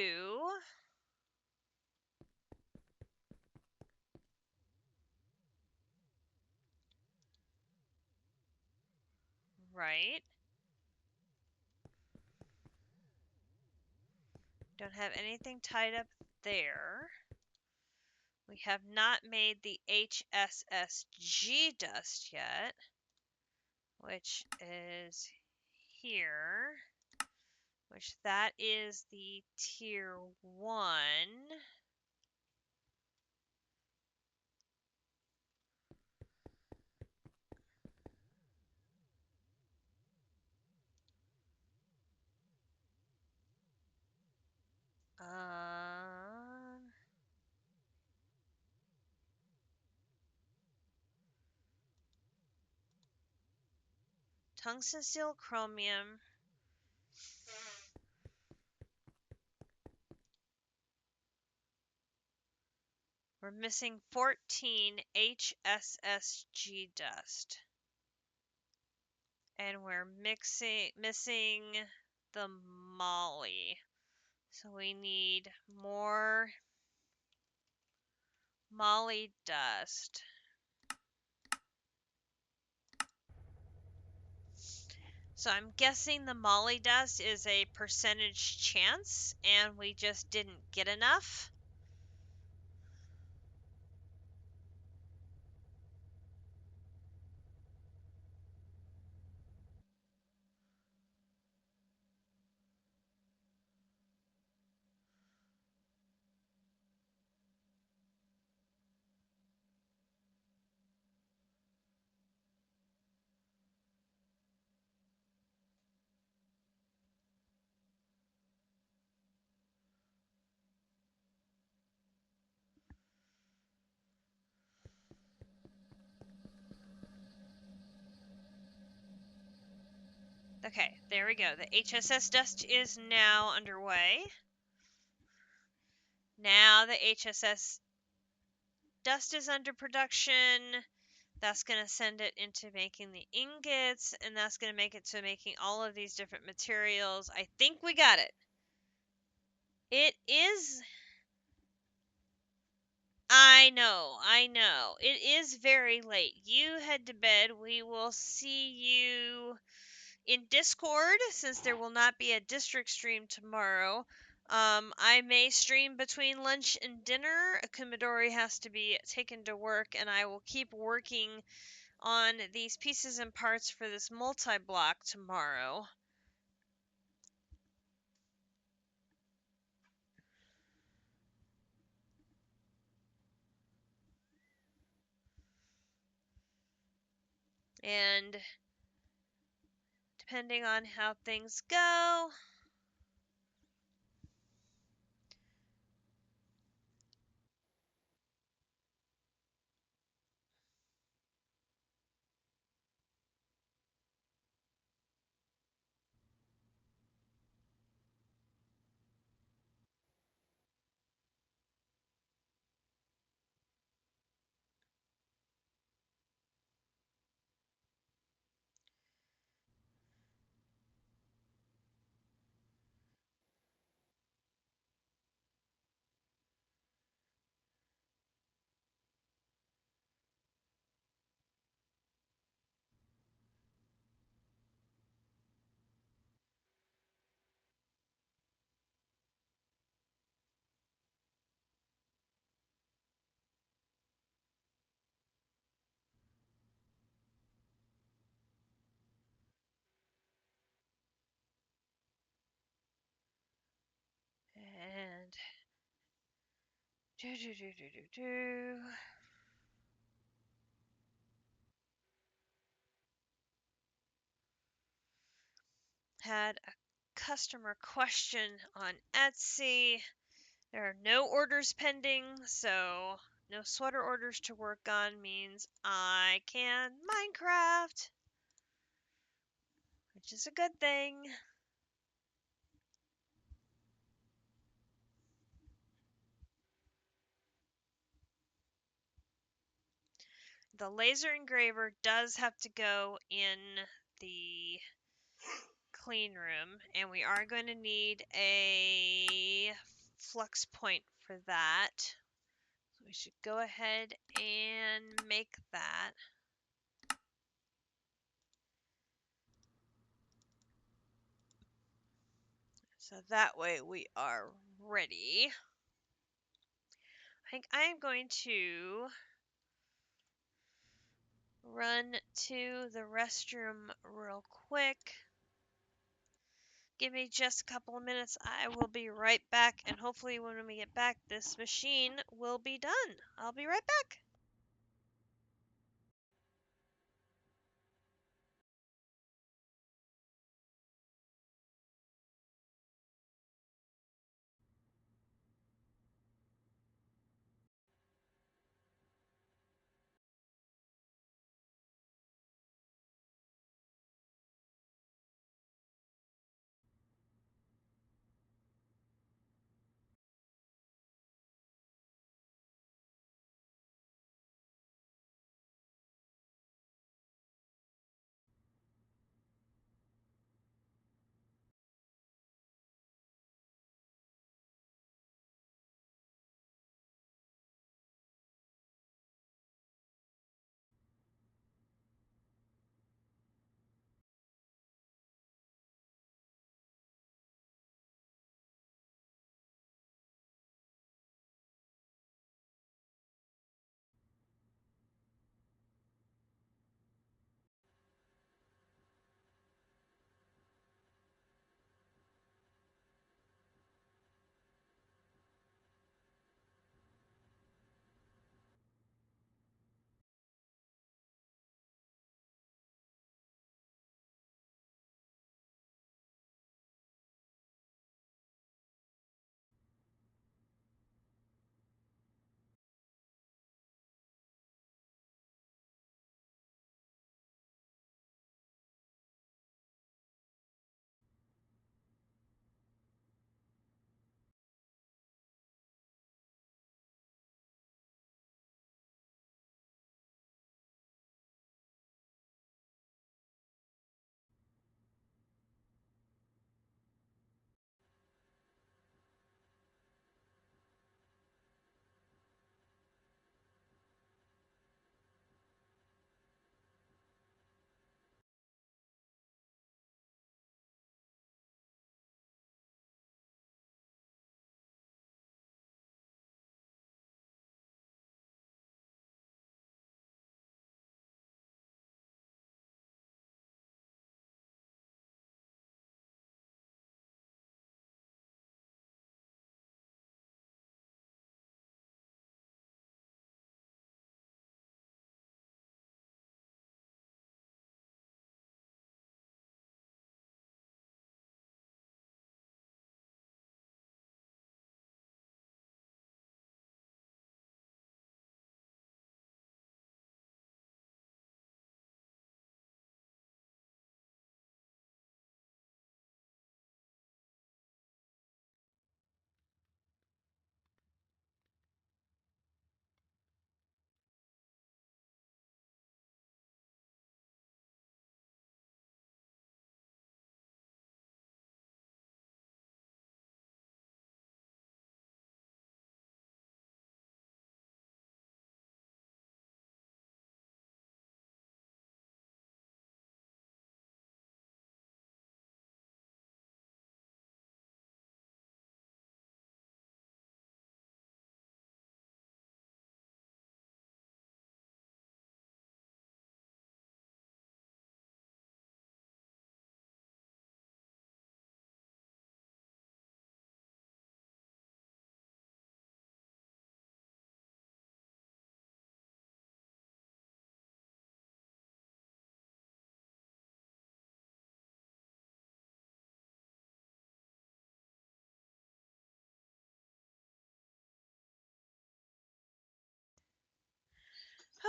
Right. Don't have anything tied up there. We have not made the HSSG dust yet, which is here, which that is the tier 1. Tungsten steel chromium. We're missing 14 HSSG dust. And we're missing the moly. So we need more moly dust. So I'm guessing the moly dust is a percentage chance and we just didn't get enough. Okay, there we go. The HSS dust is now underway. Now the HSS dust is under production. That's going to send it into making the ingots, and that's going to make it to making all of these different materials. I think we got it. It is... I know. It is very late. You head to bed. We will see you in Discord, since there will not be a district stream tomorrow. I may stream between lunch and dinner. Kumidori has to be taken to work, and I will keep working on these pieces and parts for this multi-block tomorrow. And depending on how things go, and do. Had a customer question on Etsy. There are no orders pending, so no sweater orders to work on means I can Minecraft, which is a good thing. The laser engraver does have to go in the clean room, and we are going to need a flux point for that. So we should go ahead and make that. So that way we are ready. I think I am going to run to the restroom real quick. Give me just a couple of minutes. I will be right back, and hopefully when we get back, this machine will be done. I'll be right back.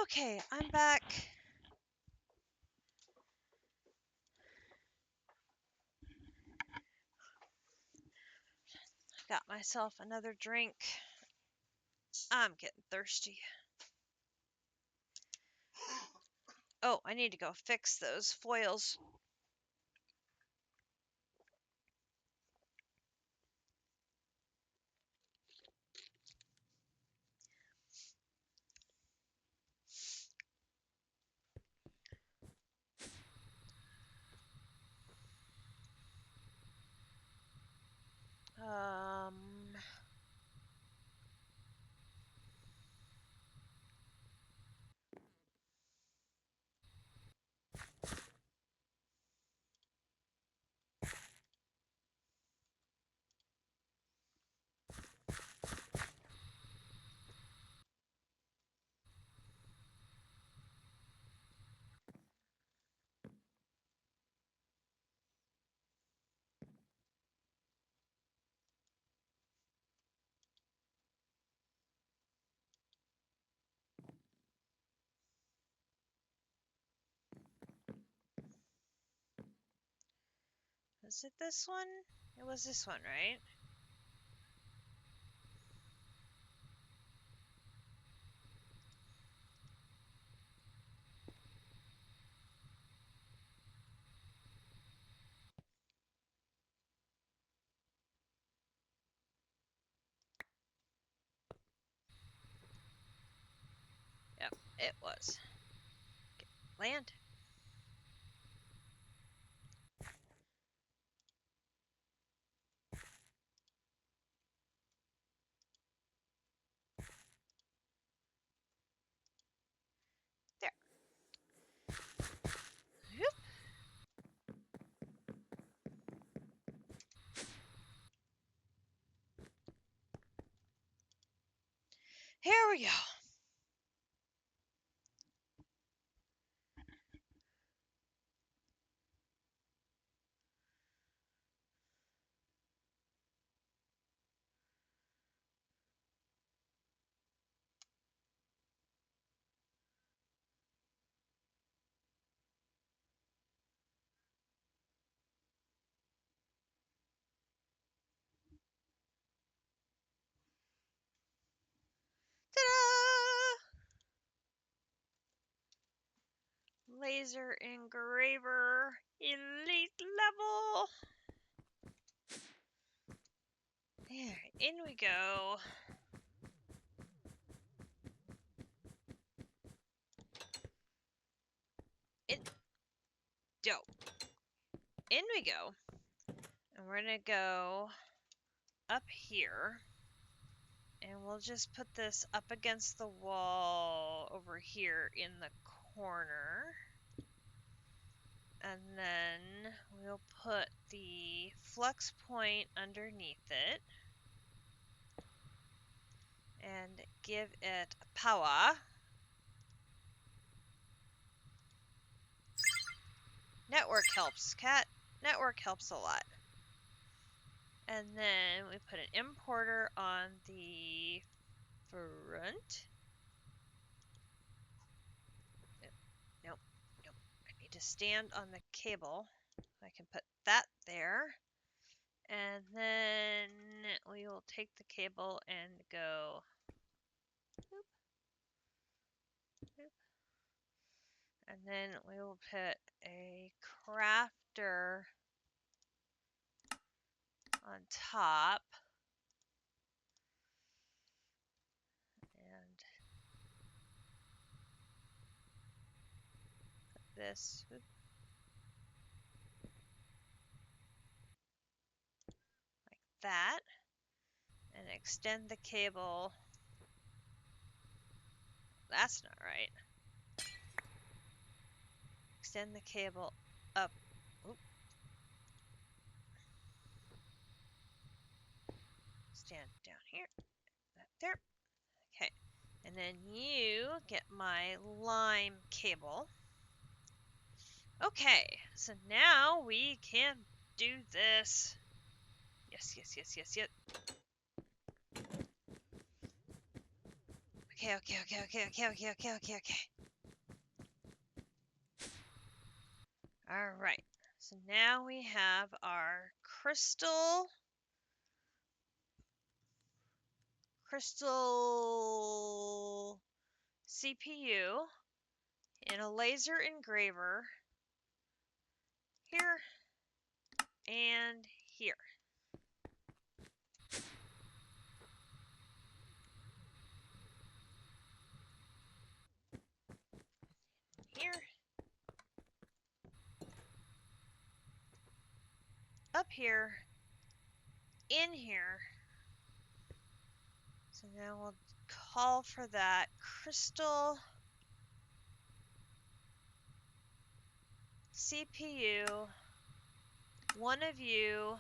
Okay, I'm back. Got myself another drink. I'm getting thirsty. Oh, I need to go fix those foils. Um, was it this one? It was this one, right? Yep, it was. Land. There. Whoop. Here we go. Ta-da! Laser engraver, elite level. There, in we go. Dope. In we go. And we're gonna go up here. And we'll just put this up against the wall over here in the corner. And then we'll put the flux point underneath it. And give it power. Network helps, cat. Network helps a lot. And then we put an importer on the front. Nope. I need to stand on the cable. I can put that there. And then we will take the cable and go. Boop, boop. And then we will put a crafter on top. And put this like that. And extend the cable. That's not right. Extend the cable up. Oop. Stand down here. That there. Okay. And then you get my lime cable. Okay, so now we can do this. Yes. Okay, okay, okay, okay, okay, okay, okay, okay, okay. All right. So now we have our crystal CPU in a laser engraver here and here. Here. Up here. In here. So now we'll call for that crystal CPU. One of you.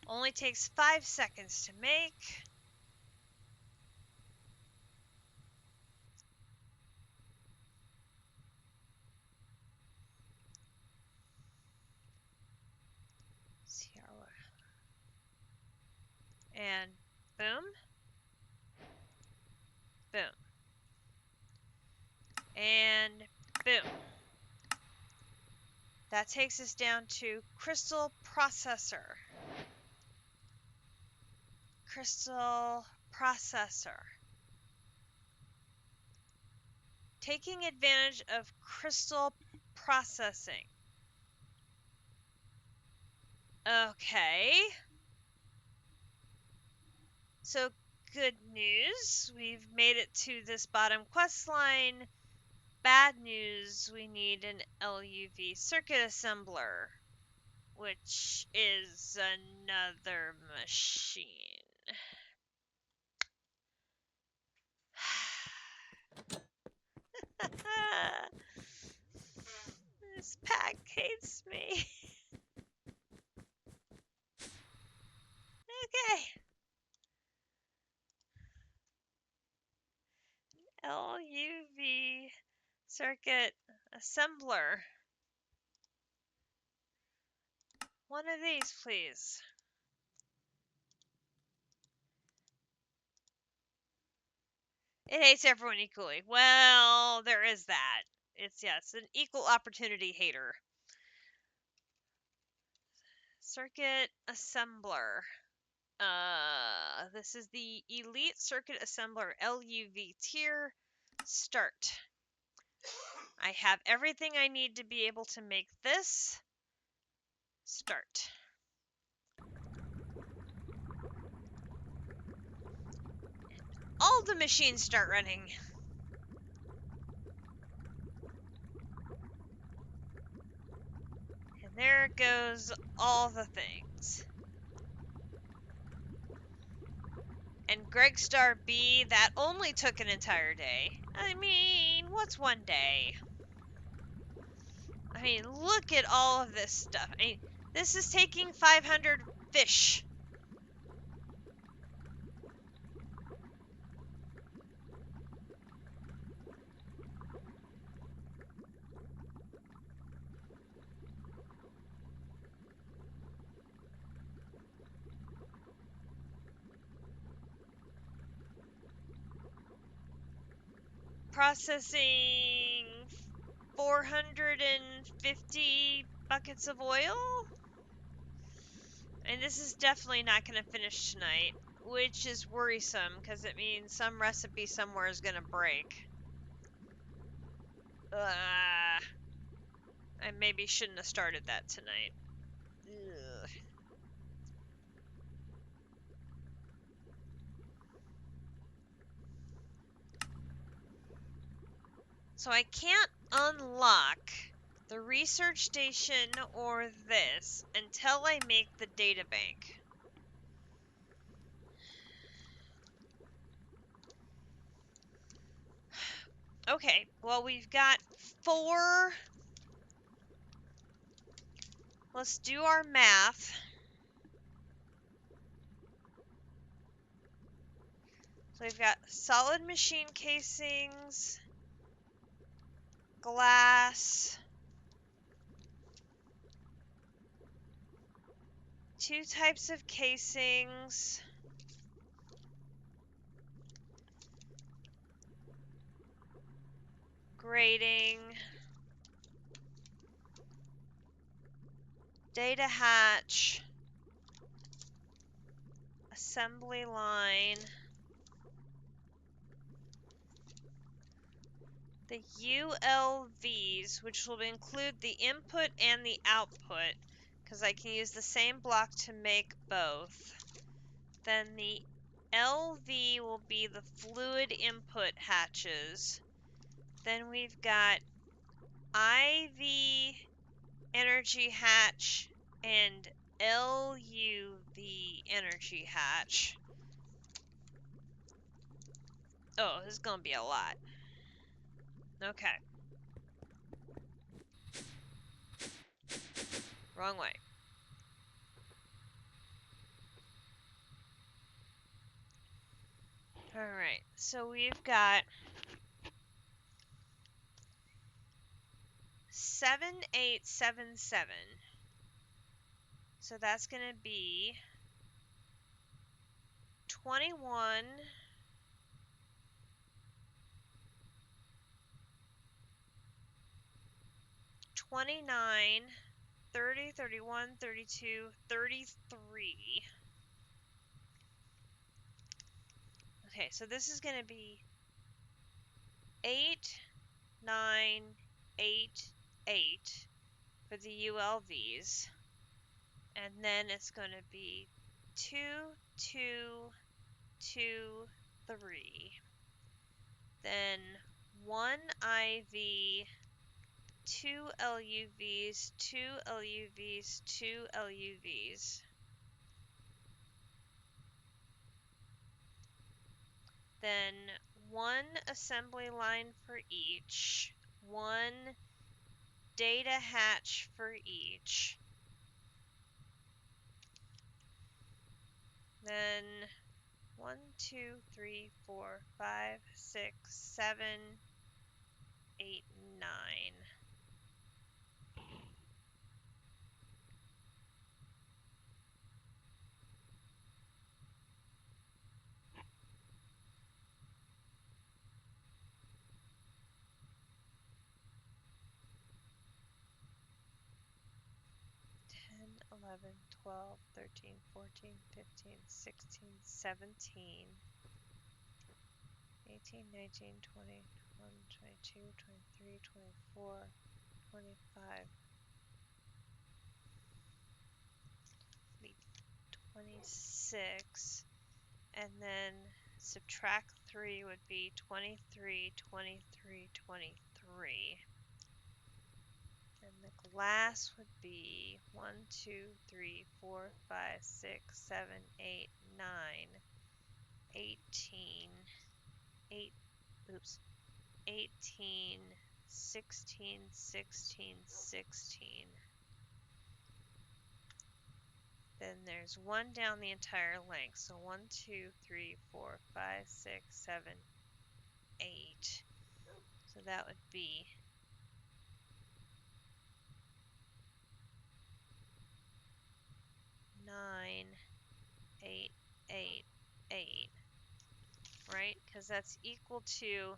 Only takes 5 seconds to make. And boom. Boom. And boom. That takes us down to crystal processor. Crystal processor. Taking advantage of crystal processing. Okay. So good news, we've made it to this bottom quest line. Bad news, we need an LUV circuit assembler, which is another machine. This pack hates me. Okay. LUV circuit assembler. One of these, please. It hates everyone equally. Well, there is that. It's an equal opportunity hater. Circuit assembler. This is the Elite Circuit Assembler LUV tier. Start. I have everything I need to be able to make this. Start. All the machines start running. And there goes all the things. And Greg Star B, that only took an entire day. I mean, what's one day? I mean, look at all of this stuff. I mean, this is taking 500 fish. Processing 450 buckets of oil. And this is definitely not going to finish tonight, which is worrisome because it means some recipe somewhere is going to break. I maybe shouldn't have started that tonight. Ugh. So I can't unlock the research station or this until I make the data bank. Okay, well we've got 4. Let's do our math. So we've got solid machine casings, glass, 2 types of casings, grading, data hatch, assembly line, the ULVs, which will include the input and the output, because I can use the same block to make both. Then the LV will be the fluid input hatches. Then we've got IV energy hatch and LUV energy hatch. Oh, this is going to be a lot. Okay. Wrong way. Alright, so we've got 7877. So that's going to be 21, 29, 30, 31, 32, 33. Okay, so this is going to be 8, 9, 8, 8 for the ULVs. And then it's going to be 2, 2, 2, 3. Then 1 IV, 2 LUVs, 2 LUVs, 2 LUVs. Then 1 assembly line for each, 1 data hatch for each. Then 1, 2, 3, 4, 5, 6, 7, 8, 9. Ten, 11, 12, 13, 14, 15, 16, 17, 18, 19, 20, 21, 22, 23, 24, 25, 26, and then subtract 3 would be 23, 23, 23. And the glass would be 1, 2, 3, 4, 5, 6, 7, 8, 9, 18, 18, 16, 16, 16. Then there's 1 down the entire length. So 1, 2, 3, 4, 5, 6, 7, 8. So that would be 9, 8, 8, 8. Right? Because that's equal to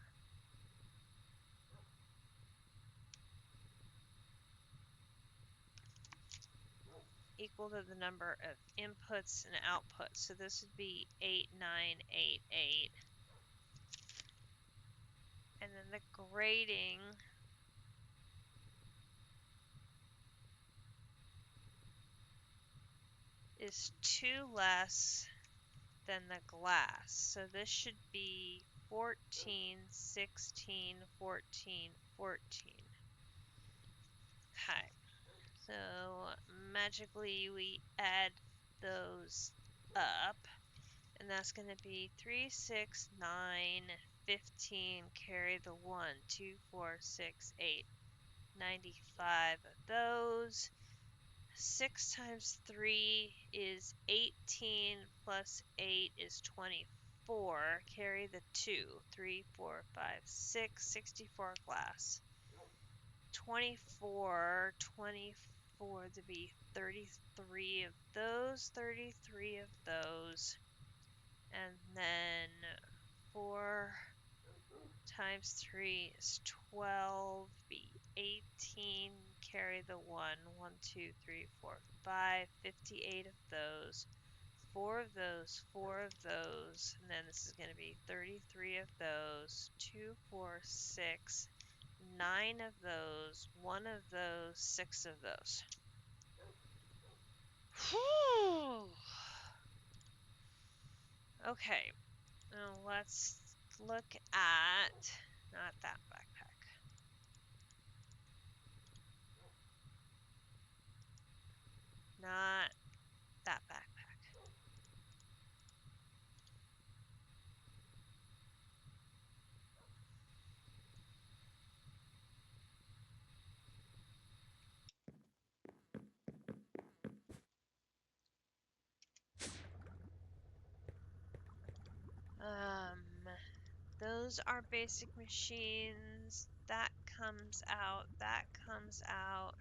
the number of inputs and outputs. So this would be 8, 9, 8, 8. And then the grading is 2 less than the glass. So this should be 14, 16, 14, 14. Okay. So magically we add those up. And that's going to be 3, 6, 9, 15, carry the 1, 2, 4, 6, 8, 95 of those. 6 times 3 is 18, plus 8 is 24. Carry the 2, 3, 4, 5, 6, 64 glass. 24 to be 33 of those, 33 of those. And then 4 times 3 is 12, be 18, carry the 1, 1, 2, 3, 4, 5, 58 of those, 4 of those, 4 of those, and then this is going to be 33 of those, 2, 4, 6, 9 of those, 1 of those, 6 of those. Whew! Okay, now let's look at, not that backpack. Not that backpack. Those are basic machines. That comes out. That comes out.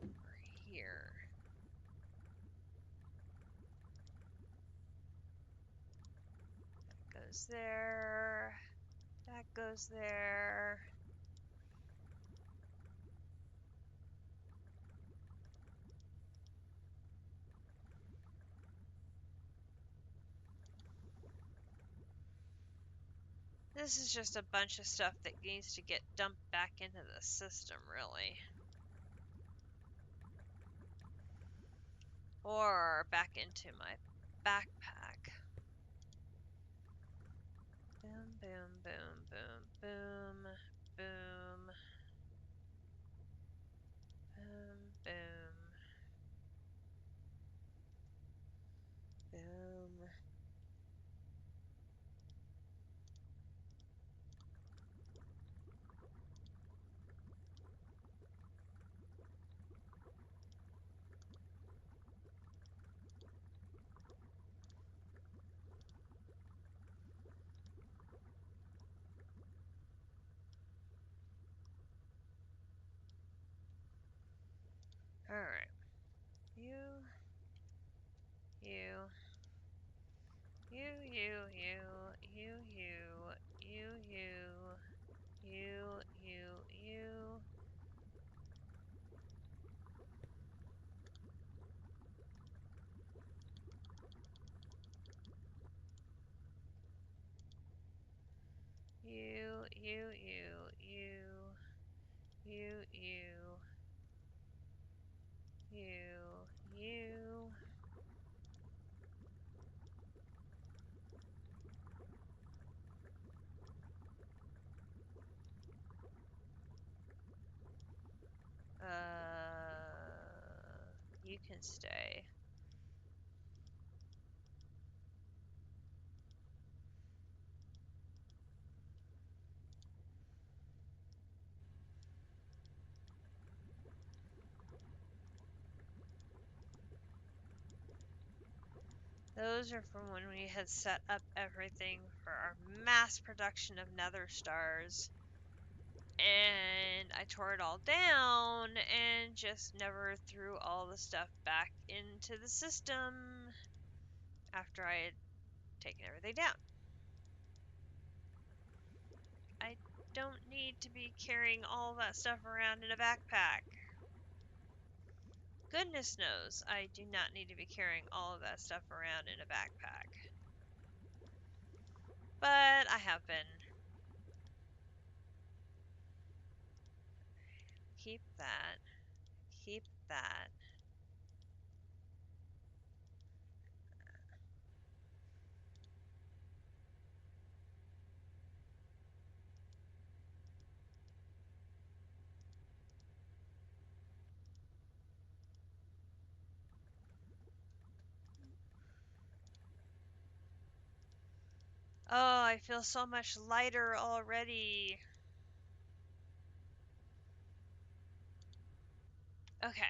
Over here. That goes there. That goes there. This is just a bunch of stuff that needs to get dumped back into the system, really. Or back into my backpack. Boom, boom, boom, boom, boom, boom, boom, boom, boom. Alright. You, you, you, you, you, you, you, you, you. You, you, you, you, you, you, you. You can stay. Those are from when we had set up everything for our mass production of nether stars. And I tore it all down and just never threw all the stuff back into the system after I had taken everything down. I don't need to be carrying all that stuff around in a backpack. Goodness knows I do not need to be carrying all of that stuff around in a backpack. But I have been. Keep that. Keep that. Oh, I feel so much lighter already. Okay.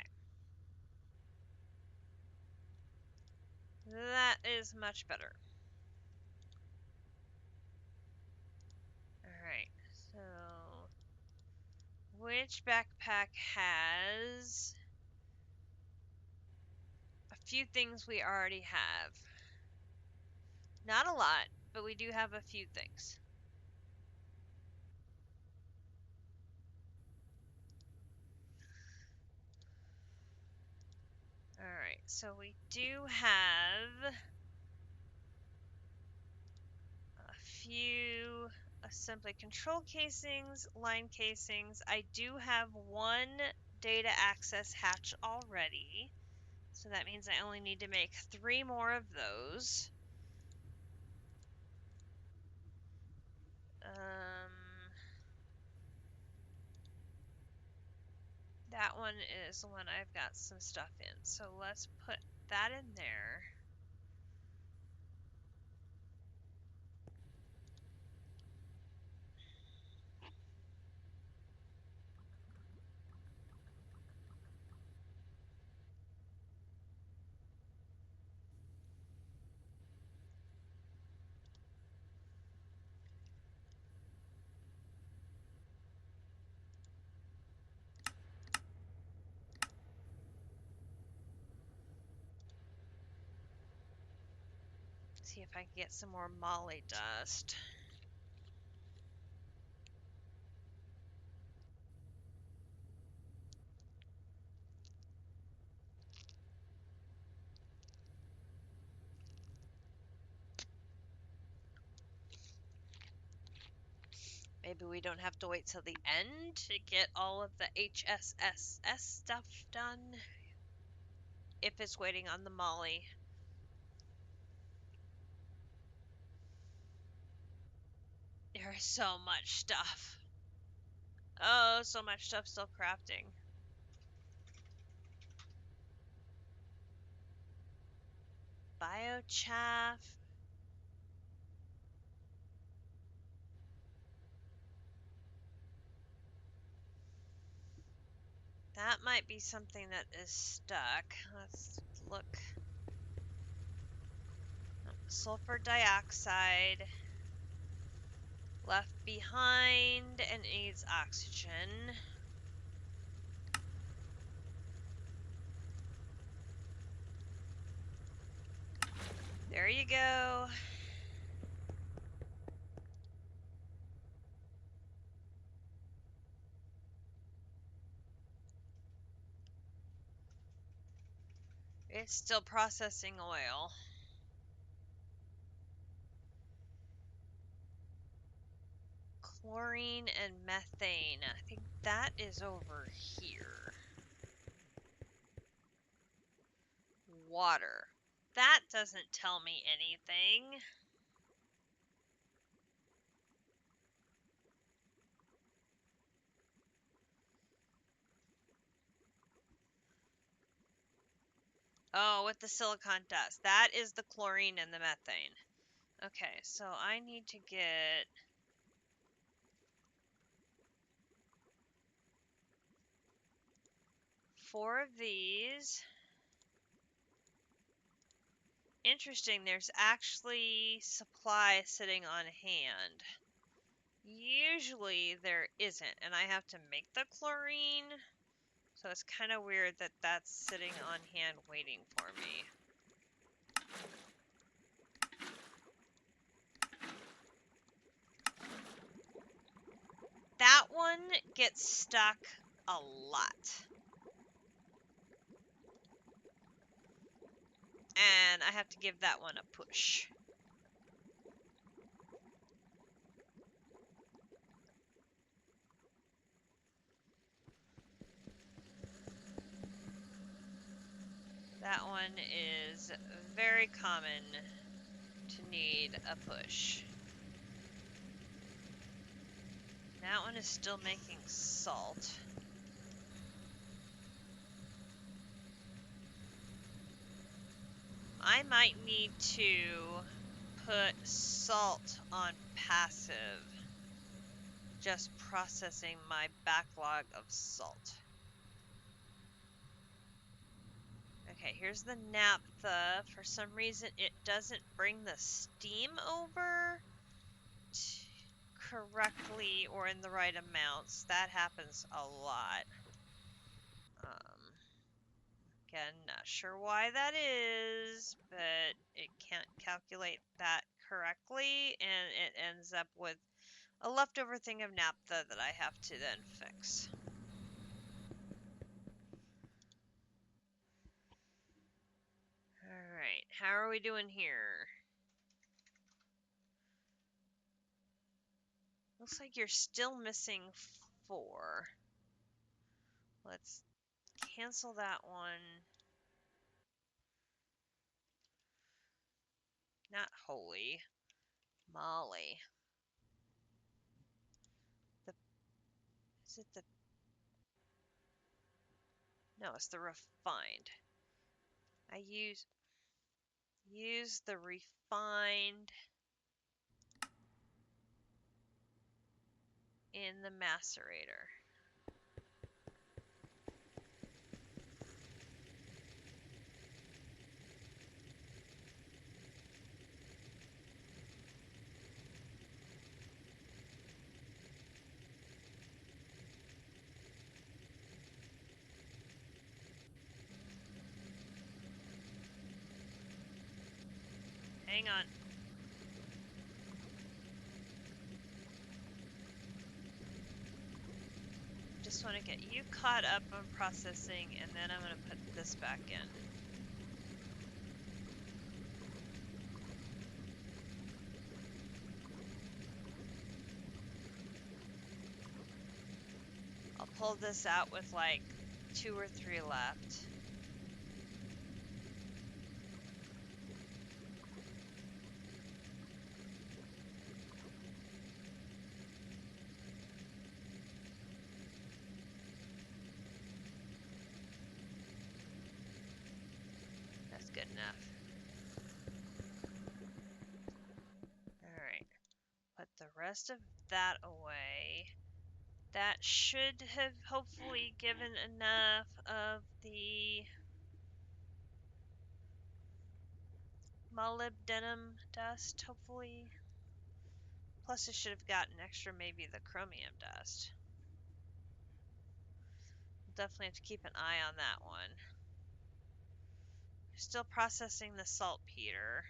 That is much better. Alright, so which backpack has a few things we already have. Not a lot, but we do have a few things. Alright, so we do have a few assembly control casings, line casings. I do have one data access hatch already, so that means I only need to make 3 more of those. That one is the one I've got some stuff in, so let's put that in there. See if I can get some more molly dust. Maybe we don't have to wait till the end to get all of the HSSS stuff done. If it's waiting on the molly. There's so much stuff. Oh, so much stuff still crafting. Biochaff. That might be something that is stuck. Let's look. Sulfur dioxide. Left behind and needs oxygen. There you go. It's still processing oil. Chlorine and methane. I think that is over here. Water. That doesn't tell me anything. Oh, with the silicon dust. That is the chlorine and the methane. Okay, so I need to get 4 of these. Interesting, there's actually supply sitting on hand. Usually there isn't, and I have to make the chlorine. So it's kind of weird that that's sitting on hand waiting for me. That one gets stuck a lot. And I have to give that one a push. That one is very common to need a push. That one is still making salt. I might need to put salt on passive. Just processing my backlog of salt. Okay, here's the naphtha. For some reason, it doesn't bring the steam over correctly or in the right amounts. That happens a lot. Again, not sure why that is, but it can't calculate that correctly, and it ends up with a leftover thing of naphtha that I have to then fix. Alright, how are we doing here? Looks like you're still missing 4. Let's cancel that one. Not holy. Molly. Is it the... No, it's the refined. I use the refined in the macerator. Hang on. Just want to get you caught up on processing, and then I'm going to put this back in. I'll pull this out with like 2 or 3 left. That's good enough. Alright, put the rest of that away. That should have hopefully given enough of the molybdenum dust, hopefully. Plus it should have gotten extra maybe the chromium dust. We'll definitely have to keep an eye on that one. Still processing the saltpeter.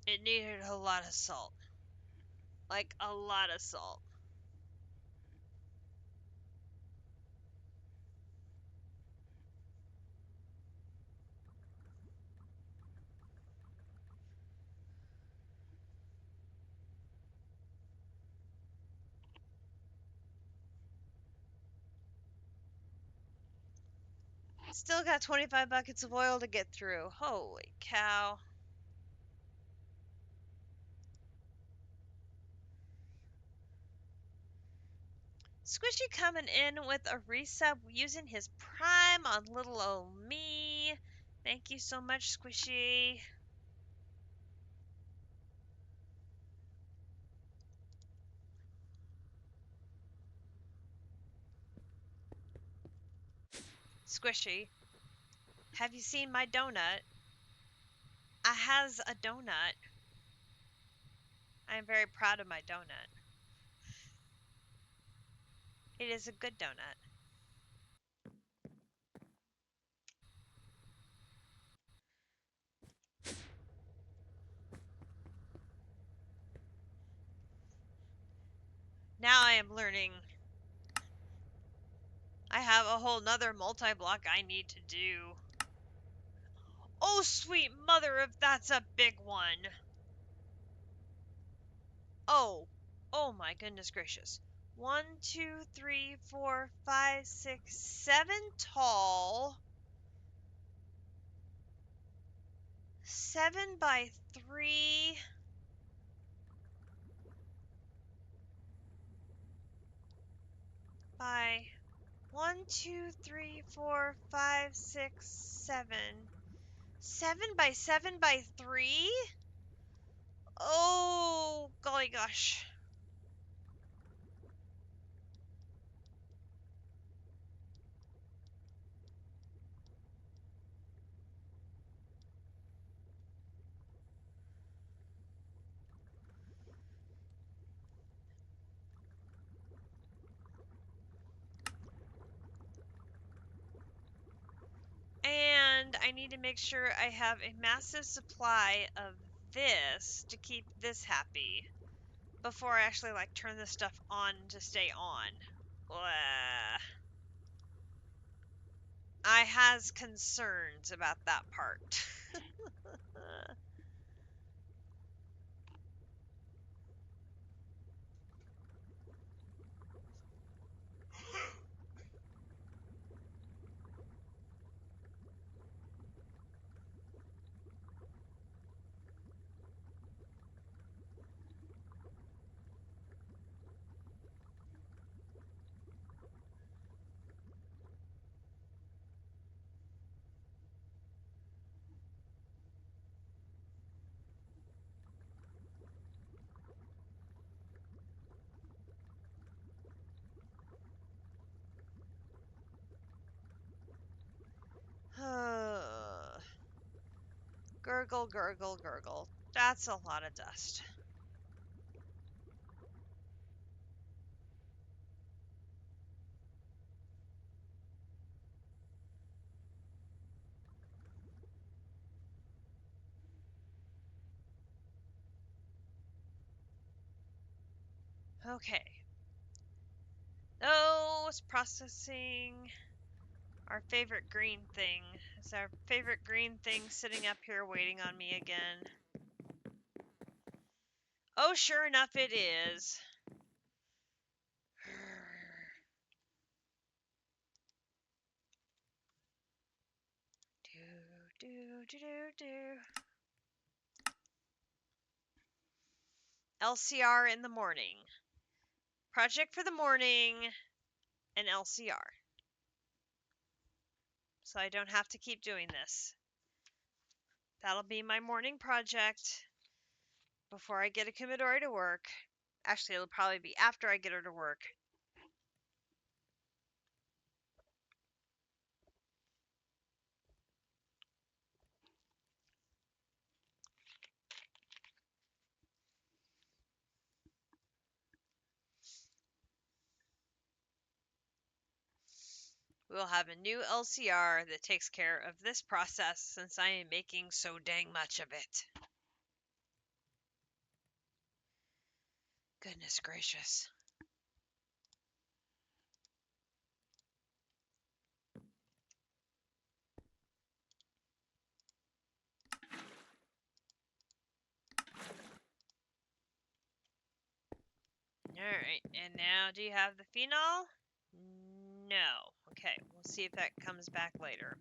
It needed a lot of salt. Like a lot of salt. Still got 25 buckets of oil to get through. Holy cow. Squishy coming in with a resub using his Prime on little old me. Thank you so much, Squishy. Squishy, have you seen my donut? I has a donut. I am very proud of my donut. It is a good donut. Now I am learning. I have a whole nother multi-block I need to do. Oh, sweet mother, if that's a big one. Oh, oh my goodness gracious. 1, 2, 3, 4, 5, 6, 7 tall. 7 by 3. By 1, 2, 3, 4, 5, 6, 7. 7 by 7 by 3? Oh, golly gosh. I need to make sure I have a massive supply of this to keep this happy before I actually like turn this stuff on to stay on. Blah. I has concerns about that part. Gurgle, gurgle, gurgle. That's a lot of dust. Okay. Oh, it's processing. Our favorite green thing. Is our favorite green thing sitting up here waiting on me again? Oh, sure enough, it is. Do, do, do, do, do. LCR in the morning. Project for the morning, and LCR. So I don't have to keep doing this. That'll be my morning project before I get a Commodore to work. Actually, it'll probably be after I get her to work. We'll have a new LCR that takes care of this process since I am making so dang much of it. Goodness gracious. Alright, and now do you have the phenol? No. Okay, we'll see if that comes back later.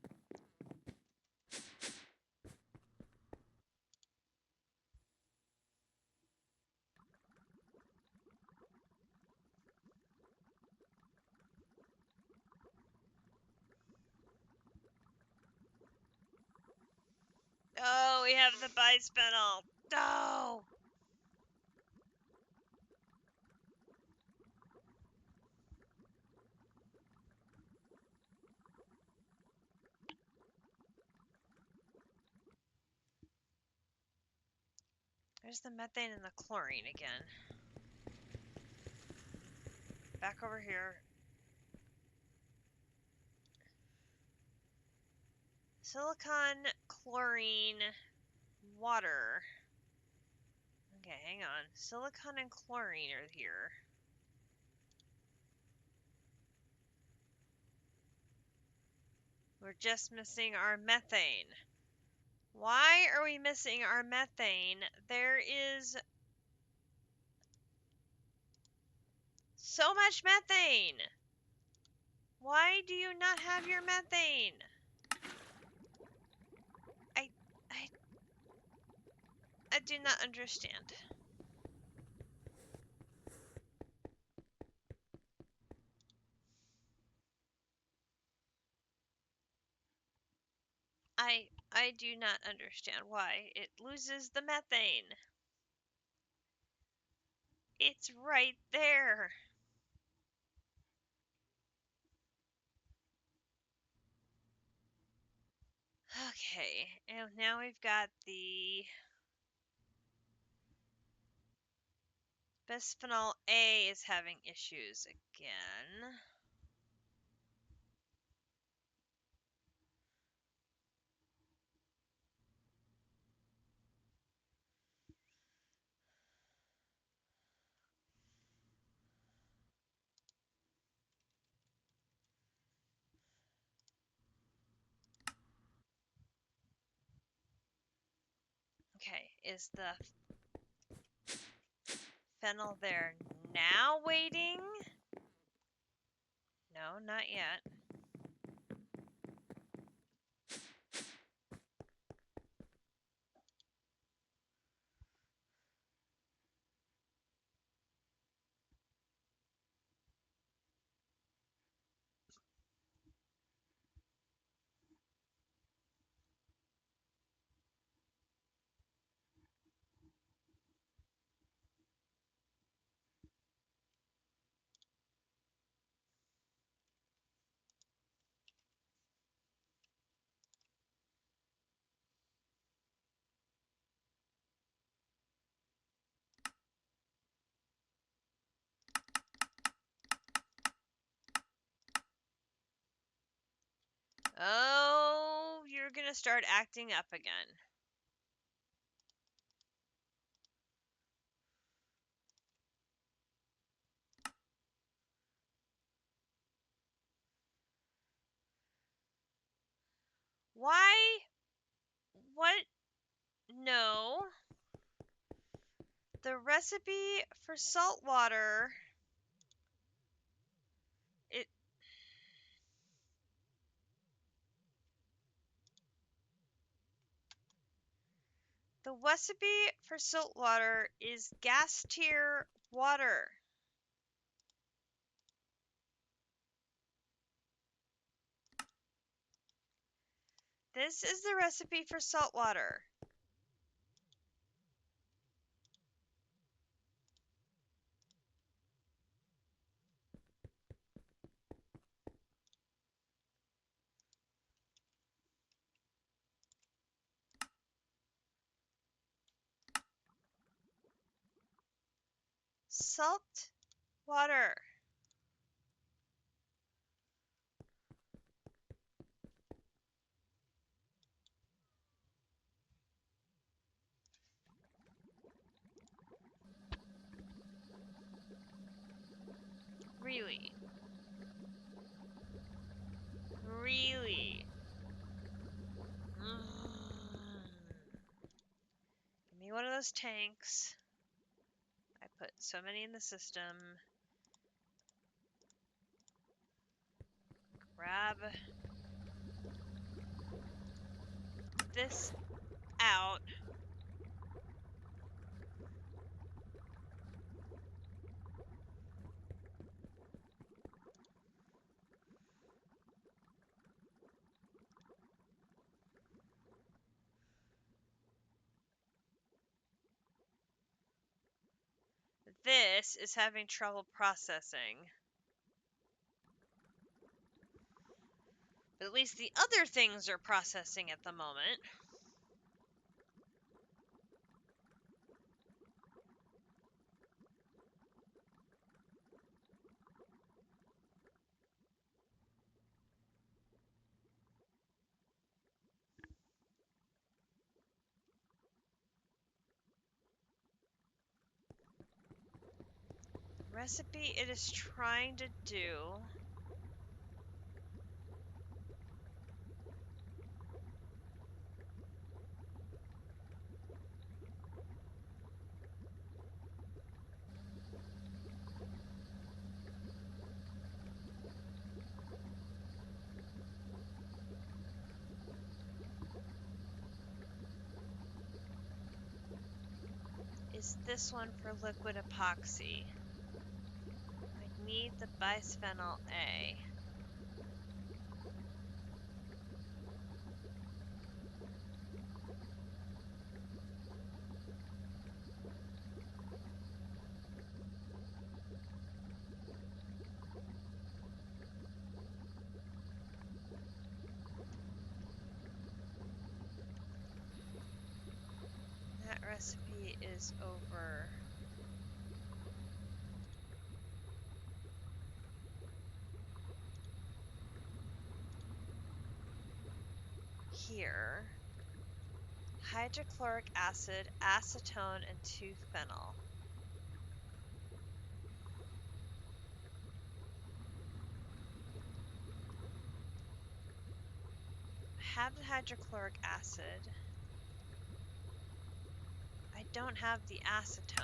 Oh, we have the bisphenol. Oh! There's the methane and the chlorine again. Back over here. Silicon, chlorine, water. Okay, hang on. Silicon and chlorine are here. We're just missing our methane. Why are we missing our methane? There is so much methane. Why do you not have your methane? I I do not understand. I do not understand why it loses the methane. It's right there. Okay, and now we've got the bisphenol A is having issues again. is the phenyl there now waiting? No, not yet. Oh, you're gonna start acting up again. Why? What? No. The recipe for salt water, it the recipe for salt water is gas tier water. This is the recipe for salt water. Salt water. Really? Really? Give me one of those tanks. I put so many in the system. Grab this out. This is having trouble processing. But at least the other things are processing at the moment. The recipe it is trying to do is this one for liquid epoxy. I need the bisphenol A. That recipe is over here. Hydrochloric acid, acetone, and 2-phenyl. Have the hydrochloric acid. don't have the acetone.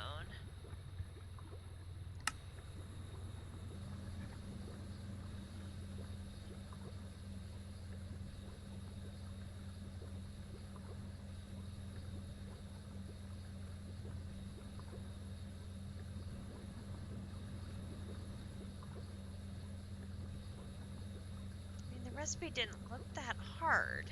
I mean, the recipe didn't look that hard.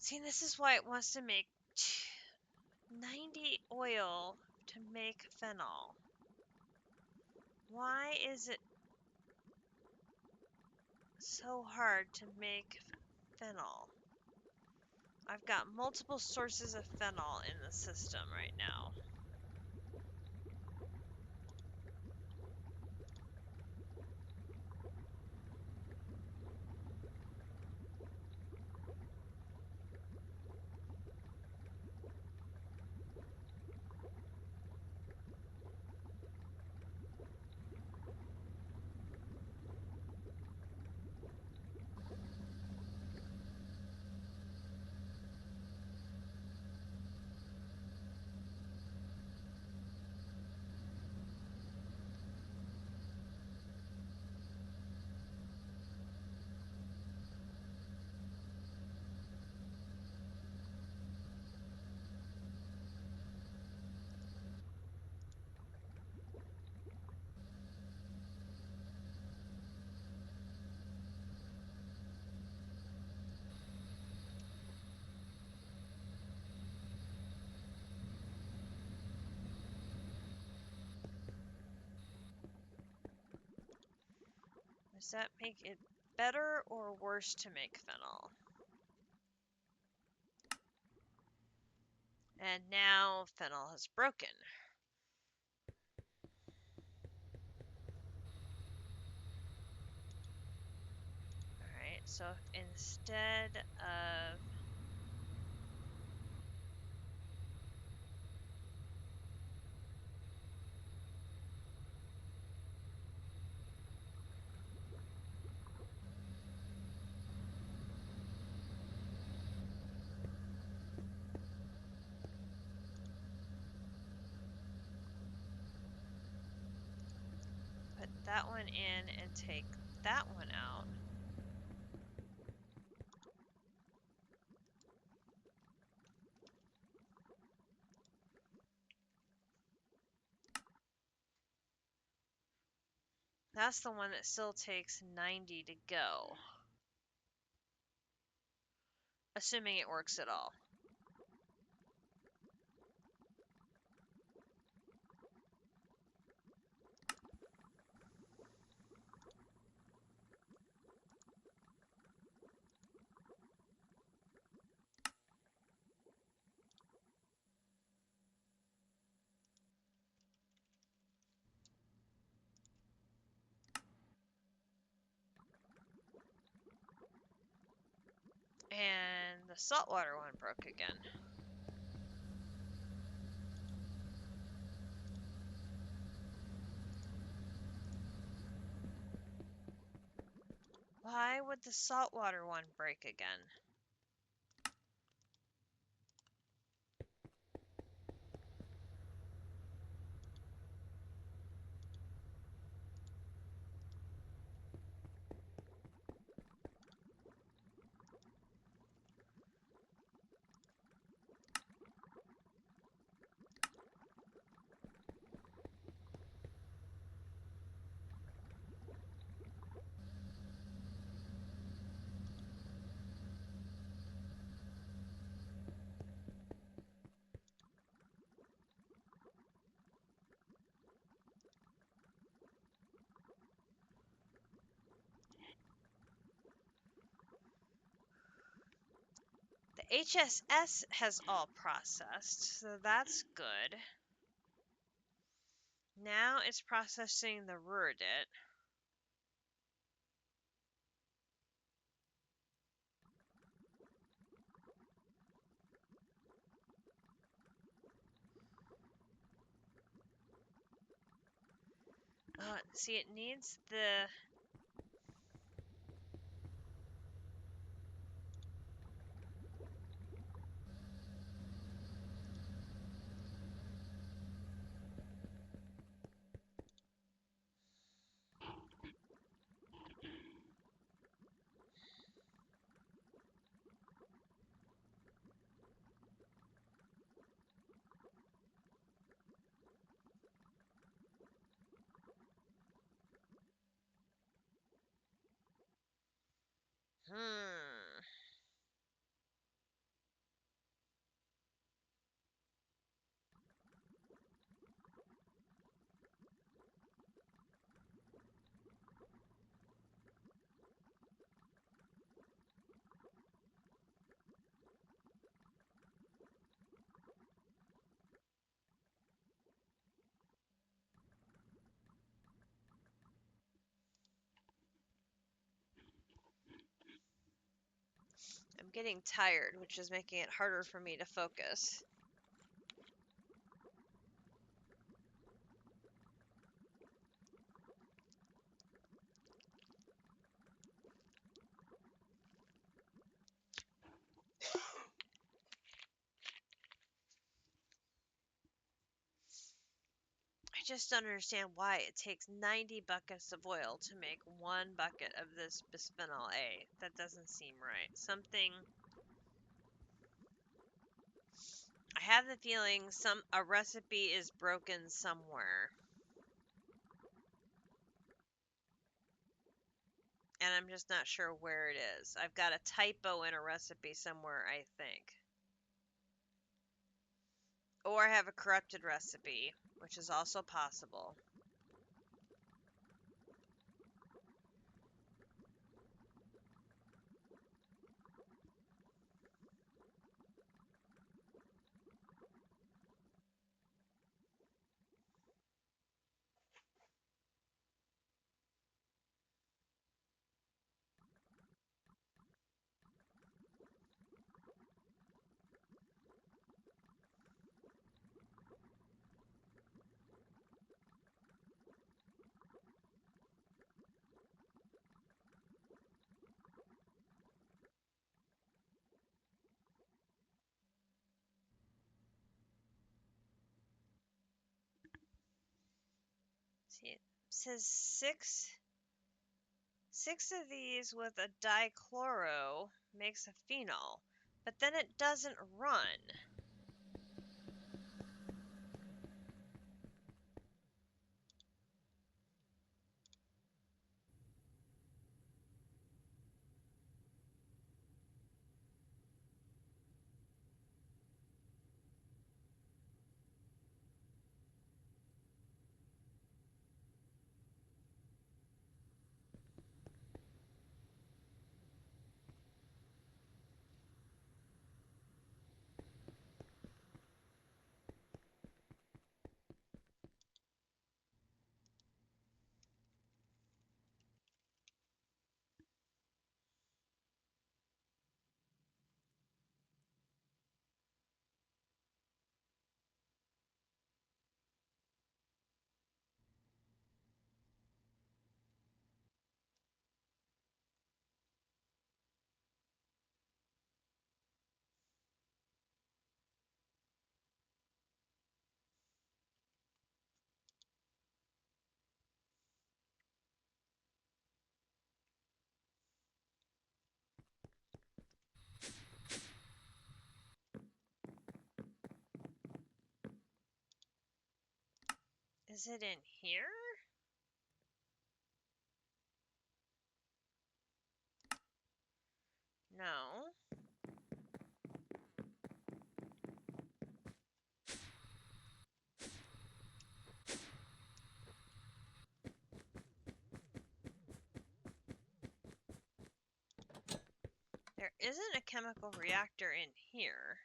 See, this is why it wants to make 90 oil to make phenol. Why is it so hard to make phenol? I've got multiple sources of phenol in the system right now. Does that make it better or worse to make phenol? And now phenol has broken. Alright, so instead of put that one in and take that one out, that's the one that still takes 90 to go. Assuming it works at all. And the saltwater one broke again. Why would the saltwater one break again? HSS has all processed, so that's good. Now it's processing the Ruridit. See, it needs the... Hmm. I'm getting tired, which is making it harder for me to focus. I just don't understand why it takes 90 buckets of oil to make 1 bucket of this bisphenol A. That doesn't seem right. I have the feeling a recipe is broken somewhere. And I'm just not sure where it is. I've got a typo in a recipe somewhere, I think. Or I have a corrupted recipe, which is also possible. See, it says six of these with a dichloro makes a phenol, but then it doesn't run. Is it in here? No. There isn't a chemical reactor in here.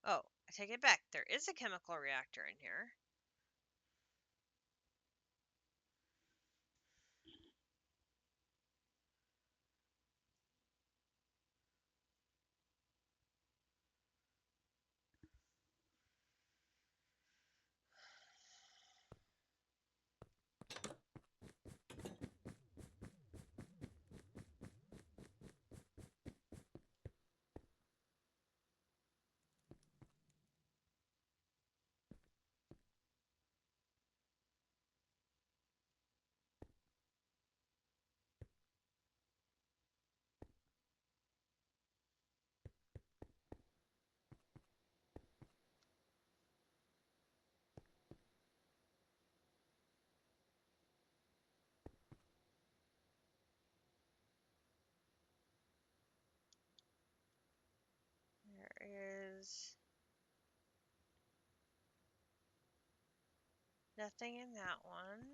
Oh, I take it back. There is a chemical reactor in here. There is nothing in that one.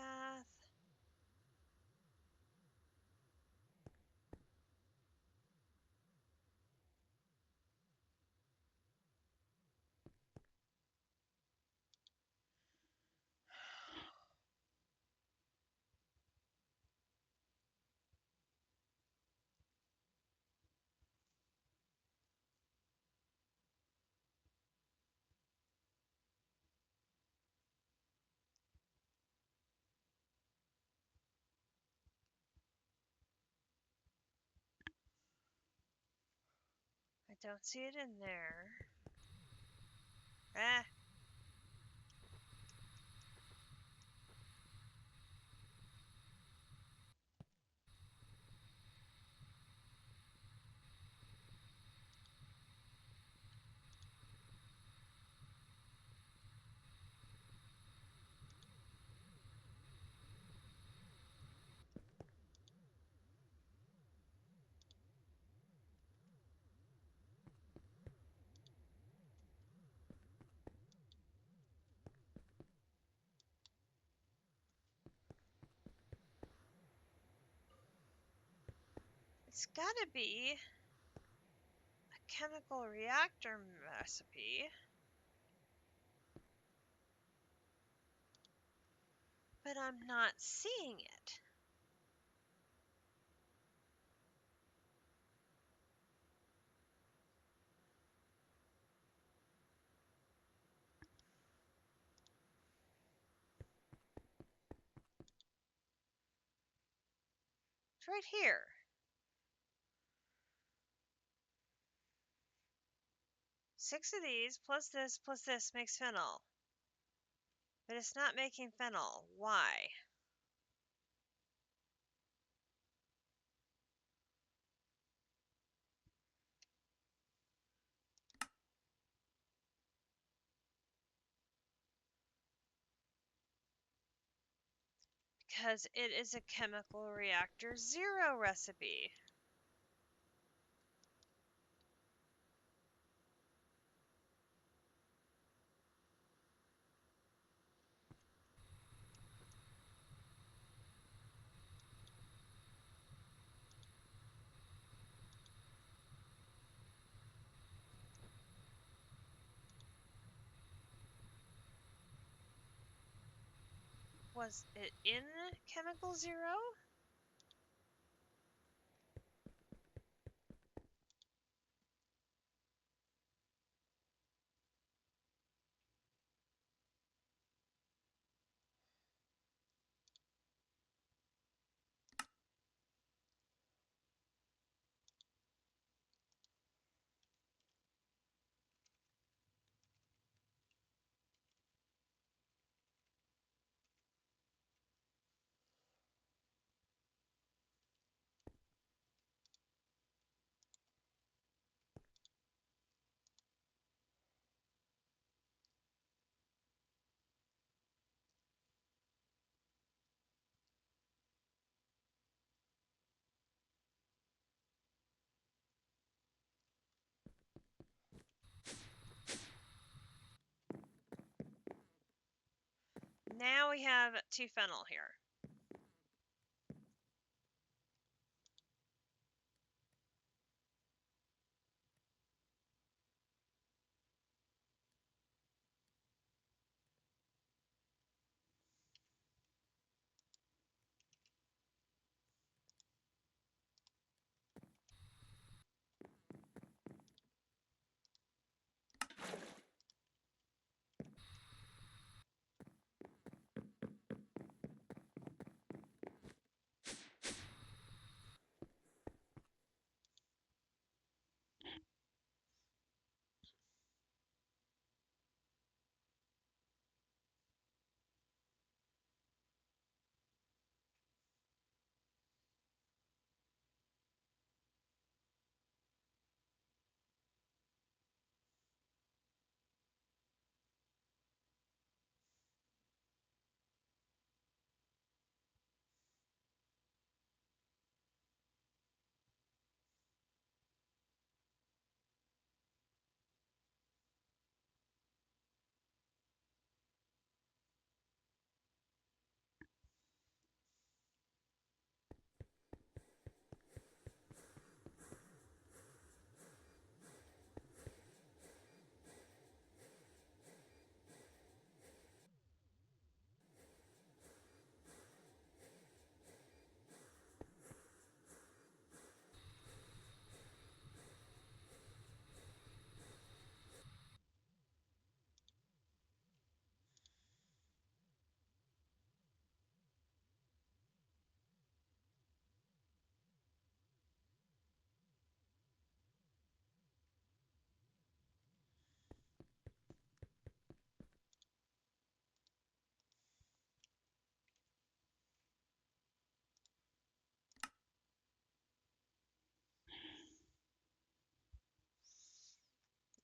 Bath. I don't see it in there. Ah. It's gotta be a chemical reactor recipe. But I'm not seeing it. It's right here. 6 of these plus this makes phenol. But it's not making phenol. Why? Because it is a chemical reactor 0 recipe. Was it in chemical 0? Now we have 2-phenyl here.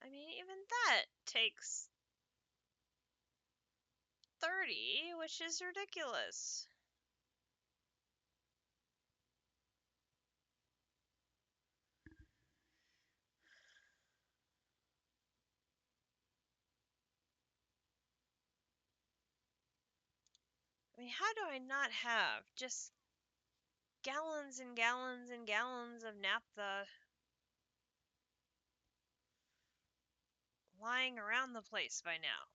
I mean, even that takes 30, which is ridiculous. I mean, how do I not have just gallons and gallons and gallons of naphtha lying around the place by now?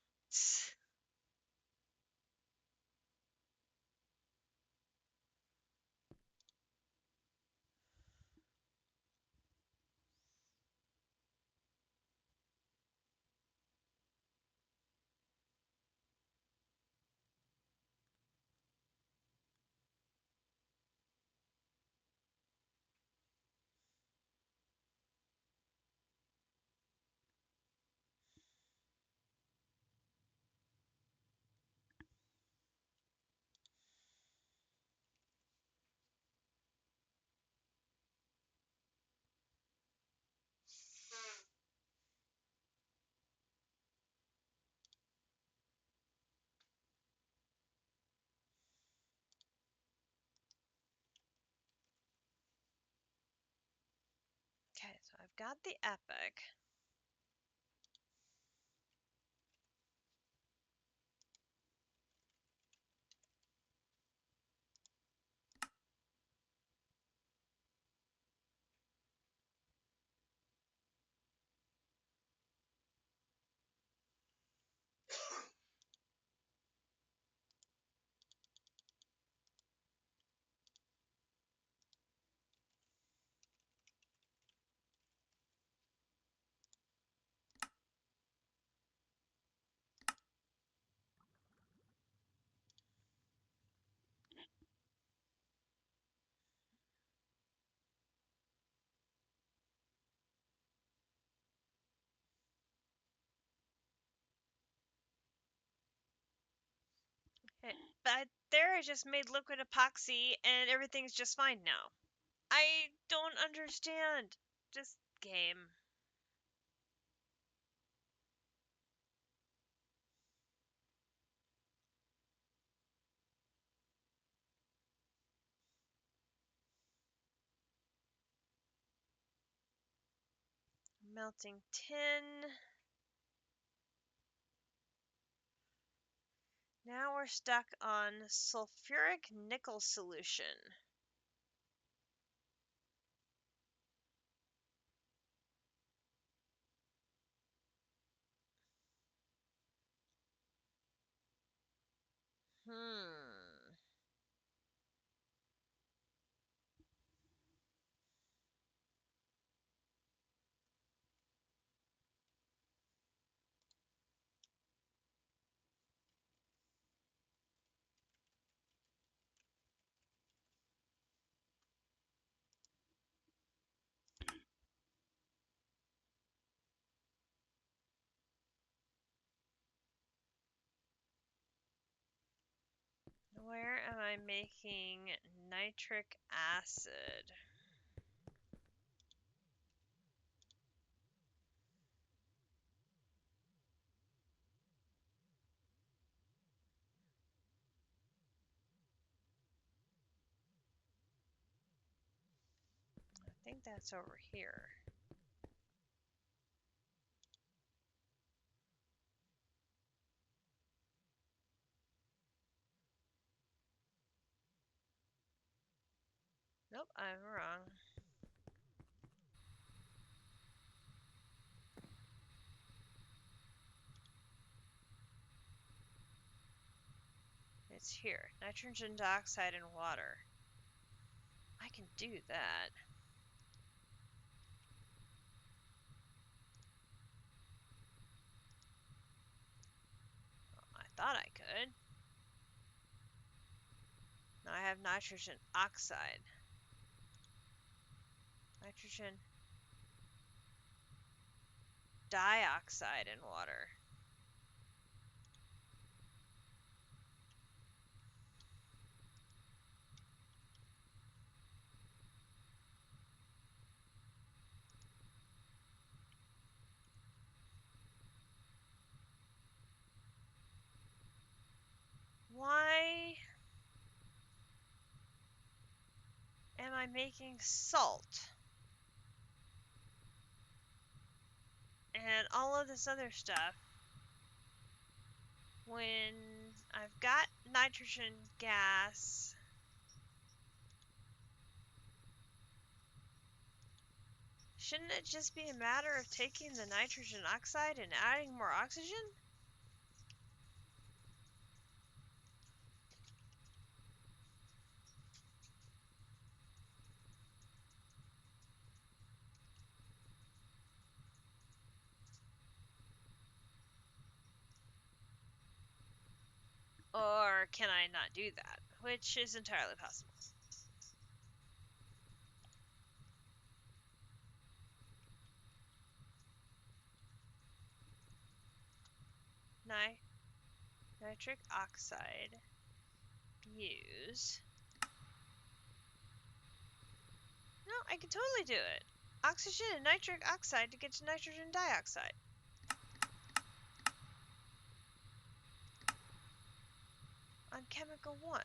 Okay, so I've got the epic. But there I just made liquid epoxy and everything's just fine now. I don't understand. Just game. Melting tin. Now we're stuck on sulfuric nickel solution. Hmm. Where am I making nitric acid? I think that's over here. Nope, I'm wrong. It's here. Nitrogen dioxide and water. I can do that. I thought I could. Now I have nitrogen oxide. Nitrogen dioxide and water. Why am I making salt? And all of this other stuff when I've got nitrogen gas. Shouldn't it just be a matter of taking the nitrogen oxide and adding more oxygen? Or can I not do that? Which is entirely possible. Nitric oxide. Use. No, I can totally do it. Oxygen and nitric oxide to get to nitrogen dioxide. On chemical 1.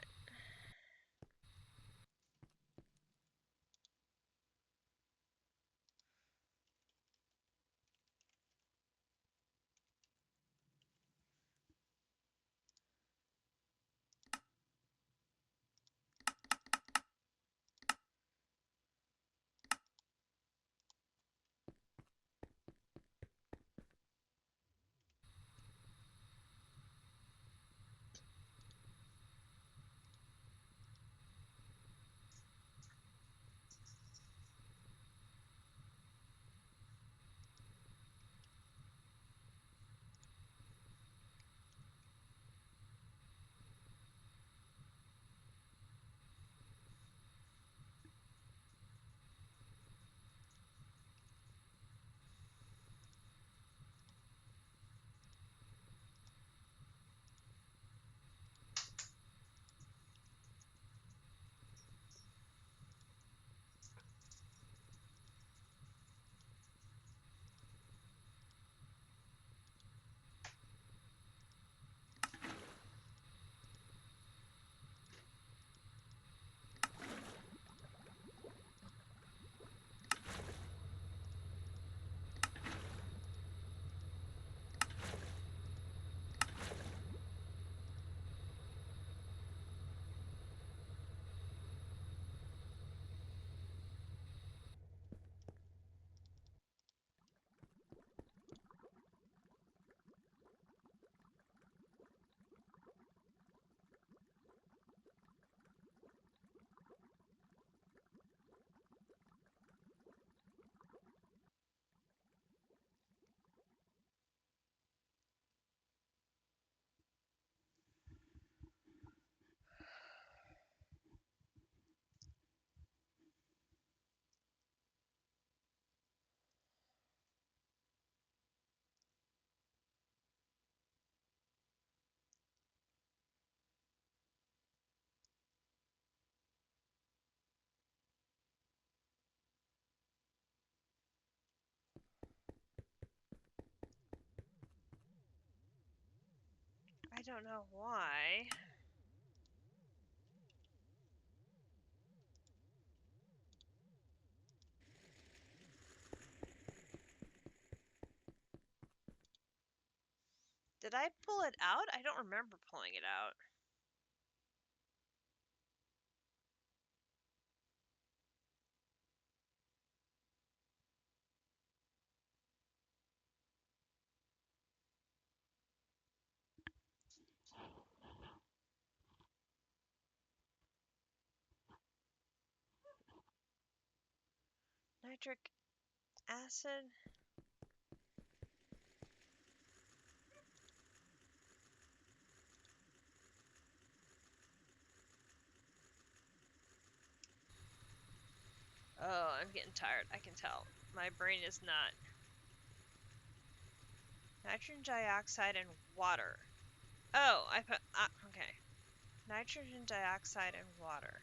don't know why. Did I pull it out? I don't remember pulling it out. Nitric acid. Oh, I'm getting tired. I can tell. My brain is not. Nitrogen dioxide and water. Oh, I put. Okay. Nitrogen dioxide and water.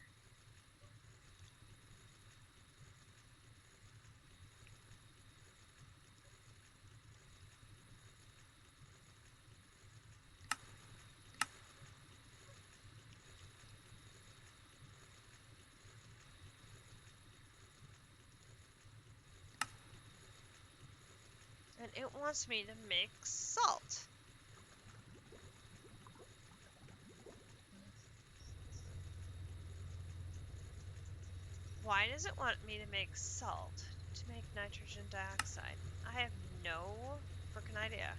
And it wants me to mix salt. Why does it want me to make salt to make nitrogen dioxide? I have no frickin' idea.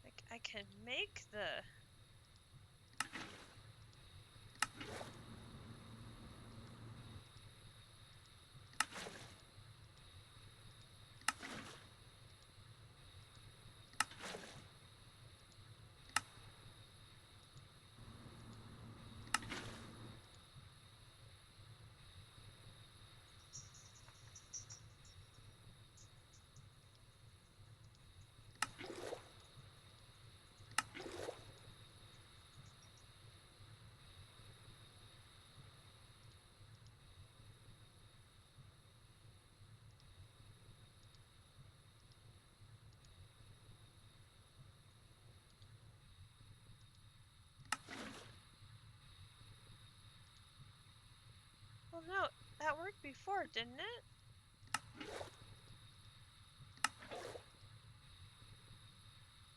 Like, I can make the... Well, no, that worked before, didn't it?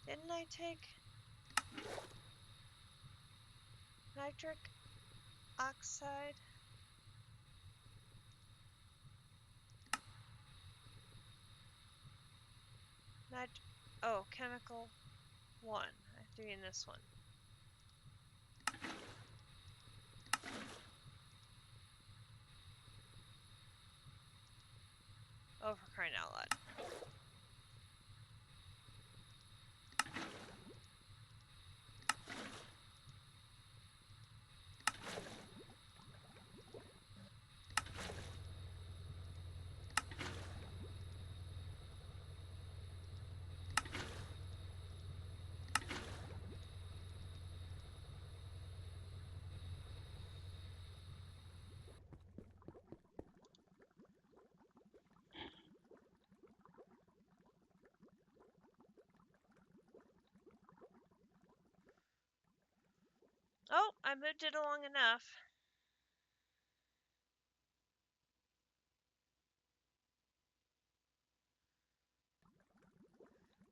Didn't I take nitric oxide? Oh, chemical 1. I'm doing this one. Oh, for crying out loud. I moved it along enough.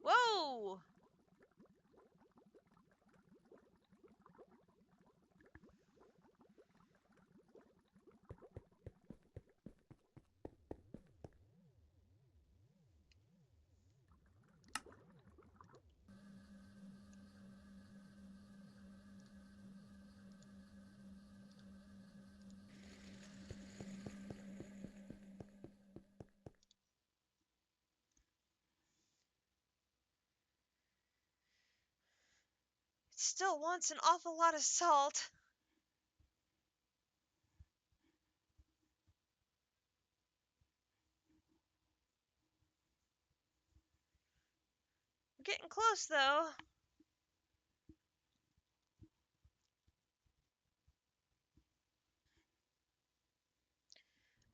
Whoa! It still wants an awful lot of salt. We're getting close, though.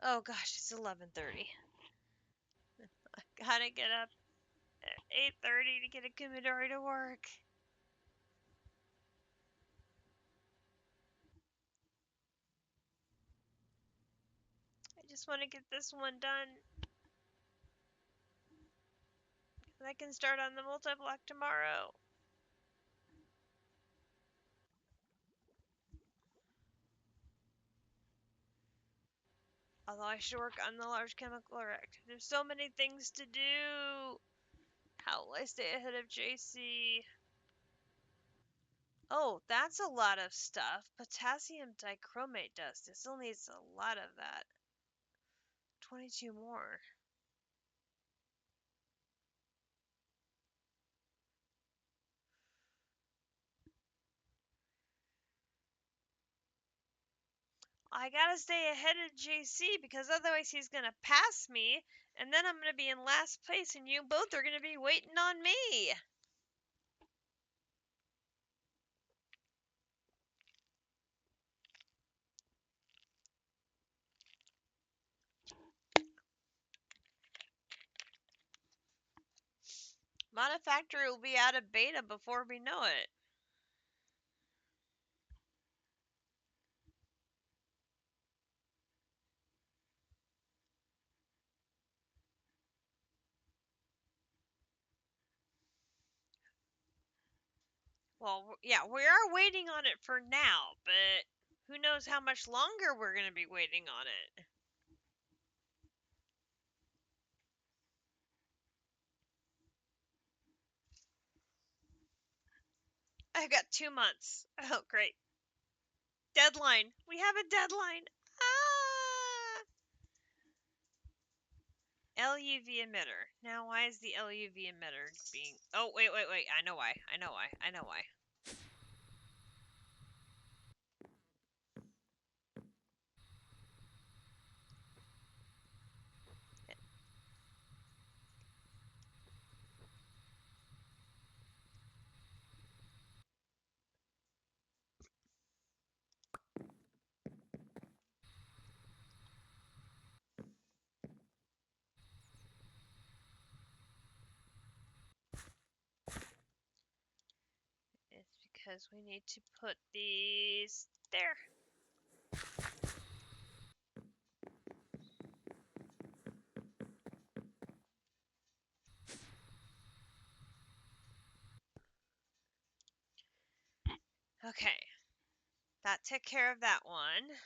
Oh gosh, it's 11:30. I gotta get up at 8:30 to get a Kumidori to work. I just want to get this one done. And I can start on the multi-block tomorrow. Although I should work on the large chemical reactor. There's so many things to do. How will I stay ahead of JC? Oh, that's a lot of stuff. Potassium dichromate dust. It still needs a lot of that. 22 more. I gotta stay ahead of JC because otherwise he's gonna pass me, and then I'm gonna be in last place, and you both are gonna be waiting on me. Manufacturer will be out of beta before we know it. Well, yeah, we are waiting on it for now, but who knows how much longer we're gonna be waiting on it. I got 2 months. Oh, great. Deadline. We have a deadline. Ah! LUV emitter. Now, why is the LUV emitter being... Oh, wait. I know why. I know why. It's because we need to put these there. Okay. That took care of that one.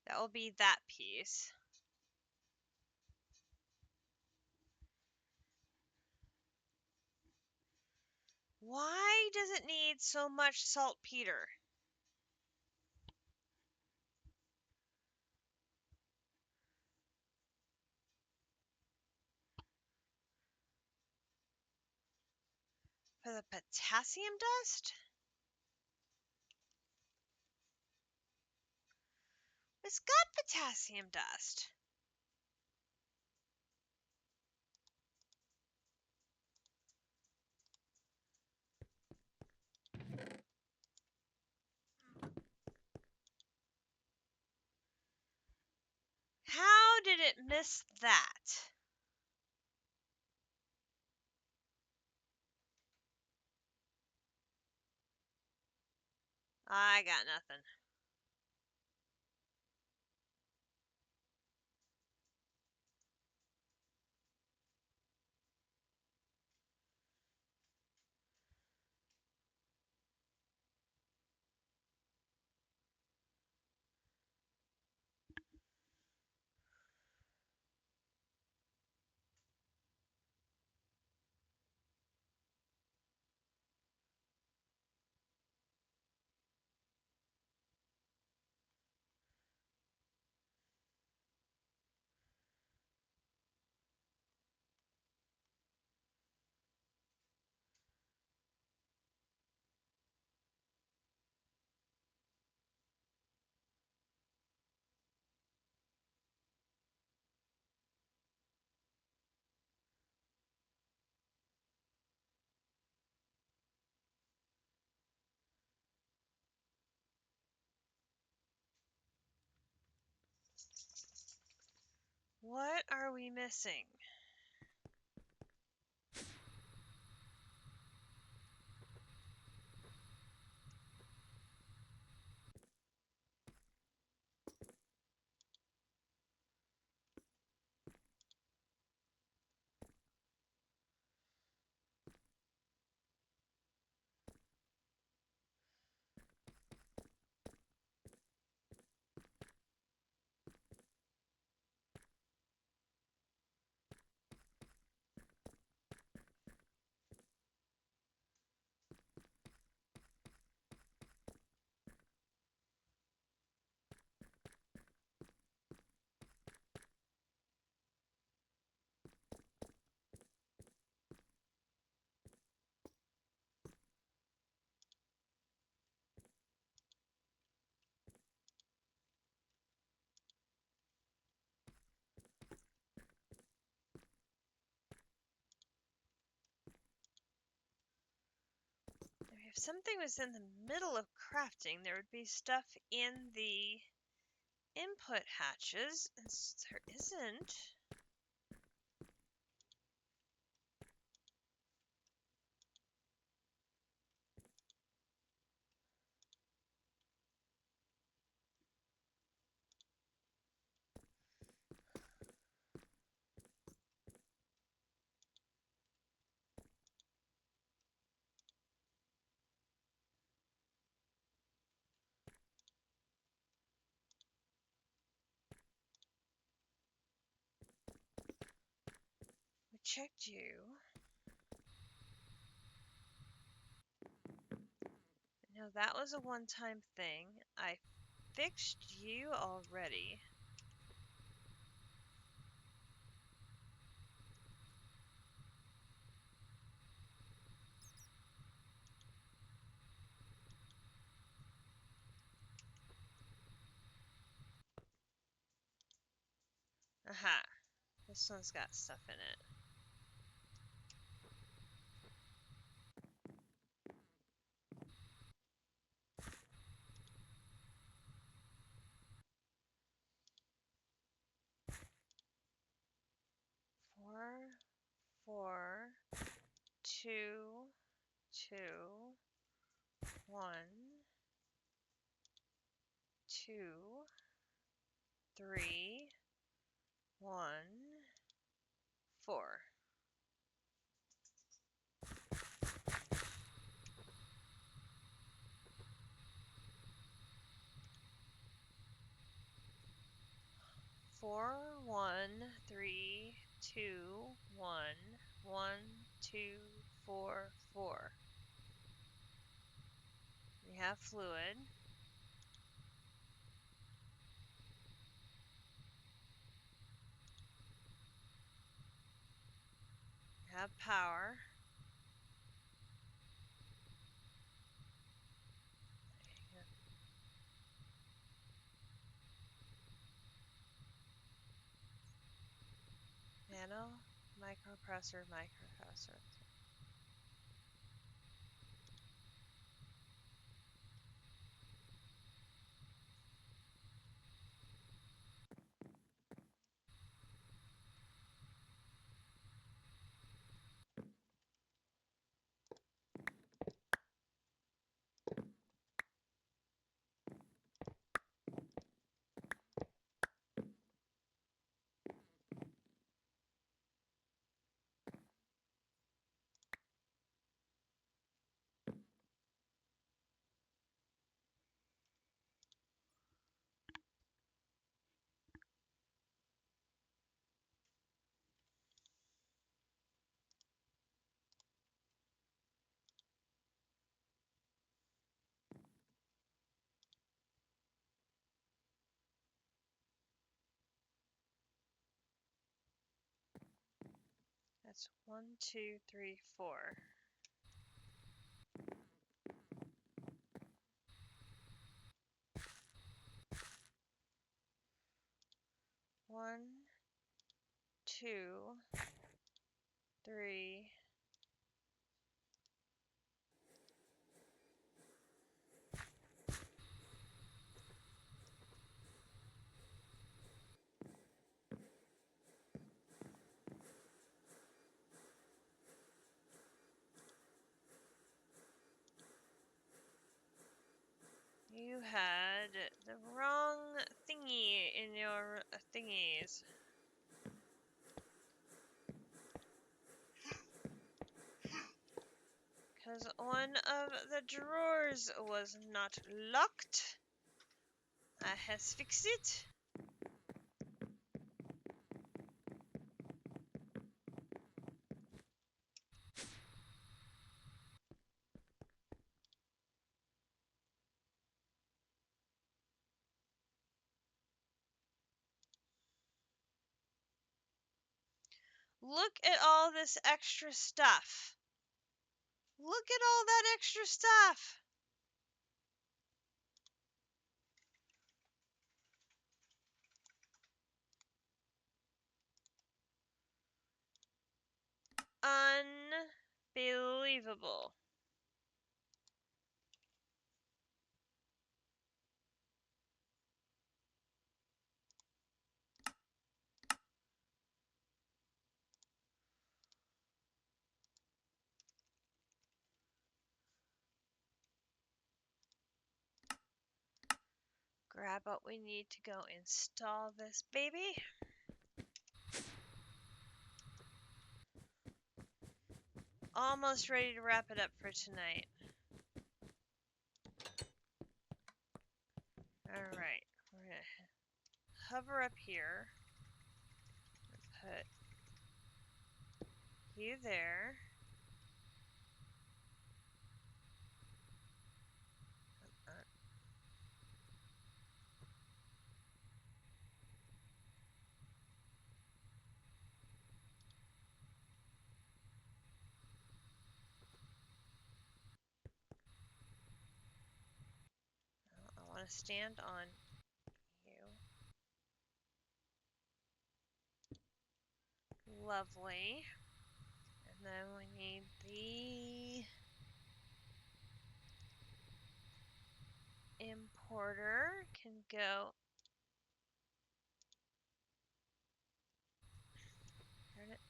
That will be that piece. Why does it need so much saltpeter? For the potassium dust? It's got potassium dust. How did it miss that? I got nothing. What are we missing? If something was in the middle of crafting, there would be stuff in the input hatches, and there isn't. We checked you. No, that was a one-time thing. I fixed you already. Aha. This one's got stuff in it. Four, 2, 2, 1, 2, 3, 1, 4. 4, 1, 3, 2, 1, 1, 2, 4, 4. We have fluid. We have power. Nano, micropressor, micropressor. That's 1, 2, 3, 4. 1, 2, 3. You had the wrong thingy in your thingies. Because one of the drawers was not locked. I has fixed it. Look at all this extra stuff. Look at all that extra stuff. Unbelievable. Grab what we need to go install this baby. Almost ready to wrap it up for tonight. Alright, we're going to hover up here. Put you there. I want to stand on you. Lovely. And then we need the importer can go. Turn it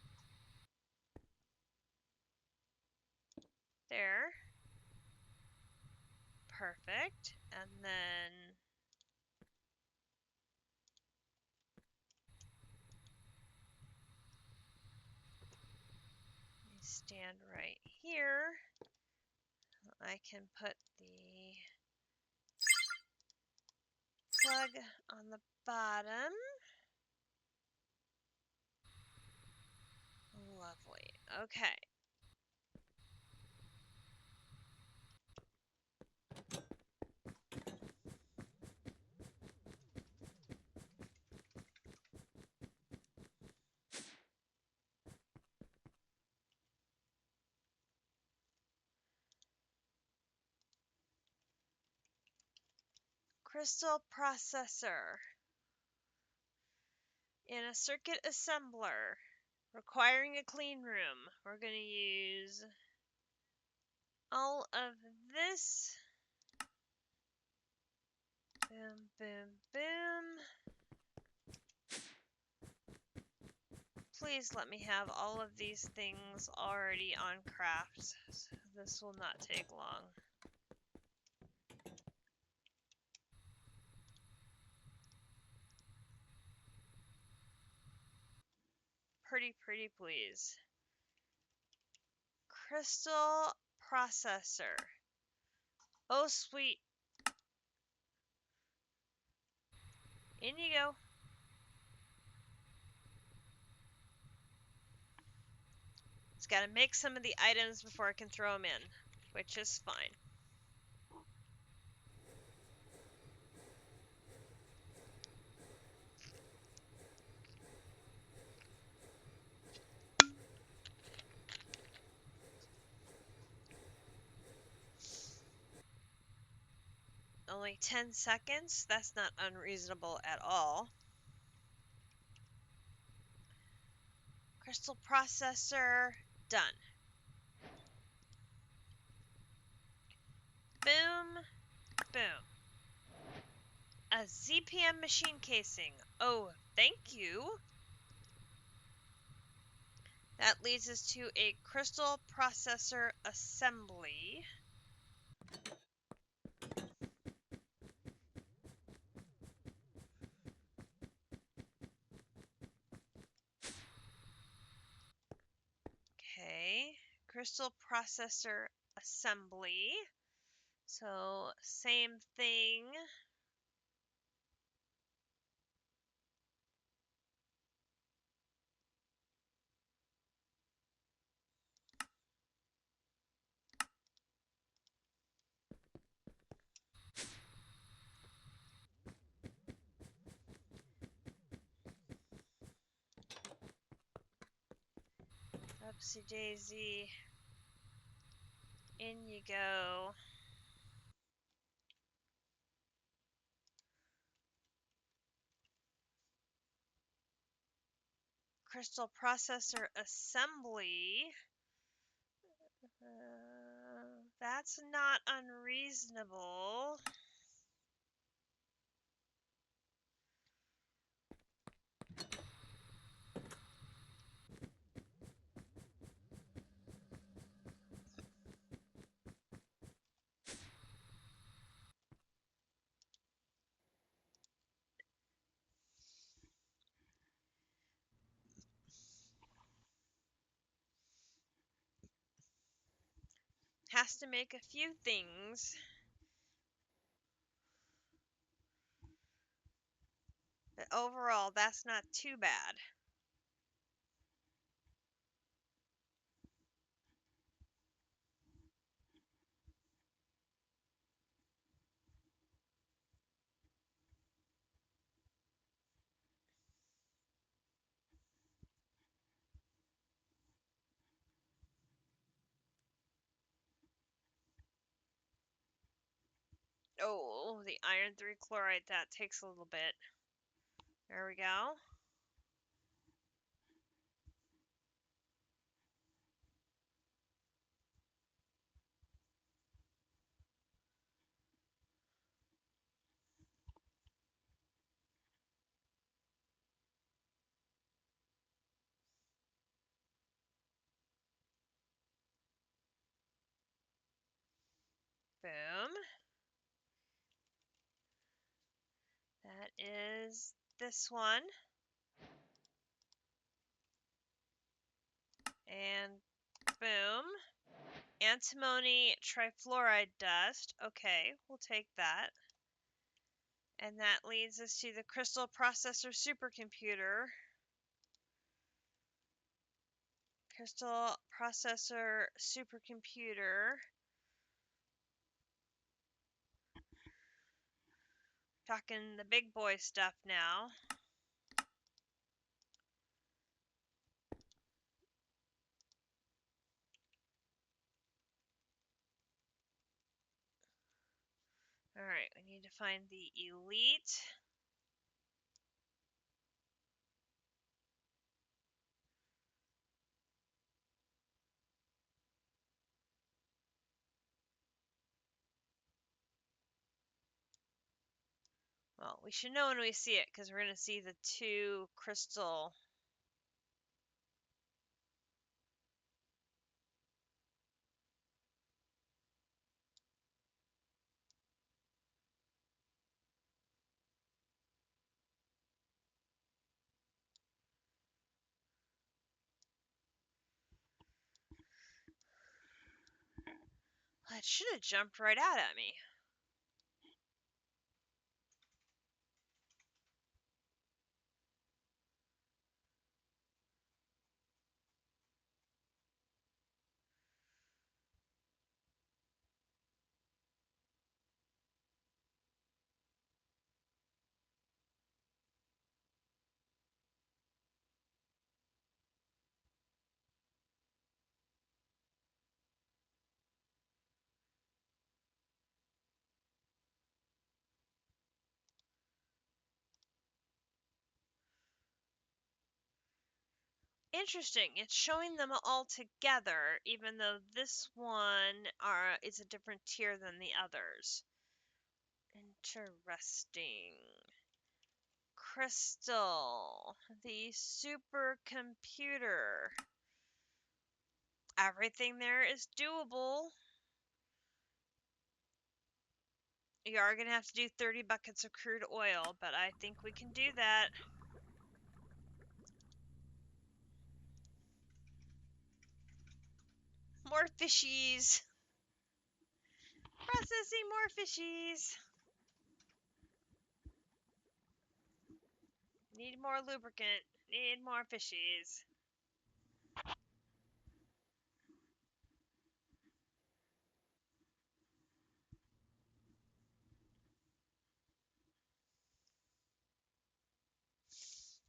there. Perfect. And then we stand right here. I can put the plug on the bottom. Lovely. Okay. Crystal processor. In a circuit assembler requiring a clean room, we're going to use all of this. Boom, boom, boom. Please let me have all of these things already on craft. This will not take long. Pretty, pretty please. Crystal processor. Oh, sweet. In you go. It's got to make some of the items before I can throw them in, which is fine. Only 10 seconds? That's not unreasonable at all. Crystal processor, done. Boom, boom. A ZPM machine casing. Oh, thank you. That leads us to a crystal processor assembly. Okay, crystal processor assembly. So, same thing. Upsy daisy. In you go. Crystal processor assembly. That's not unreasonable. Has to make a few things. But overall, that's not too bad. Oh, the iron 3 chloride, that takes a little bit. There we go. Boom. That is this one. And boom. Antimony trifluoride dust. Okay, we'll take that. And that leads us to the crystal processor supercomputer. Crystal processor supercomputer. Talking the big boy stuff now. Alright, we need to find the elite. Well, we should know when we see it because we're going to see the two crystal. It should have jumped right out at me. Interesting. It's showing them all together, even though this one is a different tier than the others. Interesting. Crystal, the supercomputer. Everything there is doable. You are going to have to do 30 buckets of crude oil, but I think we can do that. More fishies. Processing more fishies. Need more lubricant. Need more fishies.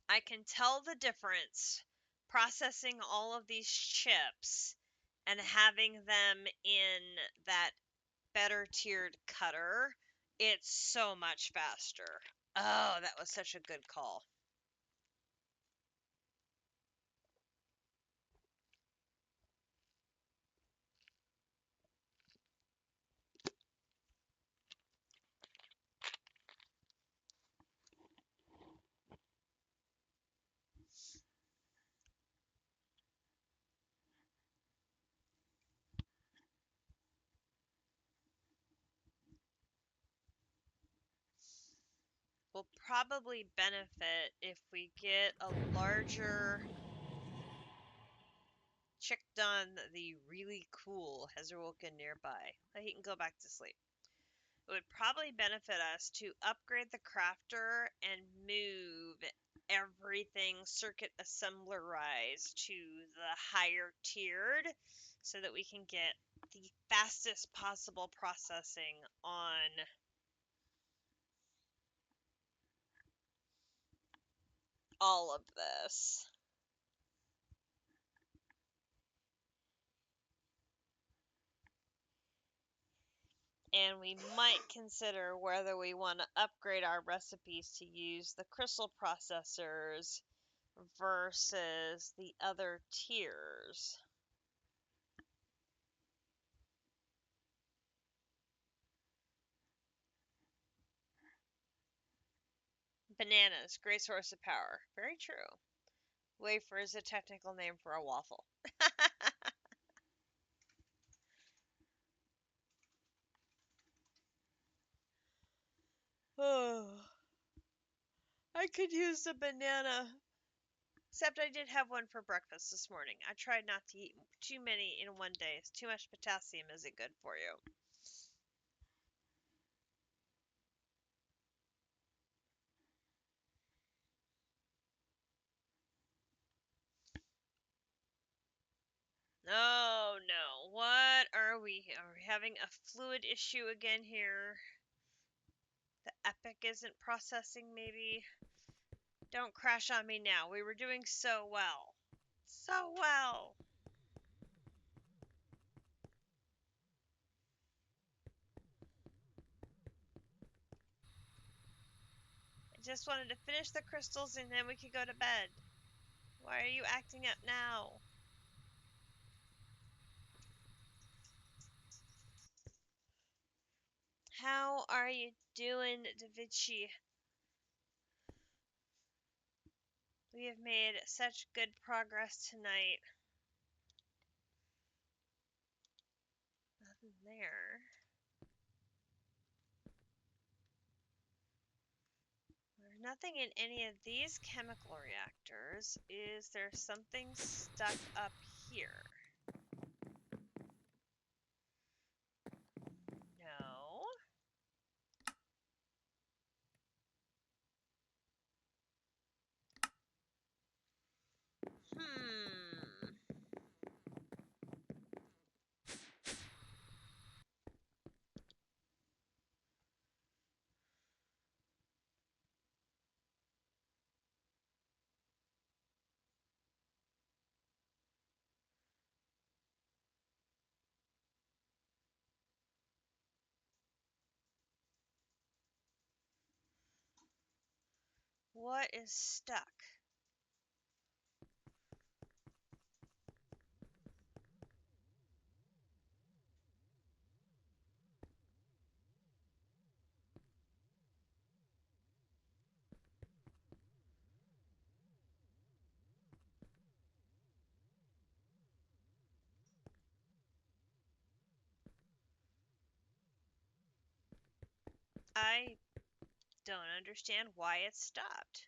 I can tell the difference processing all of these chips and having them in that better tiered cutter. It's so much faster. Oh, that was such a good call. Will probably benefit if we get a larger check done the really cool Hezerwolken nearby. He can go back to sleep. It would probably benefit us to upgrade the crafter and move everything circuit assemblerized to the higher tiered so that we can get the fastest possible processing on all of this. And we might consider whether we want to upgrade our recipes to use the crystal processors versus the other tiers. Bananas, great source of power. Very true. Wafer is a technical name for a waffle. Oh, I could use a banana. Except I did have one for breakfast this morning. I tried not to eat too many in one day. Too much potassium isn't good for you. Oh no. What are we? Are we having a fluid issue again here? The Epic isn't processing, maybe? Don't crash on me now. We were doing so well. So well. I just wanted to finish the crystals and then we could go to bed. Why are you acting up now? How are you doing, Da Vinci? We have made such good progress tonight. Nothing there. There's nothing in any of these chemical reactors. Is there something stuck up here? No. Hmm. What is stuck? I don't understand why it stopped.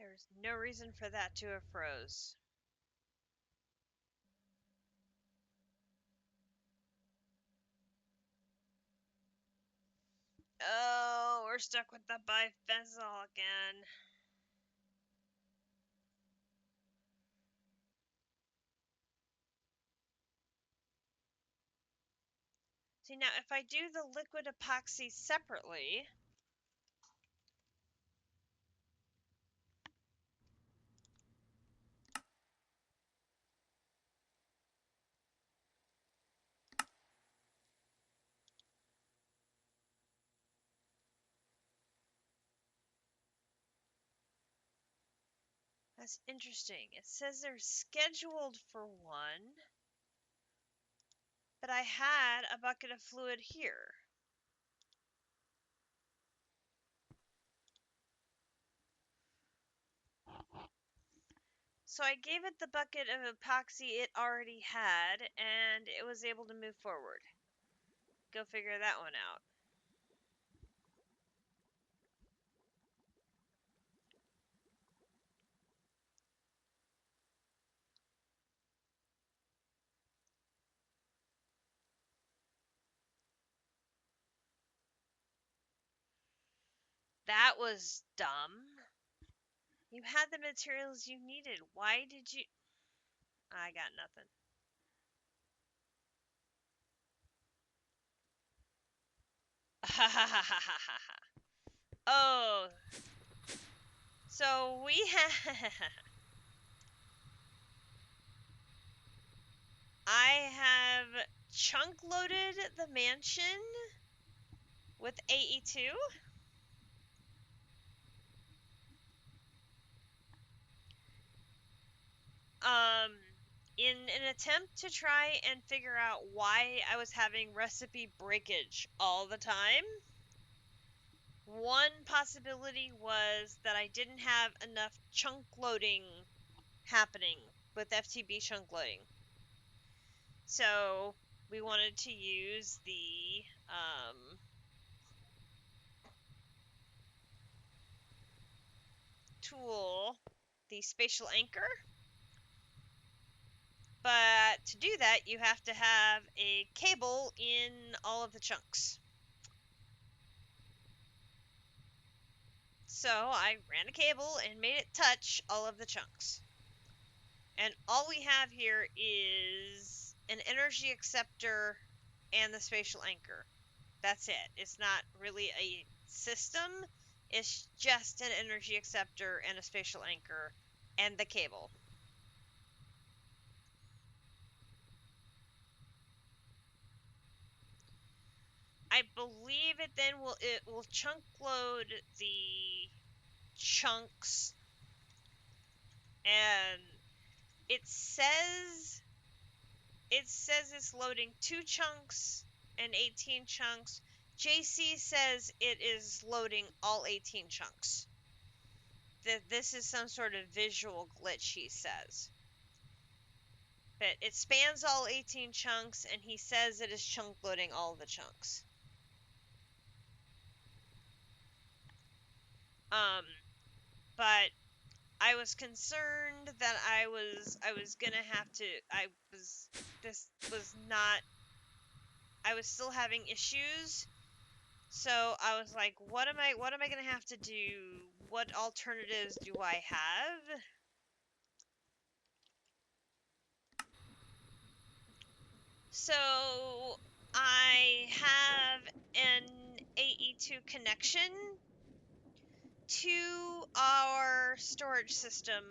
There's no reason for that to have froze. Oh, we're stuck with the bifenthal again. See, now if I do the liquid epoxy separately, that's interesting. It says they're scheduled for one, but I had a bucket of fluid here. So I gave it the bucket of epoxy it already had, and it was able to move forward. Go figure that one out. That was dumb. You had the materials you needed. Why did you... I got nothing. Oh, so we have... I have chunk loaded the mansion with AE2. Um, in an attempt to try and figure out why I was having recipe breakage all the time. One possibility was that I didn't have enough chunk loading happening with FTB chunk loading. So we wanted to use the tool, the spatial anchor. But to do that, you have to have a cable in all of the chunks. So I ran a cable and made it touch all of the chunks. And all we have here is an energy acceptor and the spatial anchor. That's it. It's not really a system. It's just an energy acceptor and a spatial anchor and the cable. I believe it will chunk load the chunks, and it says it's loading 2 chunks and 18 chunks. JC says it is loading all 18 chunks. That this is some sort of visual glitch, he says. But it spans all 18 chunks, and he says it is chunk loading all the chunks. But I was concerned that I was gonna have to, this was not, I was still having issues. So I was like, what am I gonna have to do? What alternatives do I have? So I have an AE2 connection to our storage system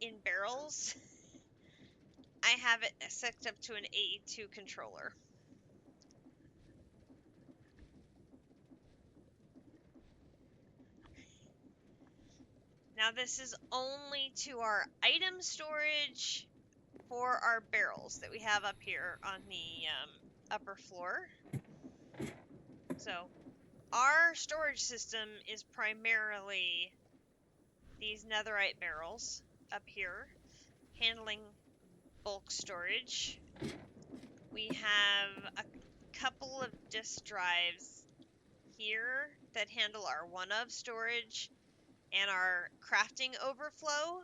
in barrels, I have it set up to an AE2 controller. Now this is only to our item storage for our barrels that we have up here on the upper floor. So our storage system is primarily these netherite barrels up here, handling bulk storage. We have a couple of disk drives here that handle our one-of storage and our crafting overflow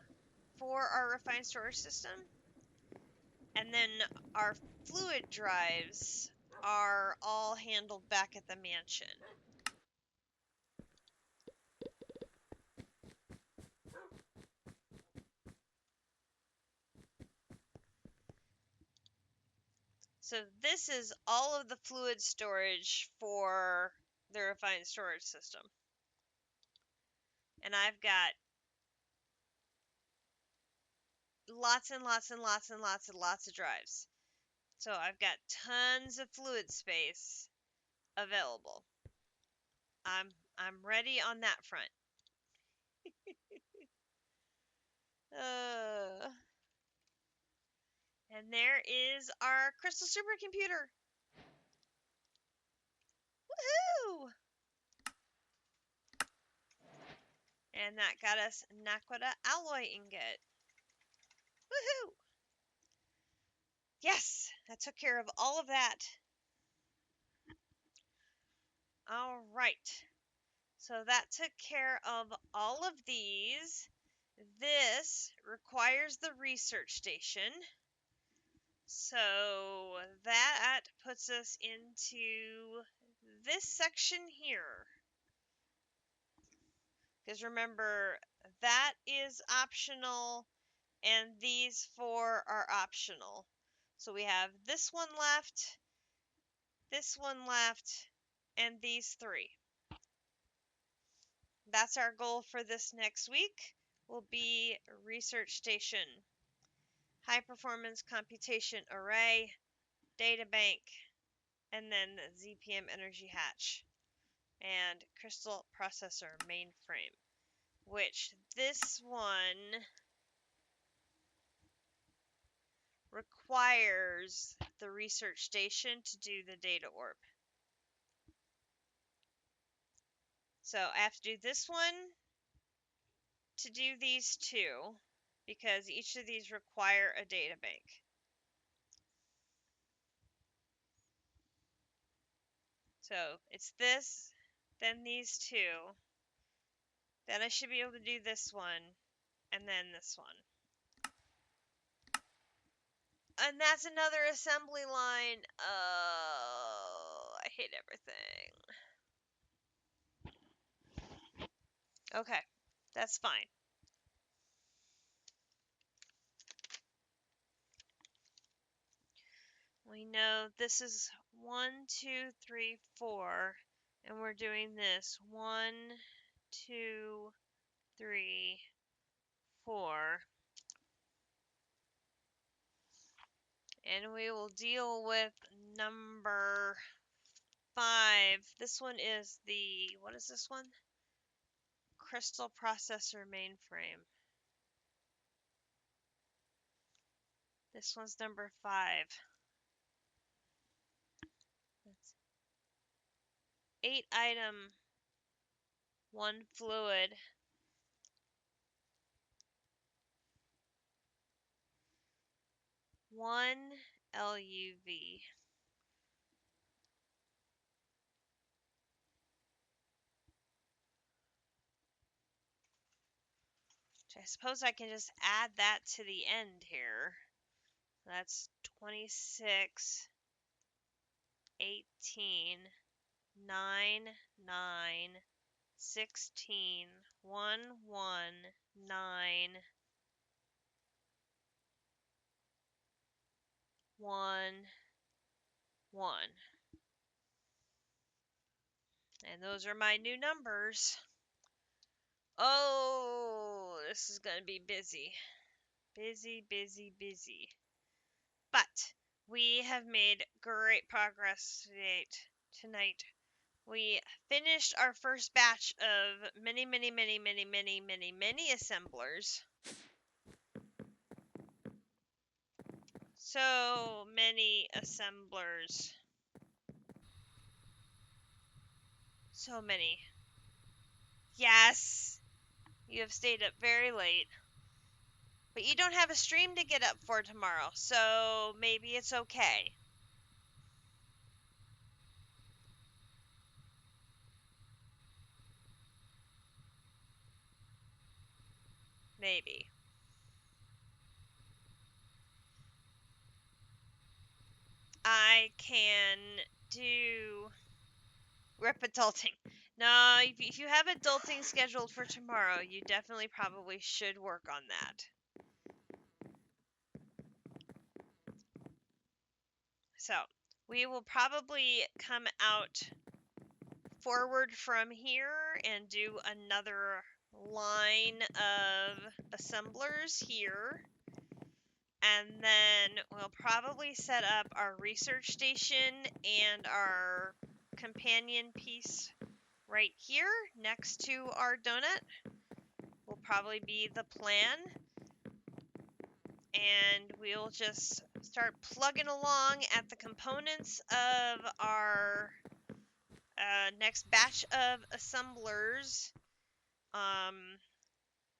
for our refined storage system. And then our fluid drives are all handled back at the mansion. So this is all of the fluid storage for the refined storage system. And I've got lots and lots and lots and lots and lots of drives. So I've got tons of fluid space available. I'm ready on that front. And there is our crystal supercomputer. Woohoo! And that got us Naquita alloy ingot. Woohoo! Yes, that took care of all of that. All right. So that took care of all of these. This requires the research station. So that puts us into this section here. Because remember, that is optional and these four are optional. So we have this one left, and these three. That's our goal for this next week, will be research station, high performance computation array, data bank, and then ZPM energy hatch, and crystal processor mainframe, which this one requires the research station to do the data orb. So I have to do this one to do these two, because each of these require a data bank. So it's this, then these two, then I should be able to do this one, and then this one. And that's another assembly line. Oh, I hate everything. Okay, that's fine. We know this is 1, 2, 3, 4, and we're doing this 1, 2, 3, 4. And we will deal with number 5. This one is the, what is this one? Crystal processor mainframe. This one's number 5. That's 8 item, 1 fluid. 1 LUV. I suppose I can just add that to the end here. That's 26, 18, 9, 9, 16, 1, 1, 9, 1, 1. And those are my new numbers. Oh, this is going to be busy. Busy, busy, busy. But we have made great progress tonight. We finished our first batch of many assemblers. So many assemblers. So many. Yes, you have stayed up very late. But you don't have a stream to get up for tomorrow, so maybe it's okay. Maybe. I can do rep adulting. No, if you have adulting scheduled for tomorrow, you definitely probably should work on that. So, we will probably come out forward from here and do another line of assemblers here. And then we'll probably set up our research station and our companion piece right here next to our donut. Will probably be the plan. And we'll just start plugging along at the components of our next batch of assemblers.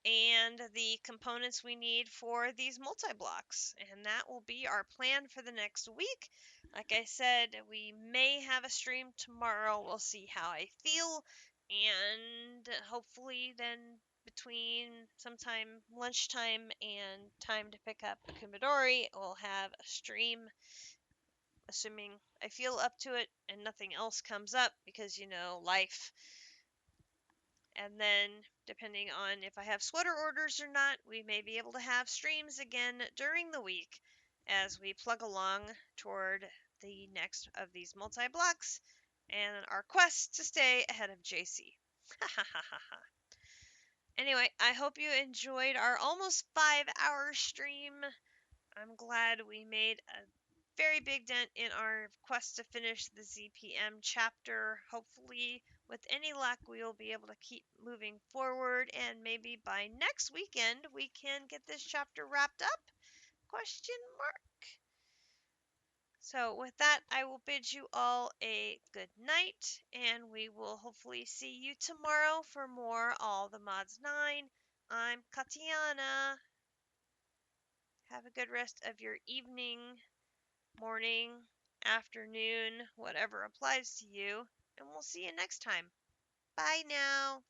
And the components we need for these multi-blocks. And that will be our plan for the next week. Like I said, we may have a stream tomorrow. We'll see how I feel. And hopefully then between sometime lunchtime and time to pick up Kumidori, we'll have a stream, assuming I feel up to it and nothing else comes up because, life. And then, depending on if I have sweater orders or not, we may be able to have streams again during the week as we plug along toward the next of these multi-blocks and our quest to stay ahead of JC. Anyway, I hope you enjoyed our almost 5-hour stream. I'm glad we made a very big dent in our quest to finish the ZPM chapter. Hopefully, with any luck, we will be able to keep moving forward, and maybe by next weekend we can get this chapter wrapped up? Question mark. So with that, I will bid you all a good night, and we will hopefully see you tomorrow for more All the Mods 9. I'm Katiana. Have a good rest of your evening, morning, afternoon, whatever applies to you, and we'll see you next time. Bye now.